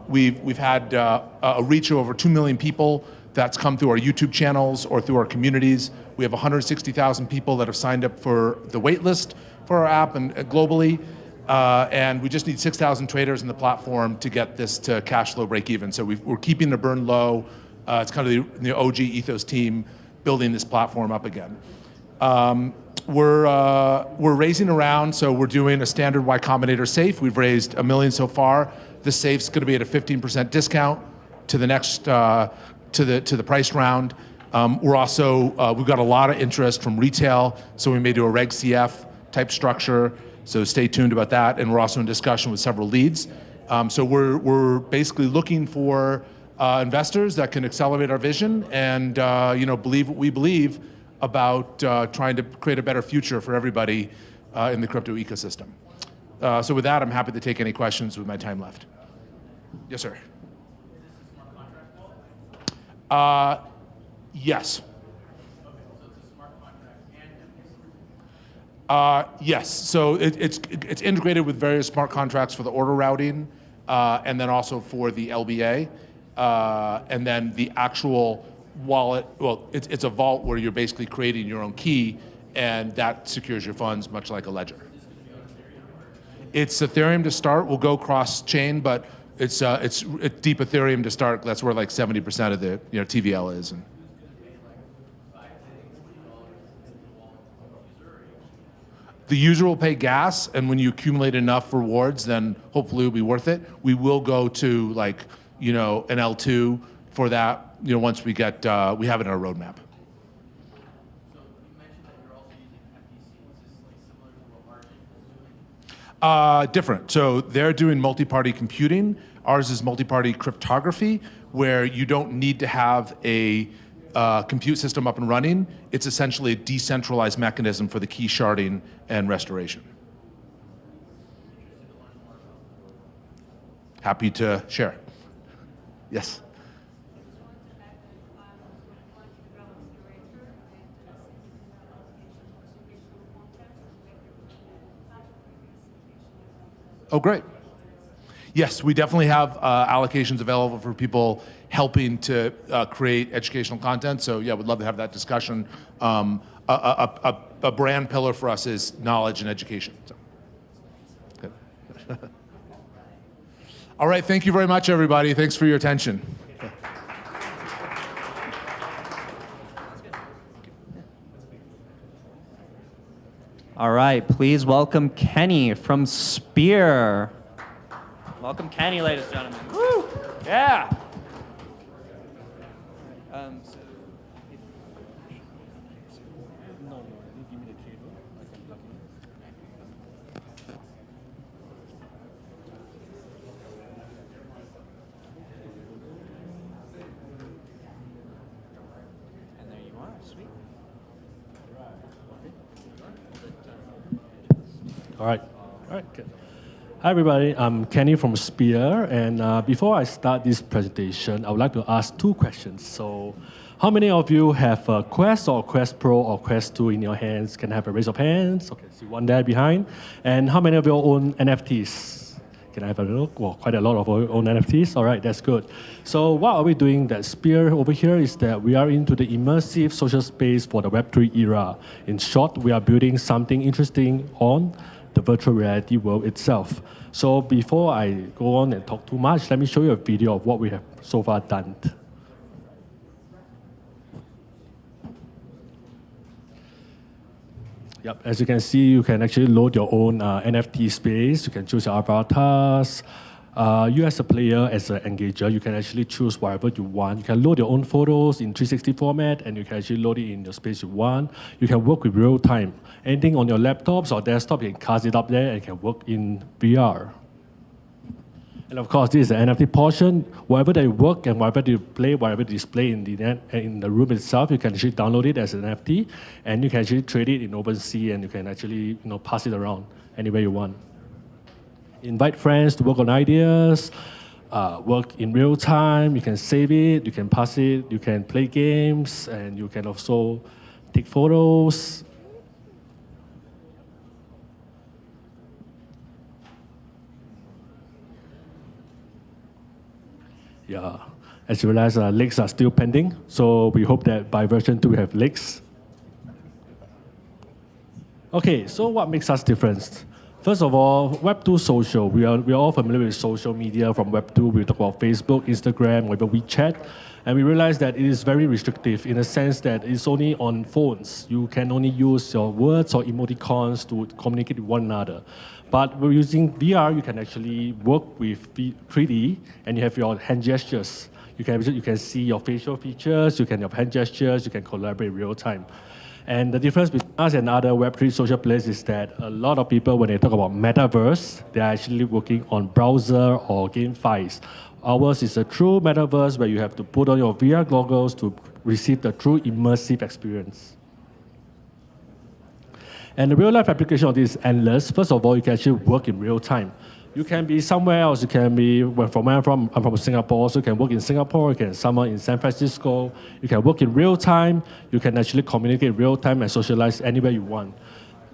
R: We've had a reach of over 2 million people that's come through our YouTube channels or through our communities. We have 160,000 people that have signed up for the wait list for our app and globally. And we just need 6,000 traders in the platform to get this to cash flow break even. So we're keeping the burn low. It's kind of the OG Ethos team building this platform up again. We're raising around, so we're doing a standard Y Combinator safe. We've raised $1 million so far. This safe's going to be at a 15% discount to the next to the price round. We're also we've got a lot of interest from retail, so we may do a Reg CF type structure. So stay tuned about that. And we're also in discussion with several leads. So we're basically looking for investors that can accelerate our vision and believe what we believe about trying to create a better future for everybody in the crypto ecosystem. So with that, I'm happy to take any questions with my time left. Yes, sir. Yes. Yes. So it's integrated with various smart contracts for the order routing, and then also for the LBA, and then the actual wallet. Well, it's a vault where you're basically creating your own key, and that secures your funds, much like a ledger. It's Ethereum to start. We'll go cross-chain, but it's deep Ethereum to start. That's where like 70% of the TVL is. And the user will pay gas, and when you accumulate enough rewards, then hopefully it'll be worth it. We will go to like an L2 for that. Once we get we have it in our roadmap. Different. So they're doing multi-party computing. Ours is multi-party cryptography, where you don't need to have a compute system up and running. It's essentially a decentralized mechanism for the key sharding and restoration. Happy to share. Yes. Oh, great. Yes, we definitely have allocations available for people helping to create educational content. So yeah, we'd love to have that discussion. A brand pillar for us is knowledge and education. So. Good. All right, thank you very much, everybody. Thanks for your attention.
G: All right, please welcome Kenny from Spear. Welcome, Kenny, ladies and gentlemen. Woo! Yeah.
E: And there you are. Sweet.
S: All right. Good. Hi, everybody. I'm Kenny from Spear. And before I start this presentation, I would like to ask two questions. So, how many of you have a Quest or Quest Pro or Quest 2 in your hands? Can I have a raise of hands? Okay, see one there behind. And how many of you own NFTs? Can I have a look? Well, quite a lot of you own NFTs. All right, that's good. So what are we doing at Spear over here is that we are into the immersive social space for the Web3 era. In short, we are building something interesting on the virtual reality world itself. So before I go on and talk too much, let me show you a video of what we have so far done. Yep, as you can see, you can actually load your own NFT space. You can choose your avatars. You as a player, as an engager, you can actually choose whatever you want. You can load your own photos in 360 format, and you can actually load it in your space you want. You can work with real time. Anything on your laptops or desktop, you can cast it up there and it can work in VR. And of course, this is the NFT portion. Whatever they work and whatever you play, whatever display in the room itself, you can actually download it as an NFT, and you can actually trade it in OpenSea, and you can actually pass it around anywhere you want. Invite friends to work on ideas, work in real time. You can save it, you can pass it, you can play games, and you can also take photos. Yeah, as you realize, leaks are still pending. So we hope that by version 2 we have leaks. Okay, so what makes us different? First of all, Web 2 social. We are all familiar with social media from Web 2. We talk about Facebook, Instagram, or even WeChat. And we realize that it is very restrictive in the sense that it's only on phones. You can only use your words or emoticons to communicate with one another. But we're using VR, you can actually work with 3D, and you have your hand gestures. You can see your facial features, you can have hand gestures, you can collaborate real time. And the difference between us and other Web3 social players is that a lot of people, when they talk about metaverse, they're actually working on browser or game files. Ours is a true metaverse where you have to put on your VR goggles to receive the true immersive experience. And the real-life application of this is endless. First of all, you can actually work in real time. You can be somewhere else. You can be from where I'm from Singapore, so you can work in Singapore. You can somewhere in San Francisco. You can work in real time. You can actually communicate real time and socialize anywhere you want.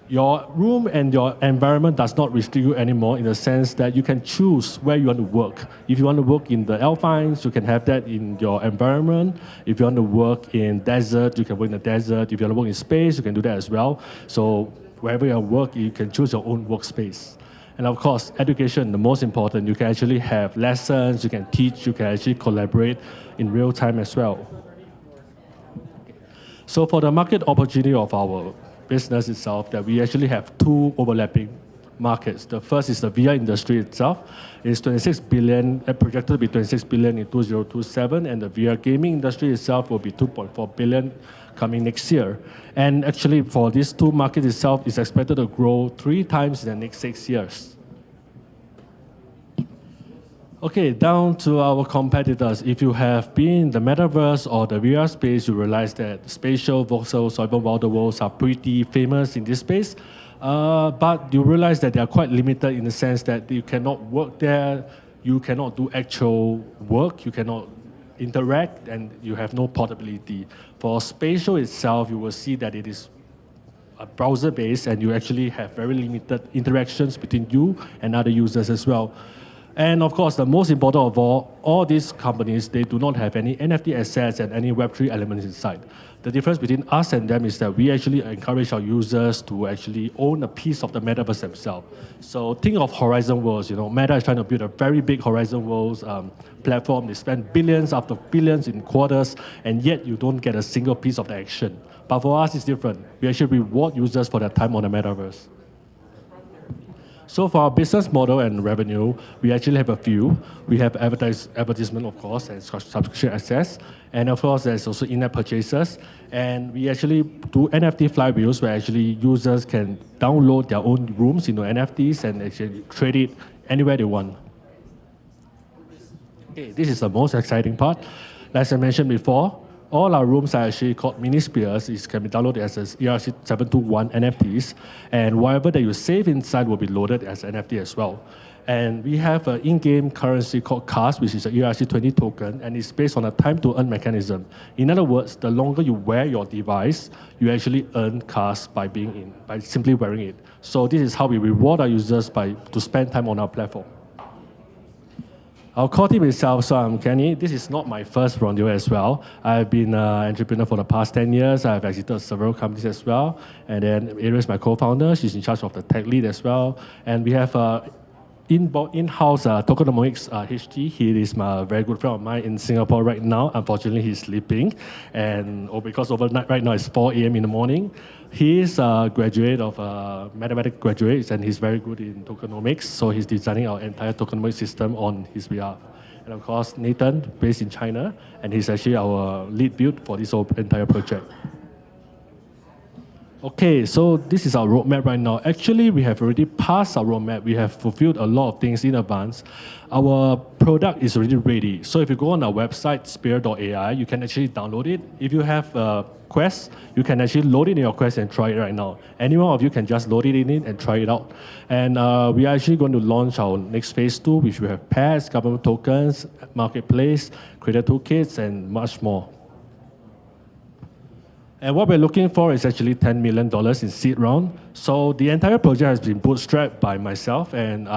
S: Your room and your environment does not restrict you anymore in the sense that you can choose where you want to work. If you want to work in the Alpines, you can have that in your environment. If you want to work in desert, you can work in the desert. If you want to work in space, you can do that as well. So wherever you work, you can choose your own workspace. And of course, education, the most important. You can actually have lessons, you can teach, you can actually collaborate in real time as well. So for the market opportunity of our business itself, that we actually have two overlapping markets. The first is the VR industry itself. It's 26 billion, projected to be 26 billion in 2027, and the VR gaming industry itself will be 2.4 billion coming next year. And actually for these two markets itself, it's expected to grow 3 times in the next 6 years. Okay, down to our competitors. If you have been in the metaverse or the VR space, you realize that spatial voxels or even Wilder Worlds are pretty famous in this space. But you realize that they are quite limited in the sense that you cannot work there, you cannot do actual work, you cannot interact, and you have no portability. For spatial itself, you will see that it is browser-based, and you actually have very limited interactions between you and other users as well. And of course, the most important of all these companies, they do not have any NFT assets and any Web3 elements inside. The difference between us and them is that we actually encourage our users to actually own a piece of the metaverse themselves. So think of Horizon Worlds. Meta is trying to build a very big Horizon Worlds platform. They spend billions after billions in quarters, and yet you don't get a single piece of the action. But for us, it's different. We actually reward users for their time on the metaverse. So for our business model and revenue, we actually have a few. We have advertisement, of course, and subscription access. And of course, there's also in-app purchases. And we actually do NFT flywheels where actually users can download their own rooms into NFTs and actually trade it anywhere they want. Okay, this is the most exciting part. As I mentioned before, all our rooms are actually called mini spheres. It can be downloaded as ERC721 NFTs, and whatever that you save inside will be loaded as NFT as well. And we have an in-game currency called CAS, which is an ERC20 token, and it's based on a time-to-earn mechanism. In other words, the longer you wear your device, you actually earn CAS by simply wearing it. So this is how we reward our users to spend time on our platform. Our core team itself, so I'm Kenny. This is not my first rodeo as well. I've been an entrepreneur for the past 10 years. I've exited several companies as well. And then Ariel is my co-founder. She's in charge of the tech lead as well. And we have in-house tokenomics HT. He is my very good friend of mine in Singapore right now. Unfortunately, he's sleeping. And because overnight right now it's 4 a.m. in the morning. He is a graduate of mathematics graduates, and he's very good in tokenomics. So he's designing our entire tokenomics system on his behalf. And of course, Nathan, based in China, and he's actually our lead build for this whole entire project. Okay, so this is our roadmap right now. Actually, we have already passed our roadmap. We have fulfilled a lot of things in advance. Our product is already ready. So if you go on our website, sphere.ai, you can actually download it. If you have a Quest, you can actually load it in your Quest and try it right now. Any one of you can just load it in and try it out. And we are actually going to launch our next phase 2, which we have pairs, government tokens, marketplace, creator toolkits, and much more. And what we're looking for is actually $10 million in seed round. So the entire project has been bootstrapped by myself, and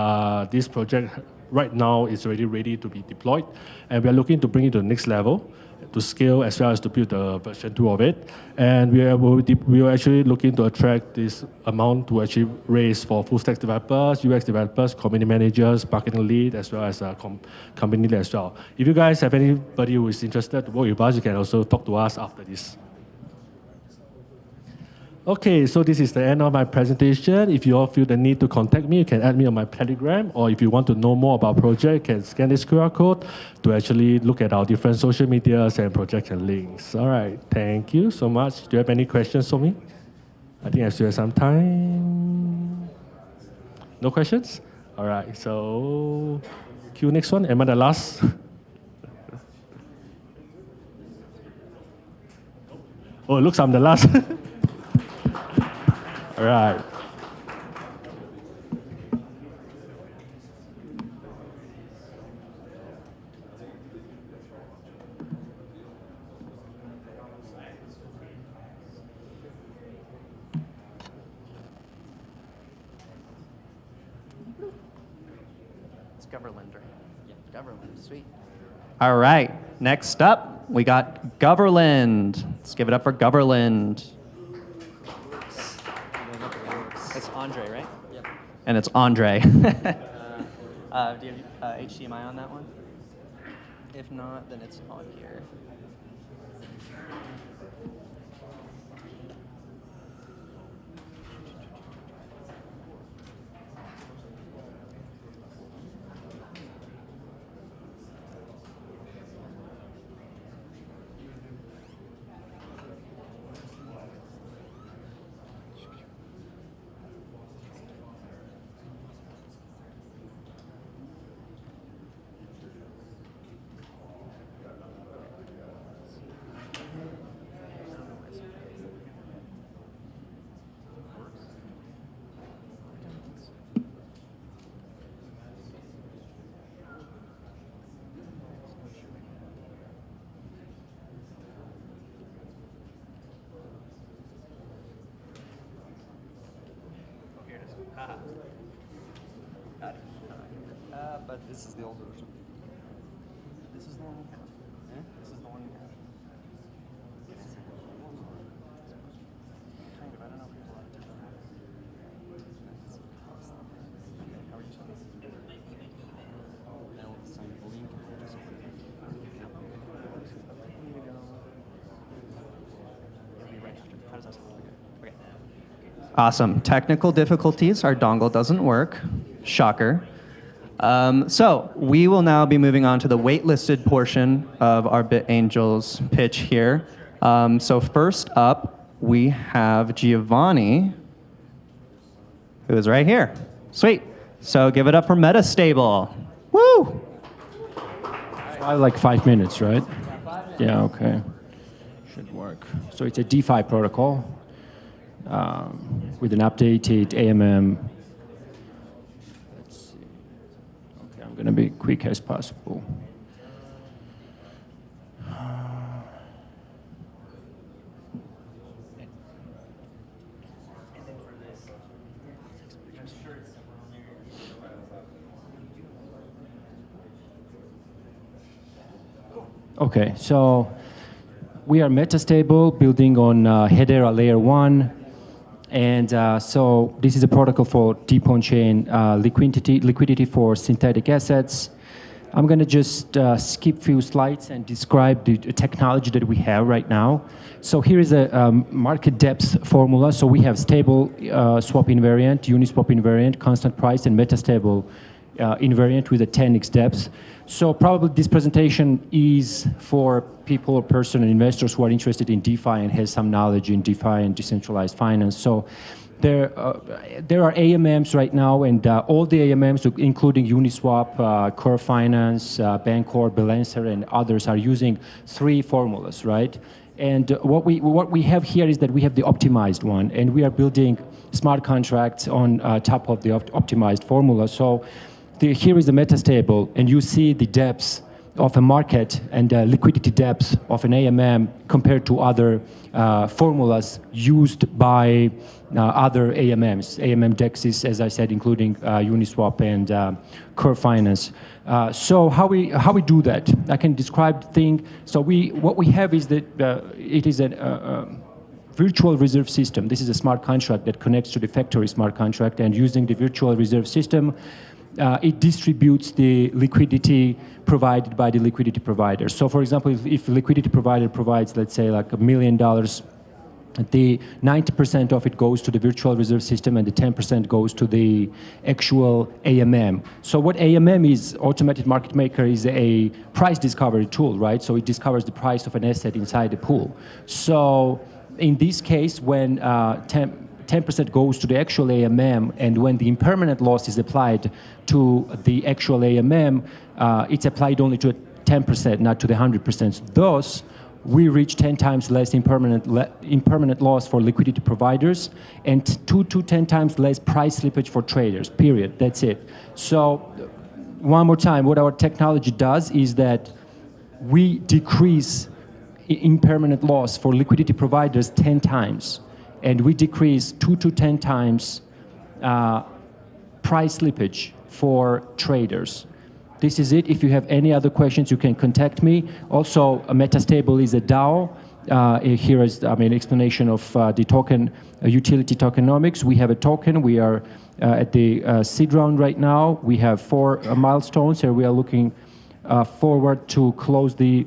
S: this project right now is already ready to be deployed. And we're looking to bring it to the next level, to scale as well as to build the version 2 of it. And we are actually looking to attract this amount to actually raise for full stack developers, UX developers, community managers, marketing lead, as well as company lead as well. If you guys have anybody who is interested to work with us, you can also talk to us after this. Okay, so this is the end of my presentation. If you all feel the need to contact me, you can add me on my Telegram, or if you want to know more about project, you can scan this QR code to actually look at our different social medias and project and links. All right, thank you so much. Do you have any questions for me? I think I still have some time. No questions? All right, so cue next one. Am I the last? Oh, it looks I'm the last. All right.
G: It's Goverland, right? Yeah, Goverland, sweet. All right, next up, we got Goverland. Let's give it up for Goverland. It's Andre, right? Yep. And it's Andre. Do you have HDMI on that one? If not, then it's on here. But this is the old version. This is the one we have. This is the one we have. Kind of. I don't know if people have different. How are you doing? Now it's some link. How does that sound? Okay. Awesome. Technical difficulties. Our dongle doesn't work. Shocker. So we will now be moving on to the waitlisted portion of our BitAngels pitch here. So first up, we have Giovanni, who is right here. Sweet. So give it up for Metastable. Woo!
T: So I have like 5 minutes, right? Yeah, okay. Should work. So it's a DeFi protocol with an updated AMM. Let's see. Okay, I'm going to be quick as possible. Okay, so we are Metastable building on Hedera layer 1. And so this is a protocol for deep on-chain liquidity for synthetic assets. I'm going to just skip few slides and describe the technology that we have right now. So here is a market depth formula. So we have stable swap invariant, Uniswap invariant, constant price, and metastable invariant with a 10x depth. So probably this presentation is for people or person and investors who are interested in DeFi and has some knowledge in DeFi and decentralized finance. So there are AMMs right now, and all the AMMs, including Uniswap, Core Finance, Bancor, Balancer, and others, are using 3 formulas, right? And what we have here is that we have the optimized one, and we are building smart contracts on top of the optimized formula. So here is the metastable, and you see the depths of a market and liquidity depth of an AMM compared to other formulas used by other AMMs, AMM DEXs, as I said, including Uniswap and Core Finance. So how we do that? I can describe the thing. So what we have is that it is a virtual reserve system. This is a smart contract that connects to the factory smart contract, and using the virtual reserve system, it distributes the liquidity provided by the liquidity provider. So for example, if a liquidity provider provides, let's say, like $1 million, the 90% of it goes to the virtual reserve system and the 10% goes to the actual AMM. So what AMM is, automated market maker, is a price discovery tool, right? So it discovers the price of an asset inside the pool. So in this case, when 10% goes to the actual AMM, and when the impermanent loss is applied to the actual AMM, it's applied only to 10%, not to the 100%. Thus, we reach 10 times less impermanent loss for liquidity providers, and 2 to 10 times less price slippage for traders, period. That's it. So one more time, what our technology does is that we decrease impermanent loss for liquidity providers 10 times. And we decrease 2 to 10 times price slippage for traders. This is it. If you have any other questions, you can contact me. Also, a Metastable is a DAO. Here is, explanation of the token utility tokenomics. We have a token. We are at the seed round right now. We have 4 milestones, and we are looking forward to close the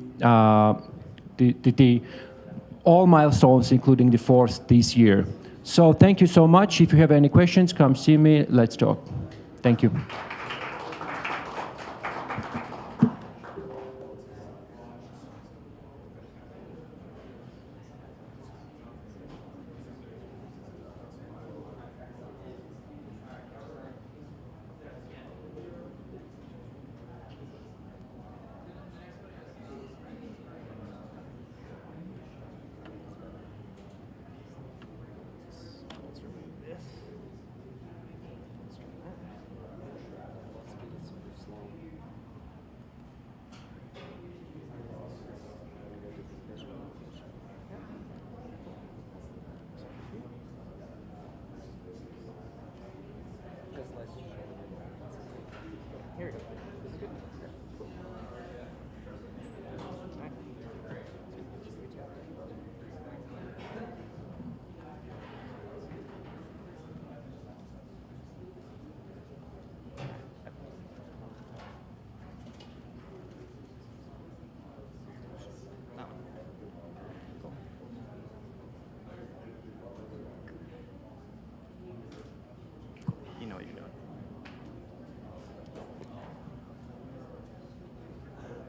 T: all milestones, including the 4th this year. So thank you so much. If you have any questions, come see me. Let's talk. Thank you.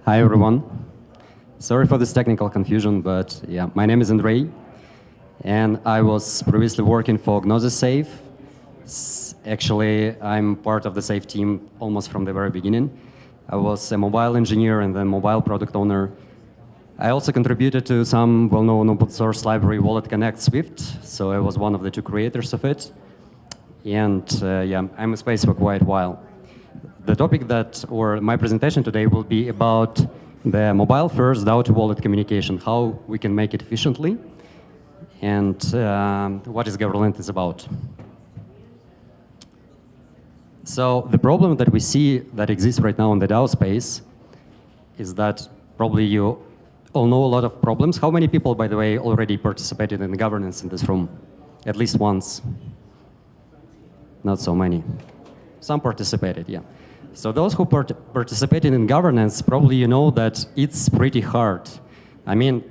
U: Hi, everyone. Sorry for this technical confusion, but yeah, my name is Andrei, and I was previously working for Gnosis Safe. Actually, I'm part of the Safe team almost from the very beginning. I was a mobile engineer and then mobile product owner. I also contributed to some well-known open source library, Wallet Connect Swift, so I was one of the 2 creators of it. And yeah, I'm in space for quite a while. The topic or my presentation today will be about the mobile-first DAO to wallet communication, how we can make it efficiently, and what is Goverland is about. So the problem that we see that exists right now in the DAO space is that probably you all know a lot of problems. How many people, by the way, already participated in governance in this room? At least once. Not so many. Some participated, yeah. So those who participated in governance, probably you know that it's pretty hard. I mean,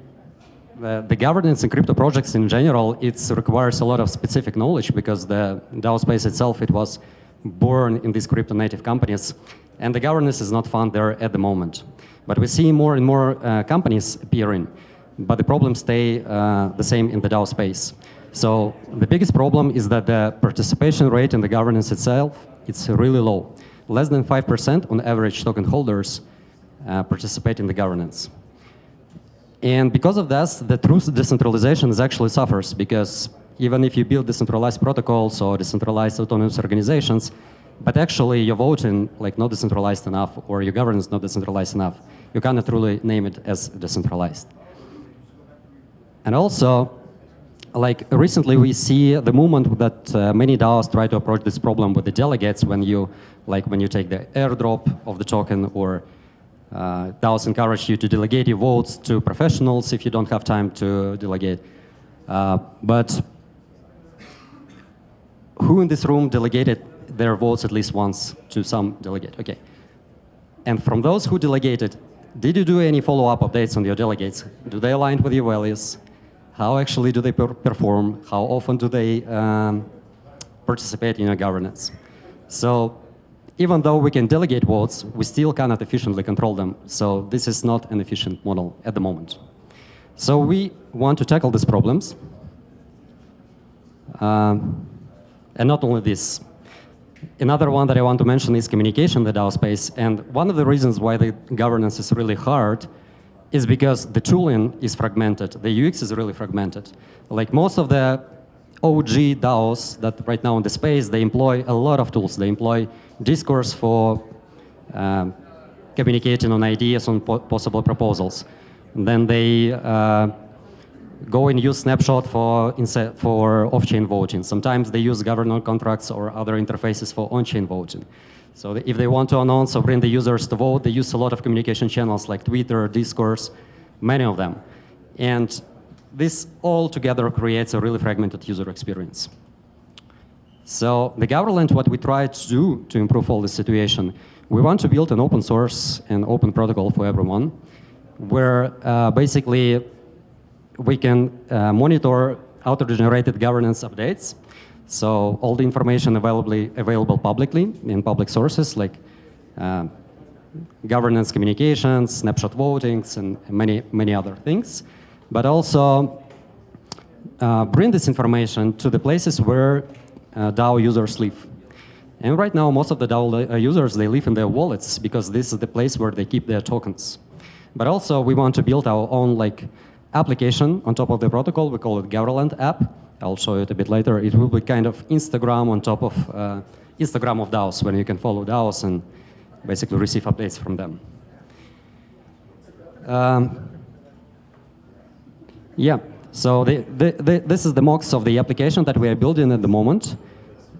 U: the governance in crypto projects in general, it requires a lot of specific knowledge because the DAO space itself, it was born in these crypto native companies, and the governance is not fun there at the moment. But we see more and more companies appearing, but the problems stay the same in the DAO space. So the biggest problem is that the participation rate in the governance itself, it's really low. Less than 5% on average token holders participate in the governance. And because of this, the true decentralization is actually suffers because even if you build decentralized protocols or decentralized autonomous organizations, but actually your voting like not decentralized enough or your governance not decentralized enough, you cannot truly name it as decentralized. And also, like recently we see the movement that many DAOs try to approach this problem with the delegates when you take the airdrop of the token, or DAOs encourage you to delegate your votes to professionals if you don't have time to delegate. But who in this room delegated their votes at least once to some delegate? Okay. And from those who delegated, did you do any follow-up updates on your delegates? Do they align with your values? How actually do they perform? How often do they participate in your governance? So even though we can delegate votes, we still cannot efficiently control them. So this is not an efficient model at the moment. So we want to tackle these problems. And not only this. Another one that I want to mention is communication in the DAO space. And one of the reasons why the governance is really hard is because the tooling is fragmented. The UX is really fragmented. Like most of the OG DAOs that right now in the space, they employ a lot of tools. They employ Discourse for communicating on ideas, on possible proposals. And then they go and use Snapshot for off-chain voting. Sometimes they use governor contracts or other interfaces for on-chain voting. So if they want to announce or bring the users to vote, they use a lot of communication channels like Twitter, Discourse, many of them. And this all together creates a really fragmented user experience. So the Goverland, what we try to do to improve all this situation, we want to build an open source and open protocol for everyone, where basically we can monitor auto-generated governance updates. So all the information available publicly in public sources like governance communications, snapshot votings, and many other things. But also bring this information to the places where DAO users live. And right now, most of the DAO users, they live in their wallets because this is the place where they keep their tokens. But also, we want to build our own application on top of the protocol. We call it Goverland app. I'll show you it a bit later. It will be kind of Instagram on top of Instagram of DAOs, where you can follow DAOs and basically receive updates from them. Yeah, so this is the mocks of the application that we are building at the moment.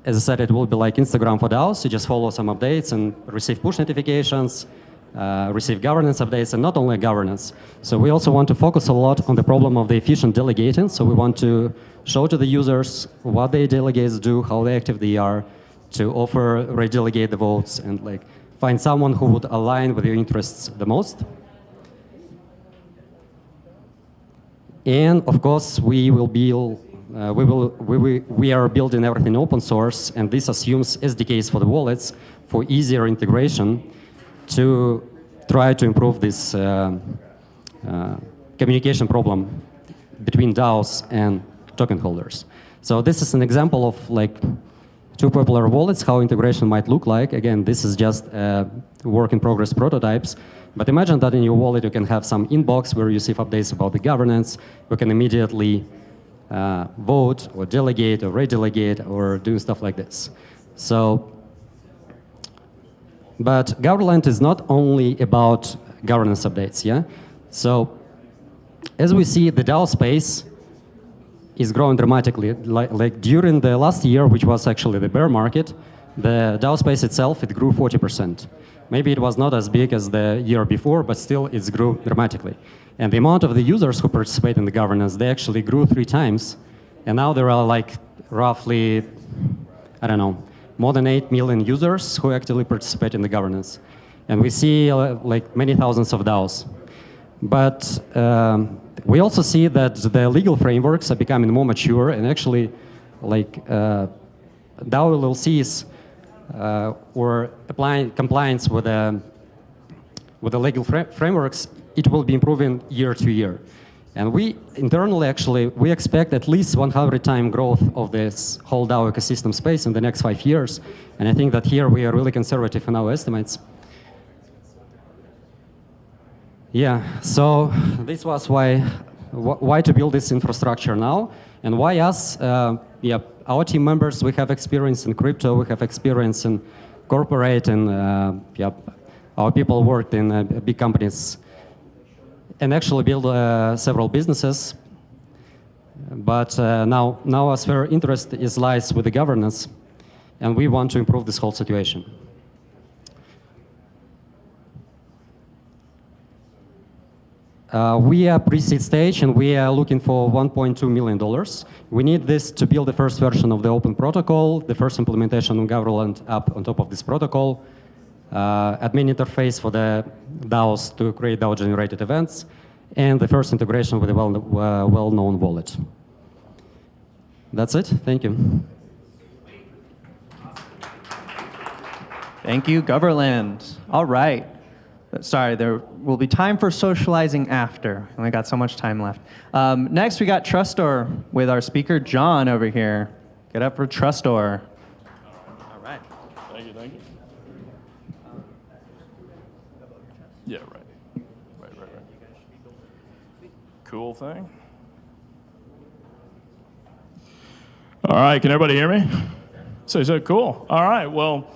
U: As I said, it will be like Instagram for DAOs. You just follow some updates and receive push notifications, receive governance updates, and not only governance. So we also want to focus a lot on the problem of the efficient delegating. So we want to show to the users what their delegates do, how active they are, to offer redelegate the votes, and find someone who would align with your interests the most. And of course, we are building everything open source, and this assumes SDKs for the wallets for easier integration to try to improve this communication problem between DAOs and token holders. So this is an example of like two popular wallets, how integration might look like. Again, this is just work in progress prototypes. But imagine that in your wallet you can have some inbox where you receive updates about the governance. You can immediately vote or delegate or redelegate or do stuff like this. So, but Governland is not only about governance updates, yeah? So, as we see, the DAO space is growing dramatically. Like during the last year, which was actually the bear market, the DAO space itself, it grew 40%. Maybe it was not as big as the year before, but still it's grew dramatically. And the amount of the users who participate in the governance, they actually grew 3 times. And now there are like roughly, I don't know, more than 8 million users who actively participate in the governance. And we see like many thousands of DAOs. But we also see that the legal frameworks are becoming more mature, and actually like DAO LLCs or applying compliance with the legal frameworks, it will be improving year to year. And we internally actually, we expect at least 100-time growth of this whole DAO ecosystem space in the next 5 years. And I think that here we are really conservative in our estimates. Yeah, so this was why to build this infrastructure now, and why us. Yeah, our team members, we have experience in crypto, we have experience in corporate, and yeah, our people worked in big companies and actually build several businesses. But now our sphere interest lies with the governance, and we want to improve this whole situation. We are pre-seed stage, and we are looking for $1.2 million. We need this to build the first version of the open protocol, the first implementation of Governland app on top of this protocol, admin interface for the DAOs to create DAO-generated events, and the first integration with a well-known wallet. That's it. Thank you.
G: Thank you, Governland. All right. Sorry, there will be time for socializing after. Only got so much time left. Next, we got Trustor with our speaker, John, over here. Get up for Trustor. All right.
A: Thank you, thank you. Yeah, right. Right. Cool thing. All right, can everybody hear me? So cool. All right, well,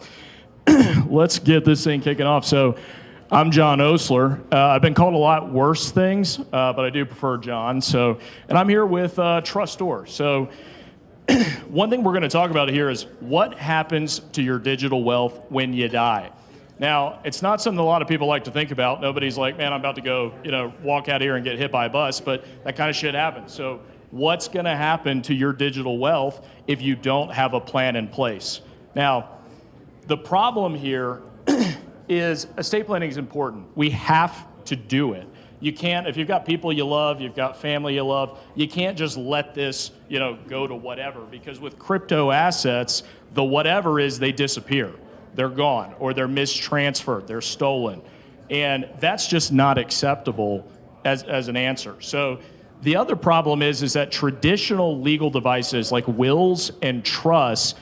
A: let's get this thing kicking off. So, I'm John Osler. I've been called a lot worse things, but I do prefer John. So, and I'm here with Trustor. So, one thing we're going to talk about here is what happens to your digital wealth when you die. Now, it's not something a lot of people like to think about. Nobody's like, man, I'm about to go, walk out here and get hit by a bus, but that kind of shit happens. So, what's going to happen to your digital wealth if you don't have a plan in place? Now, the problem here is estate planning is important. We have to do it. You can't, if you've got people you love, you've got family you love, you can't just let this, go to whatever, because with crypto assets, the whatever is they disappear. They're gone, or they're mistransferred, they're stolen. And that's just not acceptable as an answer. So the other problem is that traditional legal devices like wills and trusts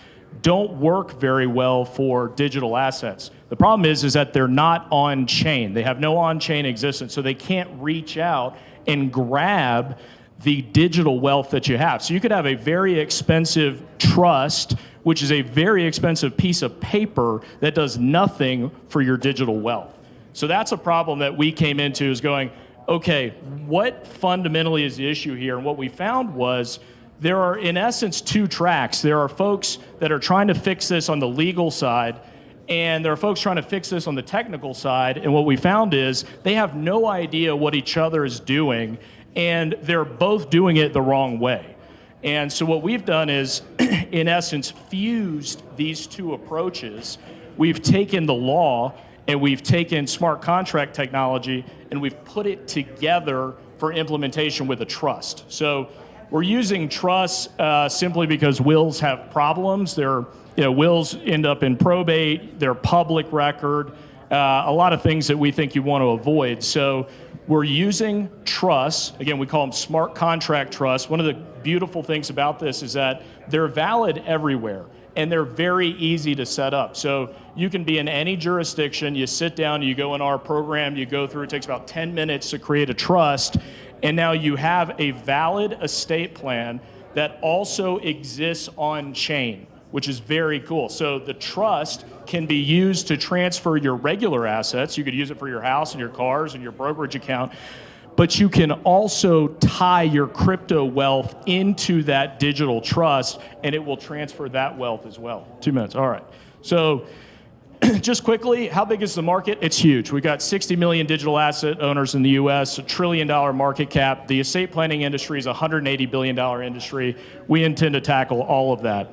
A: don't work very well for digital assets. The problem is that they're not on-chain. They have no on-chain existence, so they can't reach out and grab the digital wealth that you have. So you could have a very expensive trust, which is a very expensive piece of paper that does nothing for your digital wealth. So that's a problem that we came into, is going, okay, what fundamentally is the issue here? And what we found was there are, in essence, 2 tracks. There are folks that are trying to fix this on the legal side, and there are folks trying to fix this on the technical side. And what we found is they have no idea what each other is doing, and they're both doing it the wrong way. And so what we've done is, in essence, fused these 2 approaches. We've taken the law, and we've taken smart contract technology, and we've put it together for implementation with a trust. So we're using trusts simply because wills have problems. Wills end up in probate, they're public record, a lot of things that we think you want to avoid. So we're using trusts. Again, we call them smart contract trusts. One of the beautiful things about this is that they're valid everywhere, and they're very easy to set up. So you can be in any jurisdiction, you sit down, you go in our program, you go through, it takes about 10 minutes to create a trust, and now you have a valid estate plan that also exists on chain, which is very cool. So the trust can be used to transfer your regular assets. You could use it for your house and your cars and your brokerage account, but you can also tie your crypto wealth into that digital trust, and it will transfer that wealth as well. 2 minutes, all right. So just quickly, how big is the market? It's huge. We got 60 million digital asset owners in the US, $1 trillion market cap. The estate planning industry is a $180 billion industry. We intend to tackle all of that.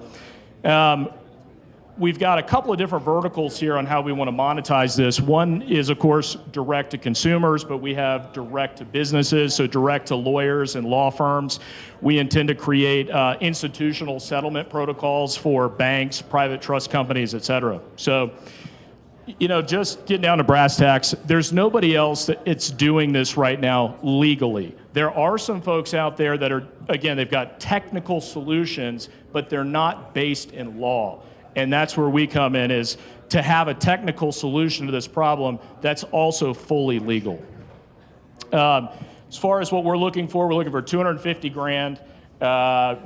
A: We've got a couple of different verticals here on how we want to monetize this. One is, of course, direct to consumers, but we have direct to businesses, so direct to lawyers and law firms. We intend to create institutional settlement protocols for banks, private trust companies, et cetera. So, you know, just getting down to brass tacks, there's nobody else that's doing this right now legally. There are some folks out there that are, again, they've got technical solutions, but they're not based in law. And that's where we come in, is to have a technical solution to this problem that's also fully legal. As far as what we're looking for 250 grand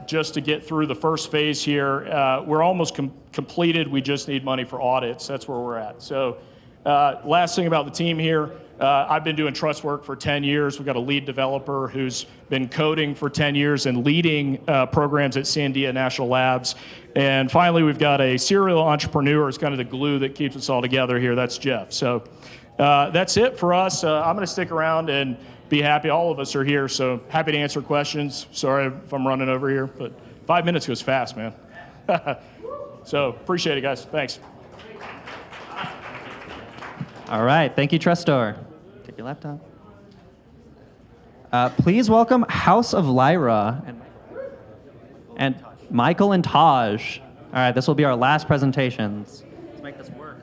A: just to get through the first phase here. We're almost completed. We just need money for audits. That's where we're at. So last thing about the team here, I've been doing trust work for 10 years. We've got a lead developer who's been coding for 10 years and leading programs at Sandia National Labs. And finally, we've got a serial entrepreneur. It's kind of the glue that keeps us all together here. That's Jeff. So that's it for us. I'm going to stick around and be happy. All of us are here, so happy to answer questions. Sorry if I'm running over here, but 5 minutes goes fast, man. So appreciate it, guys. Thanks.
G: All right, thank you, Trustor. Take your laptop. Please welcome House of Lyra and Michael and Taj. All right, this will be our last presentations. Let's make this work.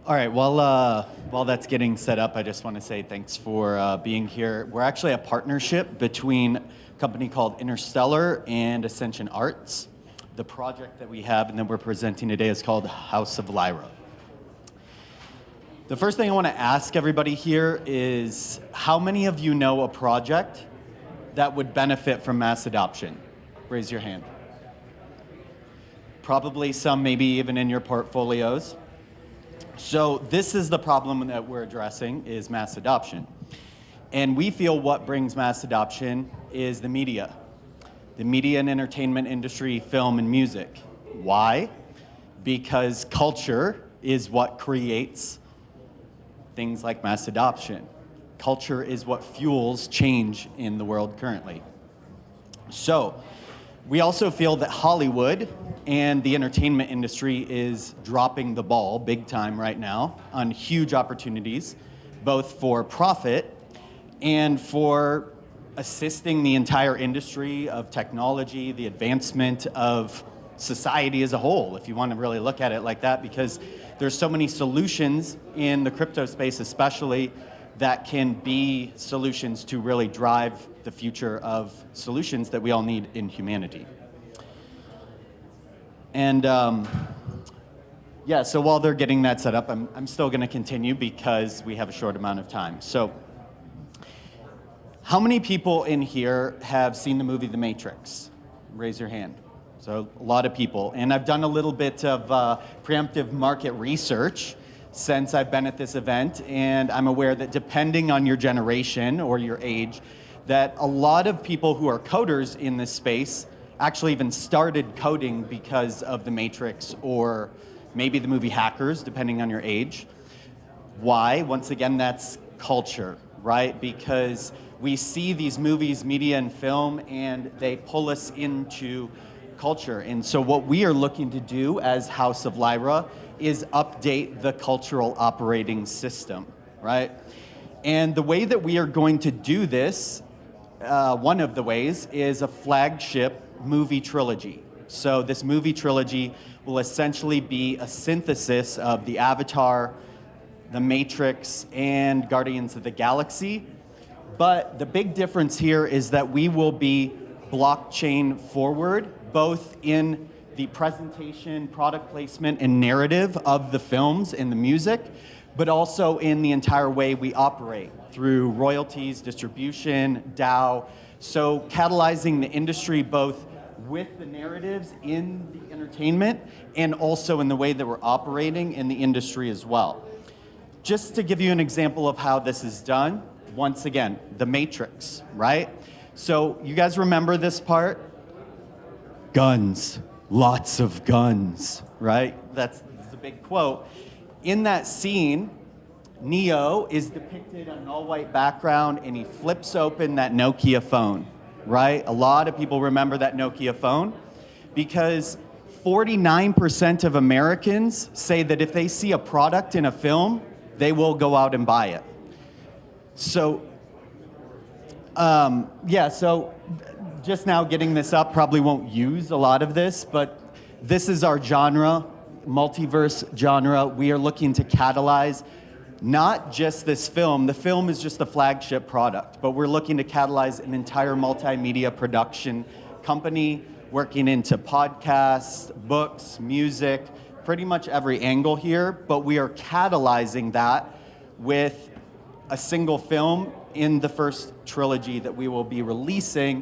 B: All right, while that's getting set up, I just want to say thanks for being here. We're actually a partnership between a company called Interstellar and Ascension Arts. The project that we have and that we're presenting today is called House of Lyra. The first thing I want to ask everybody here is, how many of you know a project that would benefit from mass adoption? Raise your hand. Probably some, maybe even in your portfolios. So this is the problem that we're addressing, is mass adoption. And we feel what brings mass adoption is the media. The media and entertainment industry, film and music. Why? Because culture is what creates things like mass adoption. Culture is what fuels change in the world currently. So we also feel that Hollywood and the entertainment industry is dropping the ball big time right now on huge opportunities, both for profit and for assisting the entire industry of technology, the advancement of society as a whole, if you want to really look at it like that, because there's so many solutions in the crypto space especially that can be solutions to really drive the future of solutions that we all need in humanity. And yeah, so while they're getting that set up, I'm still going to continue because we have a short amount of time. So how many people in here have seen the movie The Matrix? Raise your hand. So a lot of people. And I've done a little bit of preemptive market research since I've been at this event, and I'm aware that depending on your generation or your age, that a lot of people who are coders in this space actually even started coding because of The Matrix or maybe the movie Hackers, depending on your age. Why? Once again, that's culture, right? Because we see these movies, media, and film, and they pull us into culture. And so what we are looking to do as House of Lyra is update the cultural operating system, right? And the way that we are going to do this, one of the ways, is a flagship movie trilogy. So this movie trilogy will essentially be a synthesis of the Avatar, the Matrix, and Guardians of the Galaxy. But the big difference here is that we will be blockchain forward, both in the presentation, product placement, and narrative of the films and the music, but also in the entire way we operate through royalties, distribution, DAO. So catalyzing the industry both with the narratives in the entertainment and also in the way that we're operating in the industry as well. Just to give you an example of how this is done, once again, the Matrix, right? So you guys remember this part? Guns, lots of guns, right? That's a big quote. In that scene, Neo is depicted on an all-white background and he flips open that Nokia phone, right? A lot of people remember that Nokia phone because 49% of Americans say that if they see a product in a film, they will go out and buy it. So, so just now getting this up, probably won't use a lot of this, but this is our genre, multiverse genre. We are looking to catalyze not just this film. The film is just the flagship product, but we're looking to catalyze an entire multimedia production company working into podcasts, books, music, pretty much every angle here, but we are catalyzing that with a single film in the first trilogy that we will be releasing.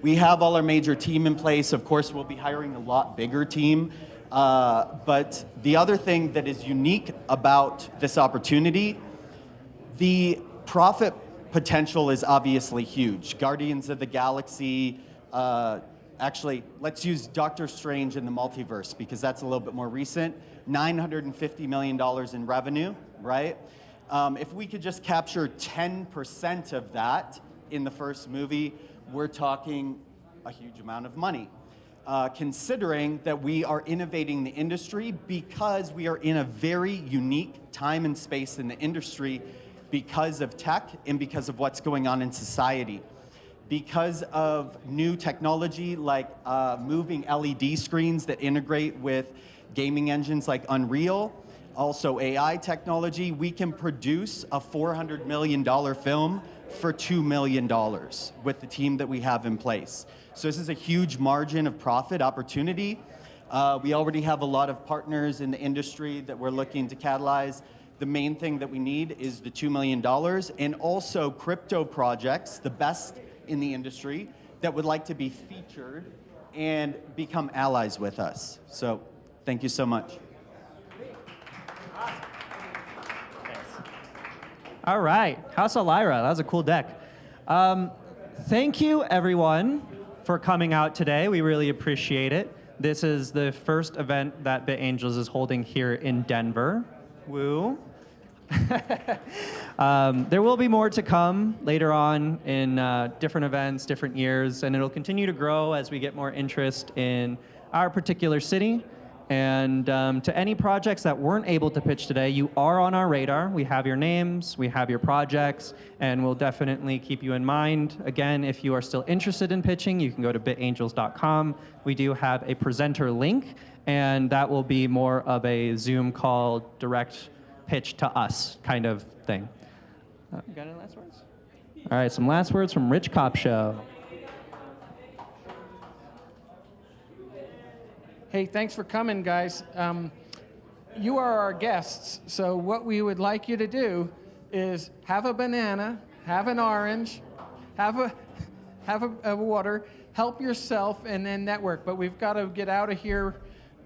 B: We have all our major team in place. Of course, we'll be hiring a lot bigger team. But the other thing that is unique about this opportunity, the profit potential is obviously huge. Guardians of the Galaxy, actually, let's use Doctor Strange in the Multiverse because that's a little bit more recent. $950 million in revenue, right? If we could just capture 10% of that in the first movie, we're talking a huge amount of money. Considering that we are innovating the industry because we are in a very unique time and space in the industry because of tech and because of what's going on in society. Because of new technology like moving LED screens that integrate with gaming engines like Unreal, also AI technology, we can produce a $400 million film for $2 million with the team that we have in place. So this is a huge margin of profit opportunity. We already have a lot of partners in the industry that we're looking to catalyze. The main thing that we need is the $2 million and also crypto projects, the best in the industry, that would like to be featured and become allies with us. So thank you so much.
G: All right, House of Lyra, that was a cool deck. Thank you, everyone, for coming out today. We really appreciate it. This is the first event that BitAngels is holding here in Denver. Woo. There will be more to come later on in different events, different years, and it'll continue to grow as we get more interest in our particular city. And to any projects that weren't able to pitch today, you are on our radar. We have your names, we have your projects, and we'll definitely keep you in mind. Again, if you are still interested in pitching, you can go to bitangels.com. We do have a presenter link, and that will be more of a Zoom call, direct pitch to us kind of thing. You got any last words? All right, some last words from Rich Kopshow.
C: Hey, thanks for coming, guys. You are our guests, so what we would like you to do is have a banana, have an orange, have a water, help yourself, and then network. But we've got to get out of here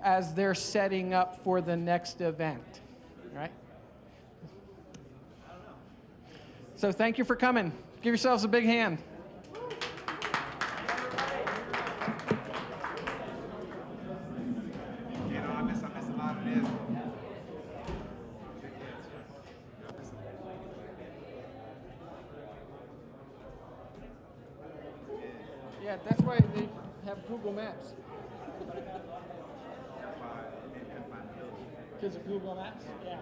C: as they're setting up for the next event, right? So thank you for coming. Give yourselves a big hand. Yeah, that's why they have Google Maps. Because of Google Maps? Yeah.